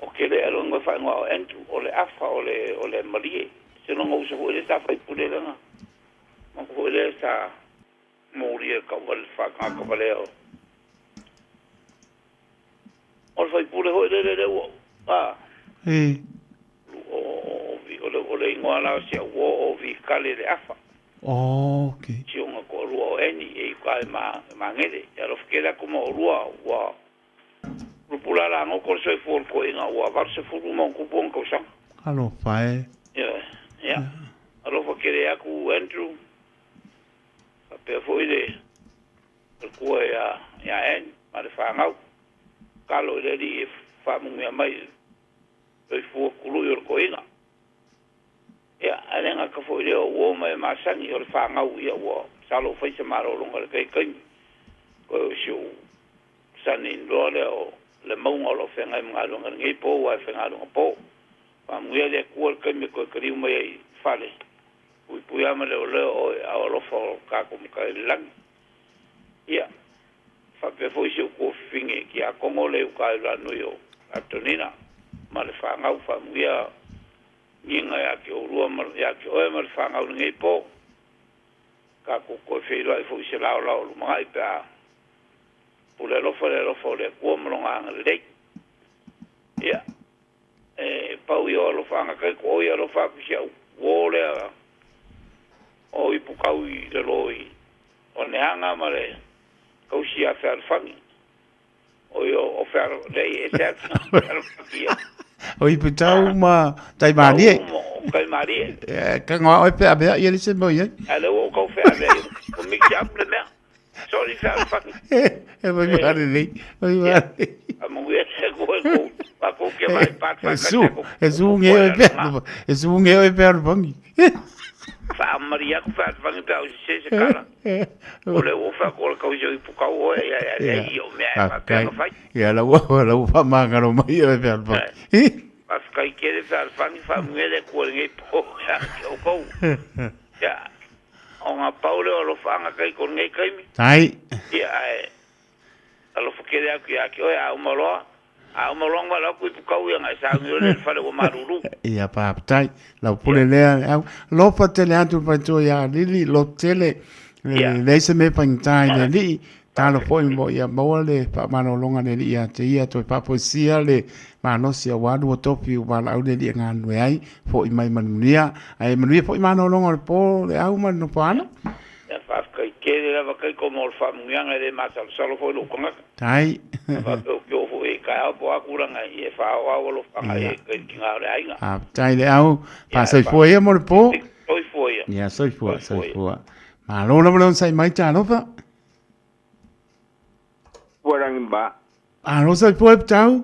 o kele alo ngo fa ngo entu o le afa o le marie. Se no ngo so le sa fa pule lana. Ma ko le sa moria ka wal fa ka valeo. O fa pule ho le wo. O le ingoala se o vi kale le afa. Okay. Si unga ko rua o eni e kai ma ngede. Ya lo fikela como rua wa. Rupula la ngo ko se for ko inga wa var se furu mo ko bon ko sa. Alo pai. Ya. Alo fikele aku Andrew. Pe foi de. Ko ya en ma le fa ngau. Kalo le di fa mu mai. Pe fu kulu yo ko inga. Ya, alenga ka foi leo wo mai masangi o fa ngau ia wo salo foi se maro longa kai kai ko shu sanin lo le mongo lo fenga mga longa ngai po wa fenga longa po pa muia de ko kai me ko kri mai fale ui puia me le o a lo fo ka ko kai lang ya fa pe foi shu ko finge ki a kongo le ka la no yo atonina ma le fa ngau fa muia Ninga ya ke urua ya ke oe mar whanga uru ngei pō. Ka ko whiro ai fwisi lao lu mga i pēa. Pule rofo le kua maronga anga le rei. Ia. Pau i o alofanga kai ko oi alofanga si au. Wōle a o i pukau I le roi. O ne hanga ma le kausi a whea alfangi. O i o whea rei e sea. Oi putau ma tai marie. Kai marie. Ka ngā oi pe abea ia lise mo ia. Ale o kau fe abea. O mixi up le mea. Sorry fe fucking. Vai mare nei. Vai mare. Amo ia se ko ko. Pa ko ke mai pat pa ka. Esu nge oi pe. Esu nge oi pe bangi. Fa maria ko fa bangi pe o se kala. O le o fa ko ka jo pu ka o ia o mea pa ka fa. Ia la o fa manga no mai oi pe bangi. Pas kai kere fa fangi fa muele ko ngai po ya o ko. Ya. Onga Paulo lo fanga kai ko ngai kai mi. Tai. Ya ai. Alo fukere aku ya ki o ya o molo. A o molo ngala ku pu ka u nga sa ngi le fa le o maruru. Ia pa tai. La pule le lo fa tele atu pa to ya lili lo tele. Le se me pa ntai le li. Talo foi mo ia mole pa mano longa le ia te ia to pa poesia le mano sia wadu o topi o wala au le ia nganu ai foi mai manuia ai manuia foi mano longa le po le au mano pana ya fa kai ke le va kai como el famuanga de masa solo foi lo konga tai va que o foi ka po akuranga e fa o lo fa ai ke kinga le ai ah tai le au pa sai foi mo le po foi foi ya sai foi ma lo lo sai mai ta no fa Orang ba. No sai foi tau.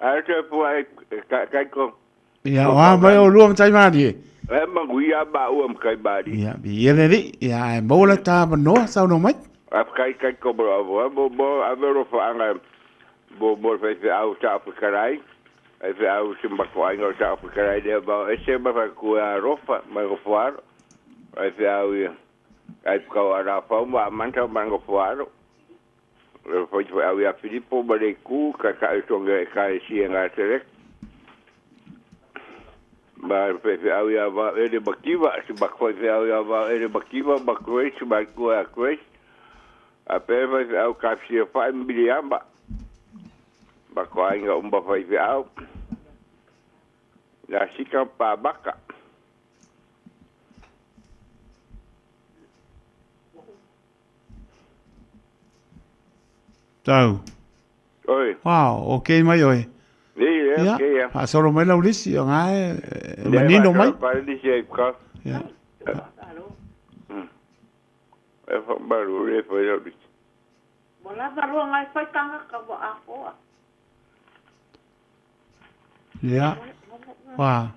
Te foi kai ko. Ya wa mai o luam tai mari. Ma guia ba o kai bari. Ya bi ele ri ya mo la ta no sa no mai. Kai ko bravo. Bo avero fa anga bo fe au ta Afrikarai. Ai fe au simba ko ai no ta Afrikarai de ba ese ba ko rofa ma ko far. Ai fe au ai ko ara fa ma manta ma ko far. Foi au ia Filippo Bareku ka tonga ka sienga tere ba fe au ia va ele bakiva se bakoi fe au ia va ele bakiva bakoi se bakoi a kwes a peva au ka sia fa mbiliamba bakoi nga umba fa fe au la sika pa baka Tau. Oi. Wow, okay mai oi. Okay ya. A solo mai la ulisi o ngai menino mai. Para dizer ka. Ya. Fa baru le foi eu disse. Mola baru ngai foi tanga ka bo ako. Ya. Wa.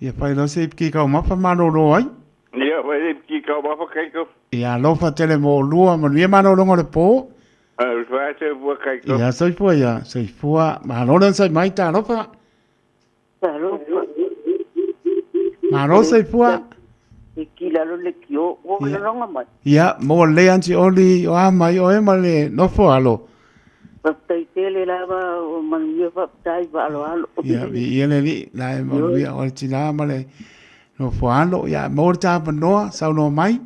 Ia pai lo se ki ka ma pa mano ro ai. Ia vai ki ka ma pa kai ko. Ia lo fa tele mo lua ma ni mano lo ngore po. Ya soy fuera, ma no sai mai ta no fa. Maro sai pua. Kila lo le kio o le longa mai. Ia, mo le anti oli o mai o e male no fo alo. Tai tele lava o manu fa tai va alo. Ia, ia le vi, la mo vi o tina male no fo alo, ia mo ta no sa no mai.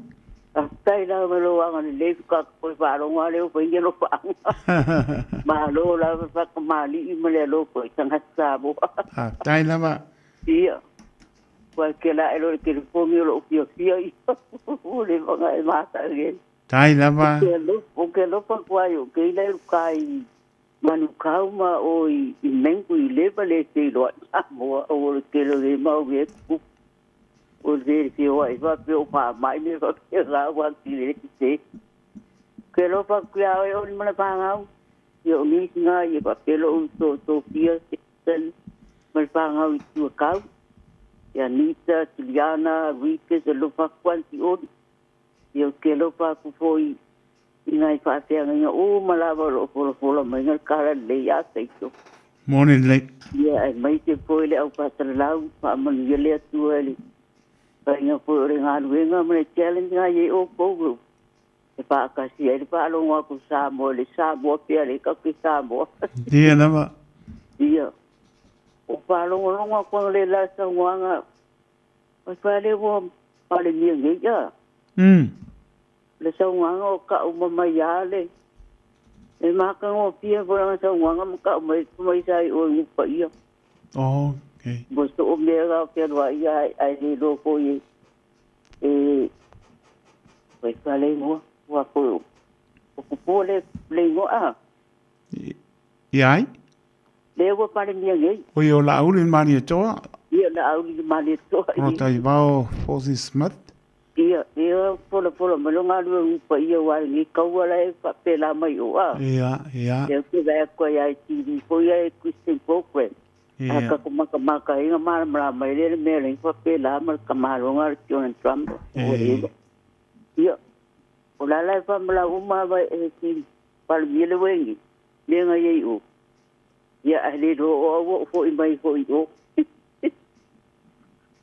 Tai lava lo anga le ka ko va lo ngale o pe no fa. Ma lo lava fa mali male lo ko tanga sa bo. Ah, tai lava. Ia. Porque la el que el pomio lo pio i le van a matar bien tai lava porque lo pa guayo que le kai manukauma o i mengu i le vale te lo mo o que lo de mau bien o de que o va pero pa mai me va que la va que que lo pa guayo o me pa ngau yo ni nga i pa pelo to pia sen me pa ngau i tu kau ya Nita, Tiliana, Rikes, e lopa kwanti odi. Ia ke lopa kufoi ingai whaatea ngai o malawa lo pola mai ngai kara le ya teito. Morning late. Ia e mai te poe le au patara lau, pa manu ia le atua ele. Pa inga poe ore ngā ruenga mene challenge ngai e o pogo. E pa akasi e pa alonga ku Samoa, le Samoa pia le kake Samoa. Ia nama. Ia. O palonga kwa le la sangwanga o pale wo pale ni nge ya le sangwanga o ka o mama ya le e ma ka o pia bo la sangwanga mo ka mai sai o ni pa ia okay bo so o me ga ke wa ya ai ni lo ko ye e pale mo wa ko o le ngo a ai lewa pare mia ngai. O yo la auli mani toa. Ia la auli mani toa. O tai vao Fosi Smith. Ia pola malonga lu pa ia wa ni kaua e pa pela mai o a. Ia. Ia ku va ko ia TV ko ia Christian program. Aka ko maka inga mara mai le me le pa pela mar kamalonga John Trump. Ia. O la fa mala uma va e ti pal miele wengi. Lenga ye o. Ya ahli do o fo mai fo o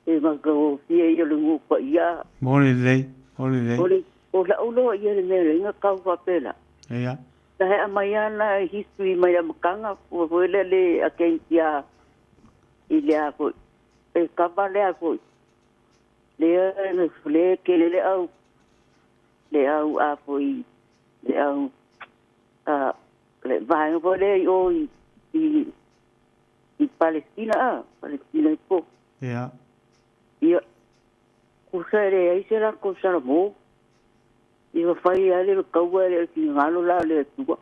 e ma ko fie yo lu pa ya holiday o la ulo ye le nga ka fa pela ya ta ha mayana history mai makanga fo le akentia ilia fo e ka pa le fo le ke le au a fo le au le vai fo le o i Palestina i po. Ia. Ia. Kusere ai sera kusara mo. Ia fai ale kaua le ki ngalo la le tua.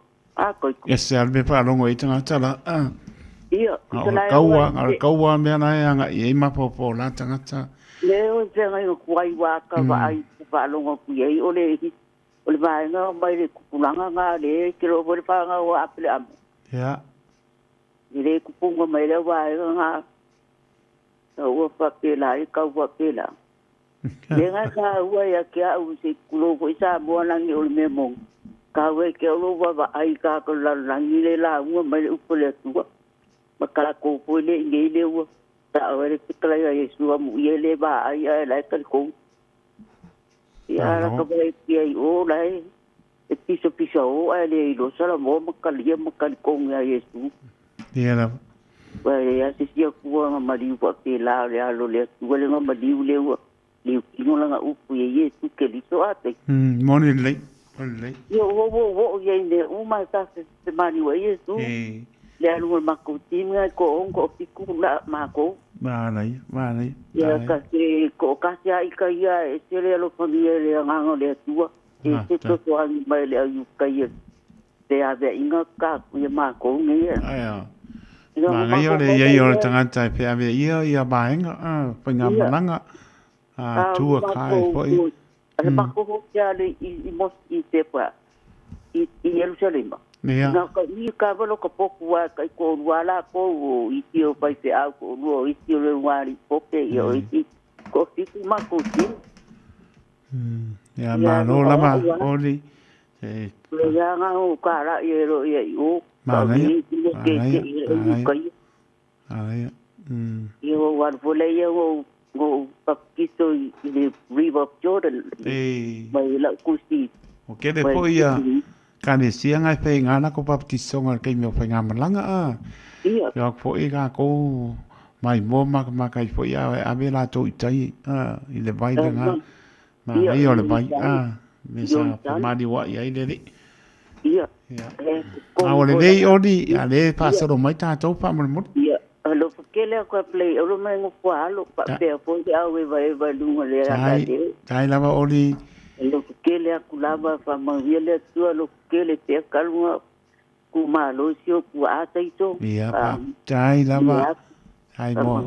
Koi. Yes, albe pa longo i tanga tala. Ia. Kaua mea na anga i ma popo la tanga ta. Leo se ngai kuai wa ka va ai pa longo ku ai ole vai nga mai le kupulanga nga le kilo vor pa nga wa apele am. Ia. Ile kupunga mai le wa nga o fa pela I ka wa pela le nga sa wa ya kia u se kulo ko isa mo na ngi o me mo ka we ke lo wa ai ka ko la ngi le la u mai u po le tu ma ka ko po le ngi le u ta o le tikla ya yesu mu ye le ba ai ai la ka ko ya la ka ba ki o la e piso o ai le lo sala mo ma ka le ma ka ko ya yesu Ia. Well, ya se sia kua nga mariu pa ke la le alo le tua le nga mariu le ua le kino la nga upu ye tu ke li so ate. Morning late. Yo wo ye ne uma sa se mani wa ye tu. Le alo ma ko timga ko onko piku la ma ko. Ma lai. Ya ka se ko ka sia I ka ia e se le alo familia le nga le tua. E se to so an mai le ayu ka ye. Te ave inga ka ku ye ma ko ngi. Ai. Ma ngai o le iei o le tangata pe ave ia baenga pinga malanga tua kai foi. Ale mako hokia le I mos I te pa I Jerusalem. Na ka ni ka valo ka poku wa kai ko wala ko I tio pai te au ko ro I tio le wari poke yo I ko fiku mako ti. Ya ma no la ma oli. Le ya nga o ka ra ye ro ye o. Ai. Yo war vole yo go pakiso i le River of Jordan. Mai la kusi. O ke de po ia kane sia ngai pe ngana ko baptisonga ke mi o pe ngamalanga a. Ia. Ya po i ga ko mai mo ma kai po ia a me la to itai a i le vai nga. Ma ai o le vai a me sa po madi wa ia i le. Ia. A o le dei odi a le pasoro mai ta to pa mo. Ia. Alo kele ko play alo mai ngo kwalo pa pe po ia we vai lunga le ra de. Tai lava odi lo kele akulava fa mangile tu lo kele te kalua ku malo sio ku ataito. Ia pa tai lava. Tai mo.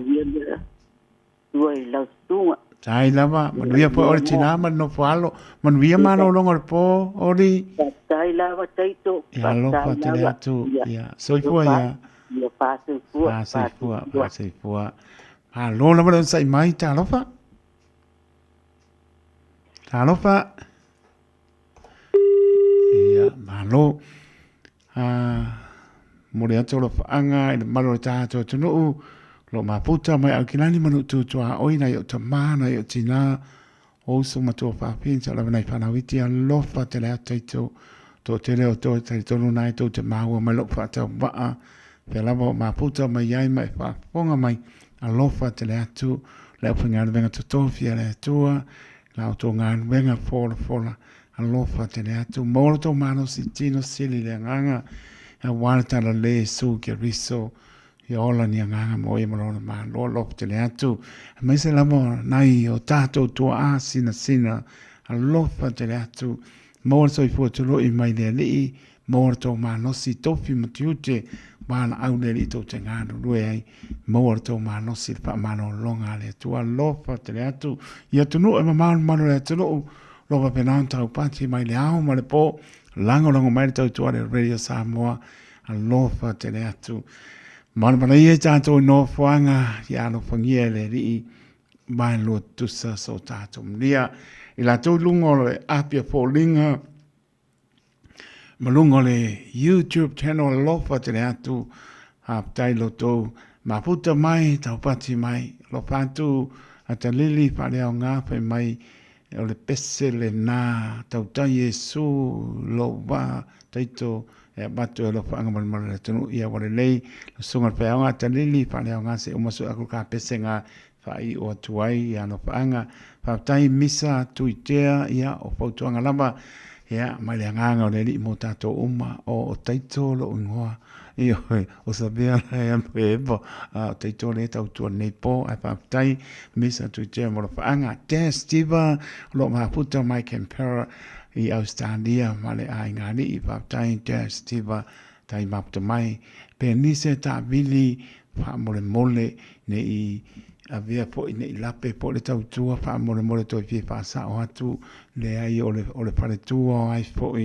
Tuai la tunga. Tai lava, man via po ori tina man no falo, man via mano longo po ori. Tai lava taito. Ia lo fa te le atu. Ia soi po ia. Ia pase fua. Pase fua. Ah, lo lava don sai mai ta lo fa. Ta lo fa. Ia malo. Mori atu lo fa anga i malo ta to tunu. Lo maputa mai alkinani manu tu tua oina yo tamana yo tina o so matua papin sa lava nei whanawiti a lofa te lea teito to te leo to te tonu nai to te maua mai lofa te waa pe lava o maputa mai ai mai whaponga mai a lofa te lea tu leo whangana venga to tofia lea tua lao to ngana venga fola a lofa te lea tu moro to mano si tino sili lea nganga a wanatala le su ke riso ia ola ni nganga mo e malona ma lo te le atu mai se lamo nai o tato to a sina a lofa te le atu mo so i fu lo i mai le li mo to ma no si tofi mutiute bana au le li to te ngano lu ai mo to ma no si pa mano longa le tu a lofa te le atu ia tu no e ma le tu no lo va penanta o pati mai le au ma le po lango mai to le Radio Samoa a lofa te le atu mana ia tātou no whanga ia no whangia le rii mai lo tusa so tātou mnia i la tau lungo le apia pōlinga malungo le YouTube channel lofa te le atu tai lo tau maputa mai tau pati mai lo pātu a ta lili whare au ngāwhai mai o le pese le nā tau tai Yesu lo wā taito e batu e lofa anga malumala le tunu ia wale lei lo sunga pe anga ta lili whale au ngase umasu aku ka pese ngā whai o tuai ia no whaanga whautai misa tuitea ia o pautuanga lama ia mai le nganga o le li mo tato uma o taito lo ungoa ia o sabia la e ampeepo o taito le tau tua nepo ai whautai misa tuitea mo lo whaanga testiva lo maputa mai kempera i Australia male ai ngani i paptai te stiva tai mapta mai pe nise ta vili fa mole ne i avea po ne lape po le tau tua fa mole to fi fa sa o atu le ai o le pare tua ai po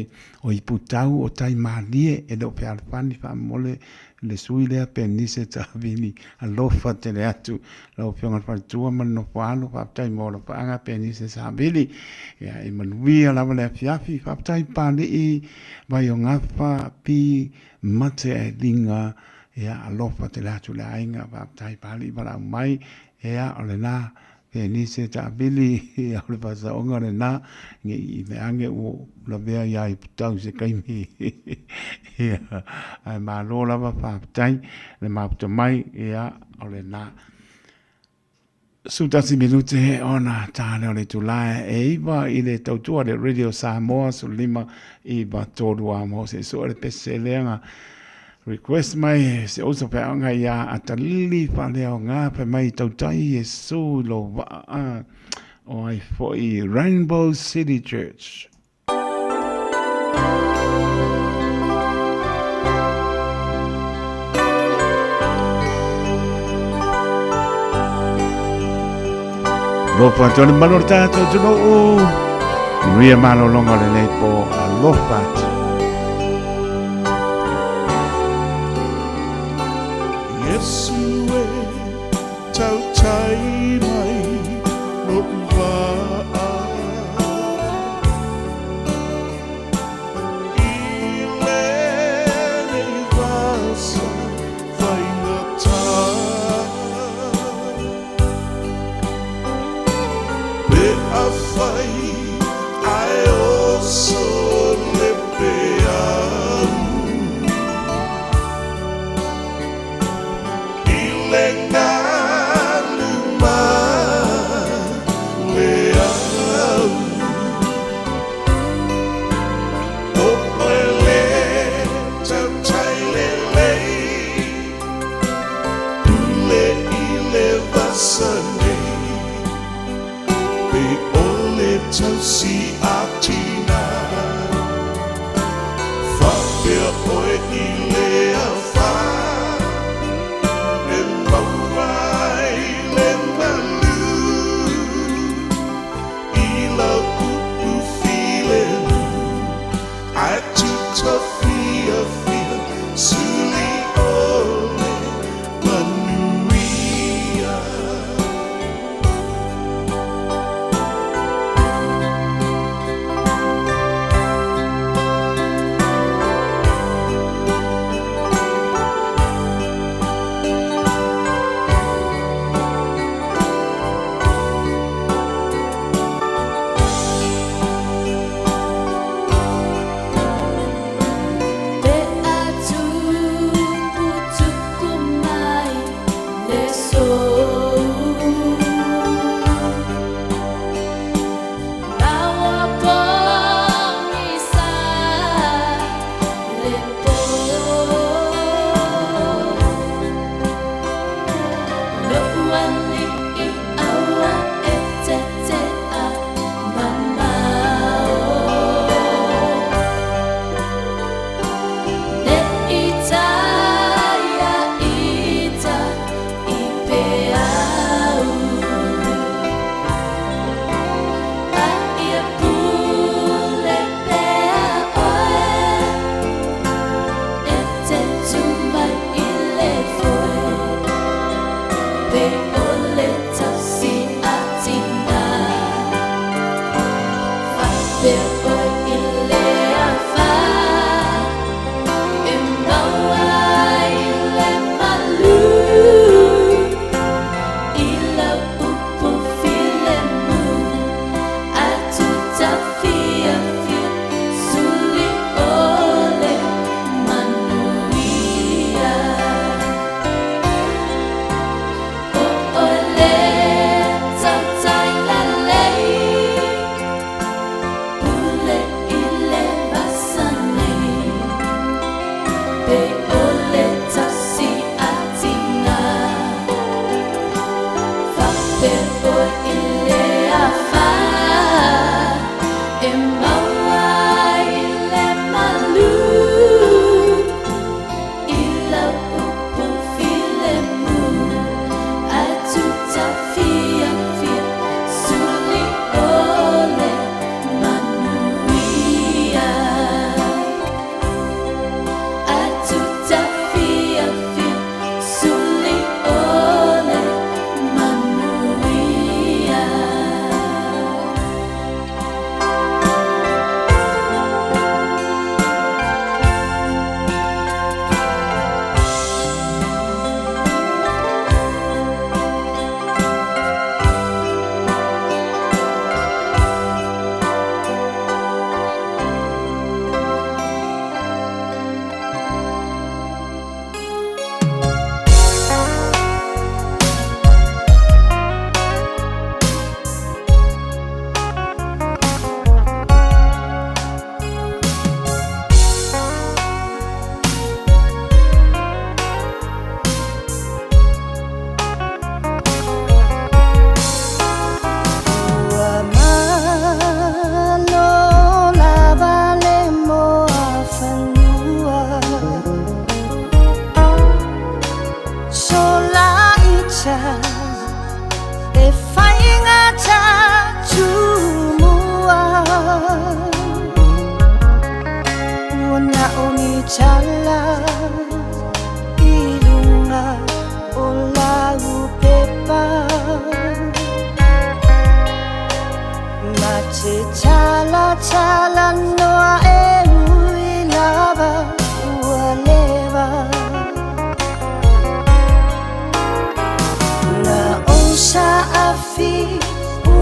o i putau o tai malie e do pe alfani fa mole le sui le pe nise ta vili alofa te le atu lo pe ngal pare tua man no palo fa tai mo lo pa nga pe nise sa vili ya i manuia la le fiafi fa tai pali i vai o ngafa pi mate e linga ya alofa te le atu le ainga fa tai pali bala mai ya ole na e ni se ta bili ya ole pasa onga le na ngi me ange o la vea ya i tau se kai mi ya ai ma lo la va fa tai le ma to mai ya ole na su tasi minute ona tale ole tu la e iba i le tau tua le Radio Samoa su lima i ba todo amo se so le pese lenga request mai se osa pe anga ya atalili fa le nga pe mai tau tai e so lo va o ai fo i Rainbow City Church lo fa tole malorta to no ria malo longa le po lo fa Yesue tau tai mai no va ile ne vasa vai na ta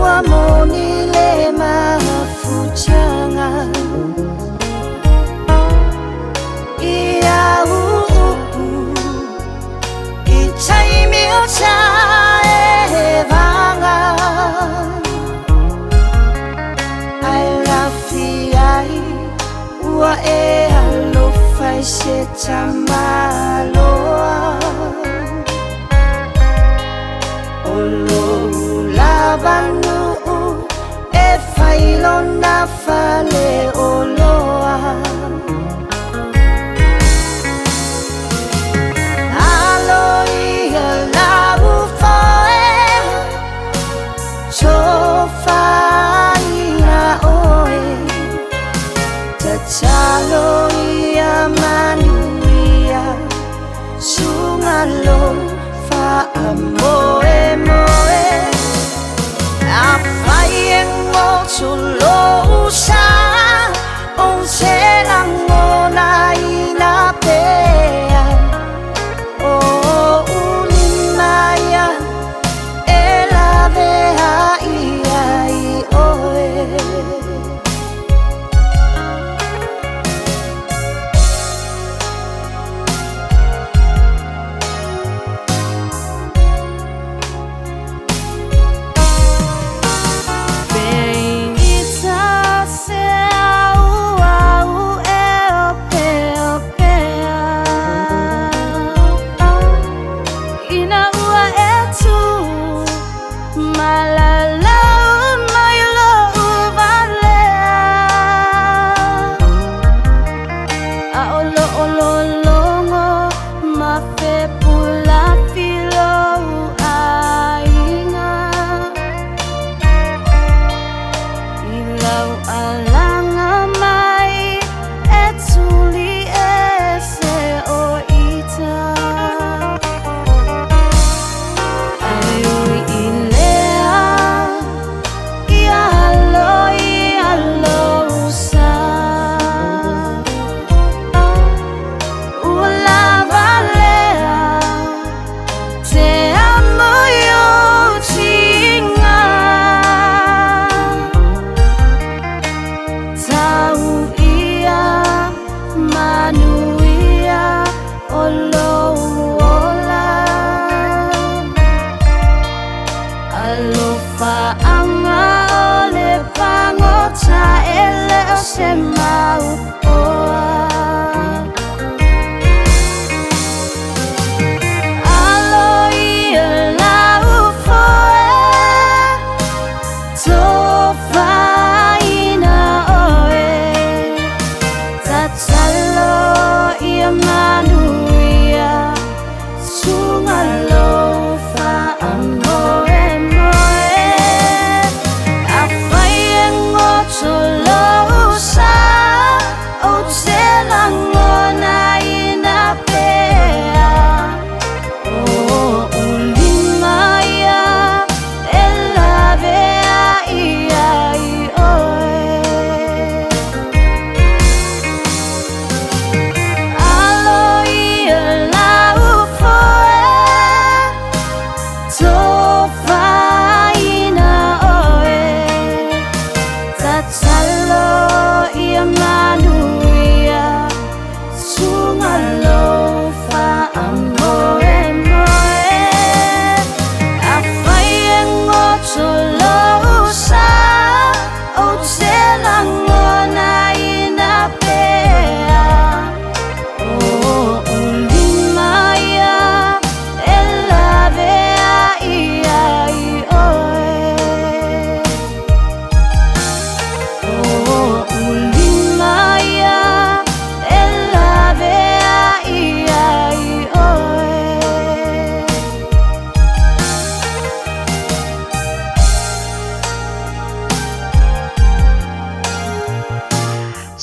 Wa moni le mafuchanga ai se tamaloa o lo lavanu e failona fale o loa aloia lau fae chofaina oe tataloia manuia sungalo fa amoe moe a faieng mo sulo usa on selangona ina pea o ulimaya elavea iai oe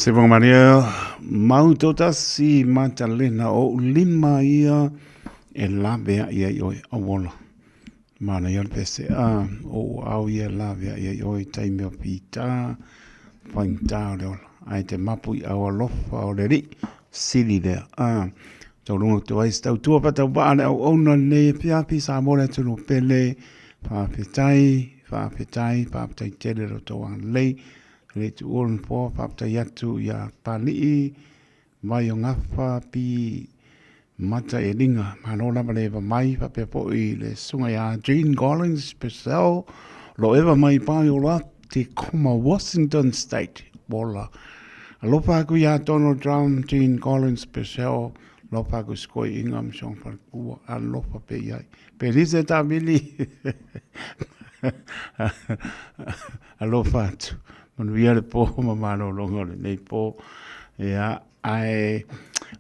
Se vong Maria mau tota si matalena o lima ia e labea ia oi awola. Mana ia pese a o au ia labea ia oi taimi o pita painta o ai te mapu i au alofa o le ri sili lea. Tau runga tu ai stau tua pa tau baane au ona ne piapi sa mora tunu pele whaapetai tele ro tau ang lei le tu oran po whaapetai atu ia pali mai o ngafa pi mata e linga manona maleva mai papepo i le sunga ia Jean Collins Purcell lo eva mai pai o la te koma Washington State bola Alofa aku ia Donald Trump, Gene Collins, Peseo, lofa aku skoi ingam song parkua, alofa pe iai. Pe lise ta mili. Alofa atu. Manuia le po mamano longo le nei po. Ia, ai...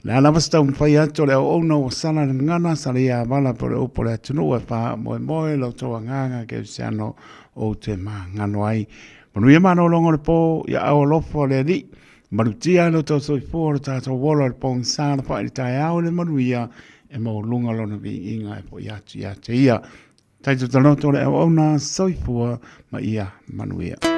Le ala masta whai atu le o ono o sana ngana sa le ia wala po le upo le atunu e wha moe moe lo toa nganga ke usiano o te ma ngano ai. Manuia mano longo le po ia au lofo le li. Marutia lo to so for ta to wala le pong sana pa i tai au le manuia e mo lunga lona vi inga e po ia ia. Tai tu tanoto le o ona soifua ma ia manuia.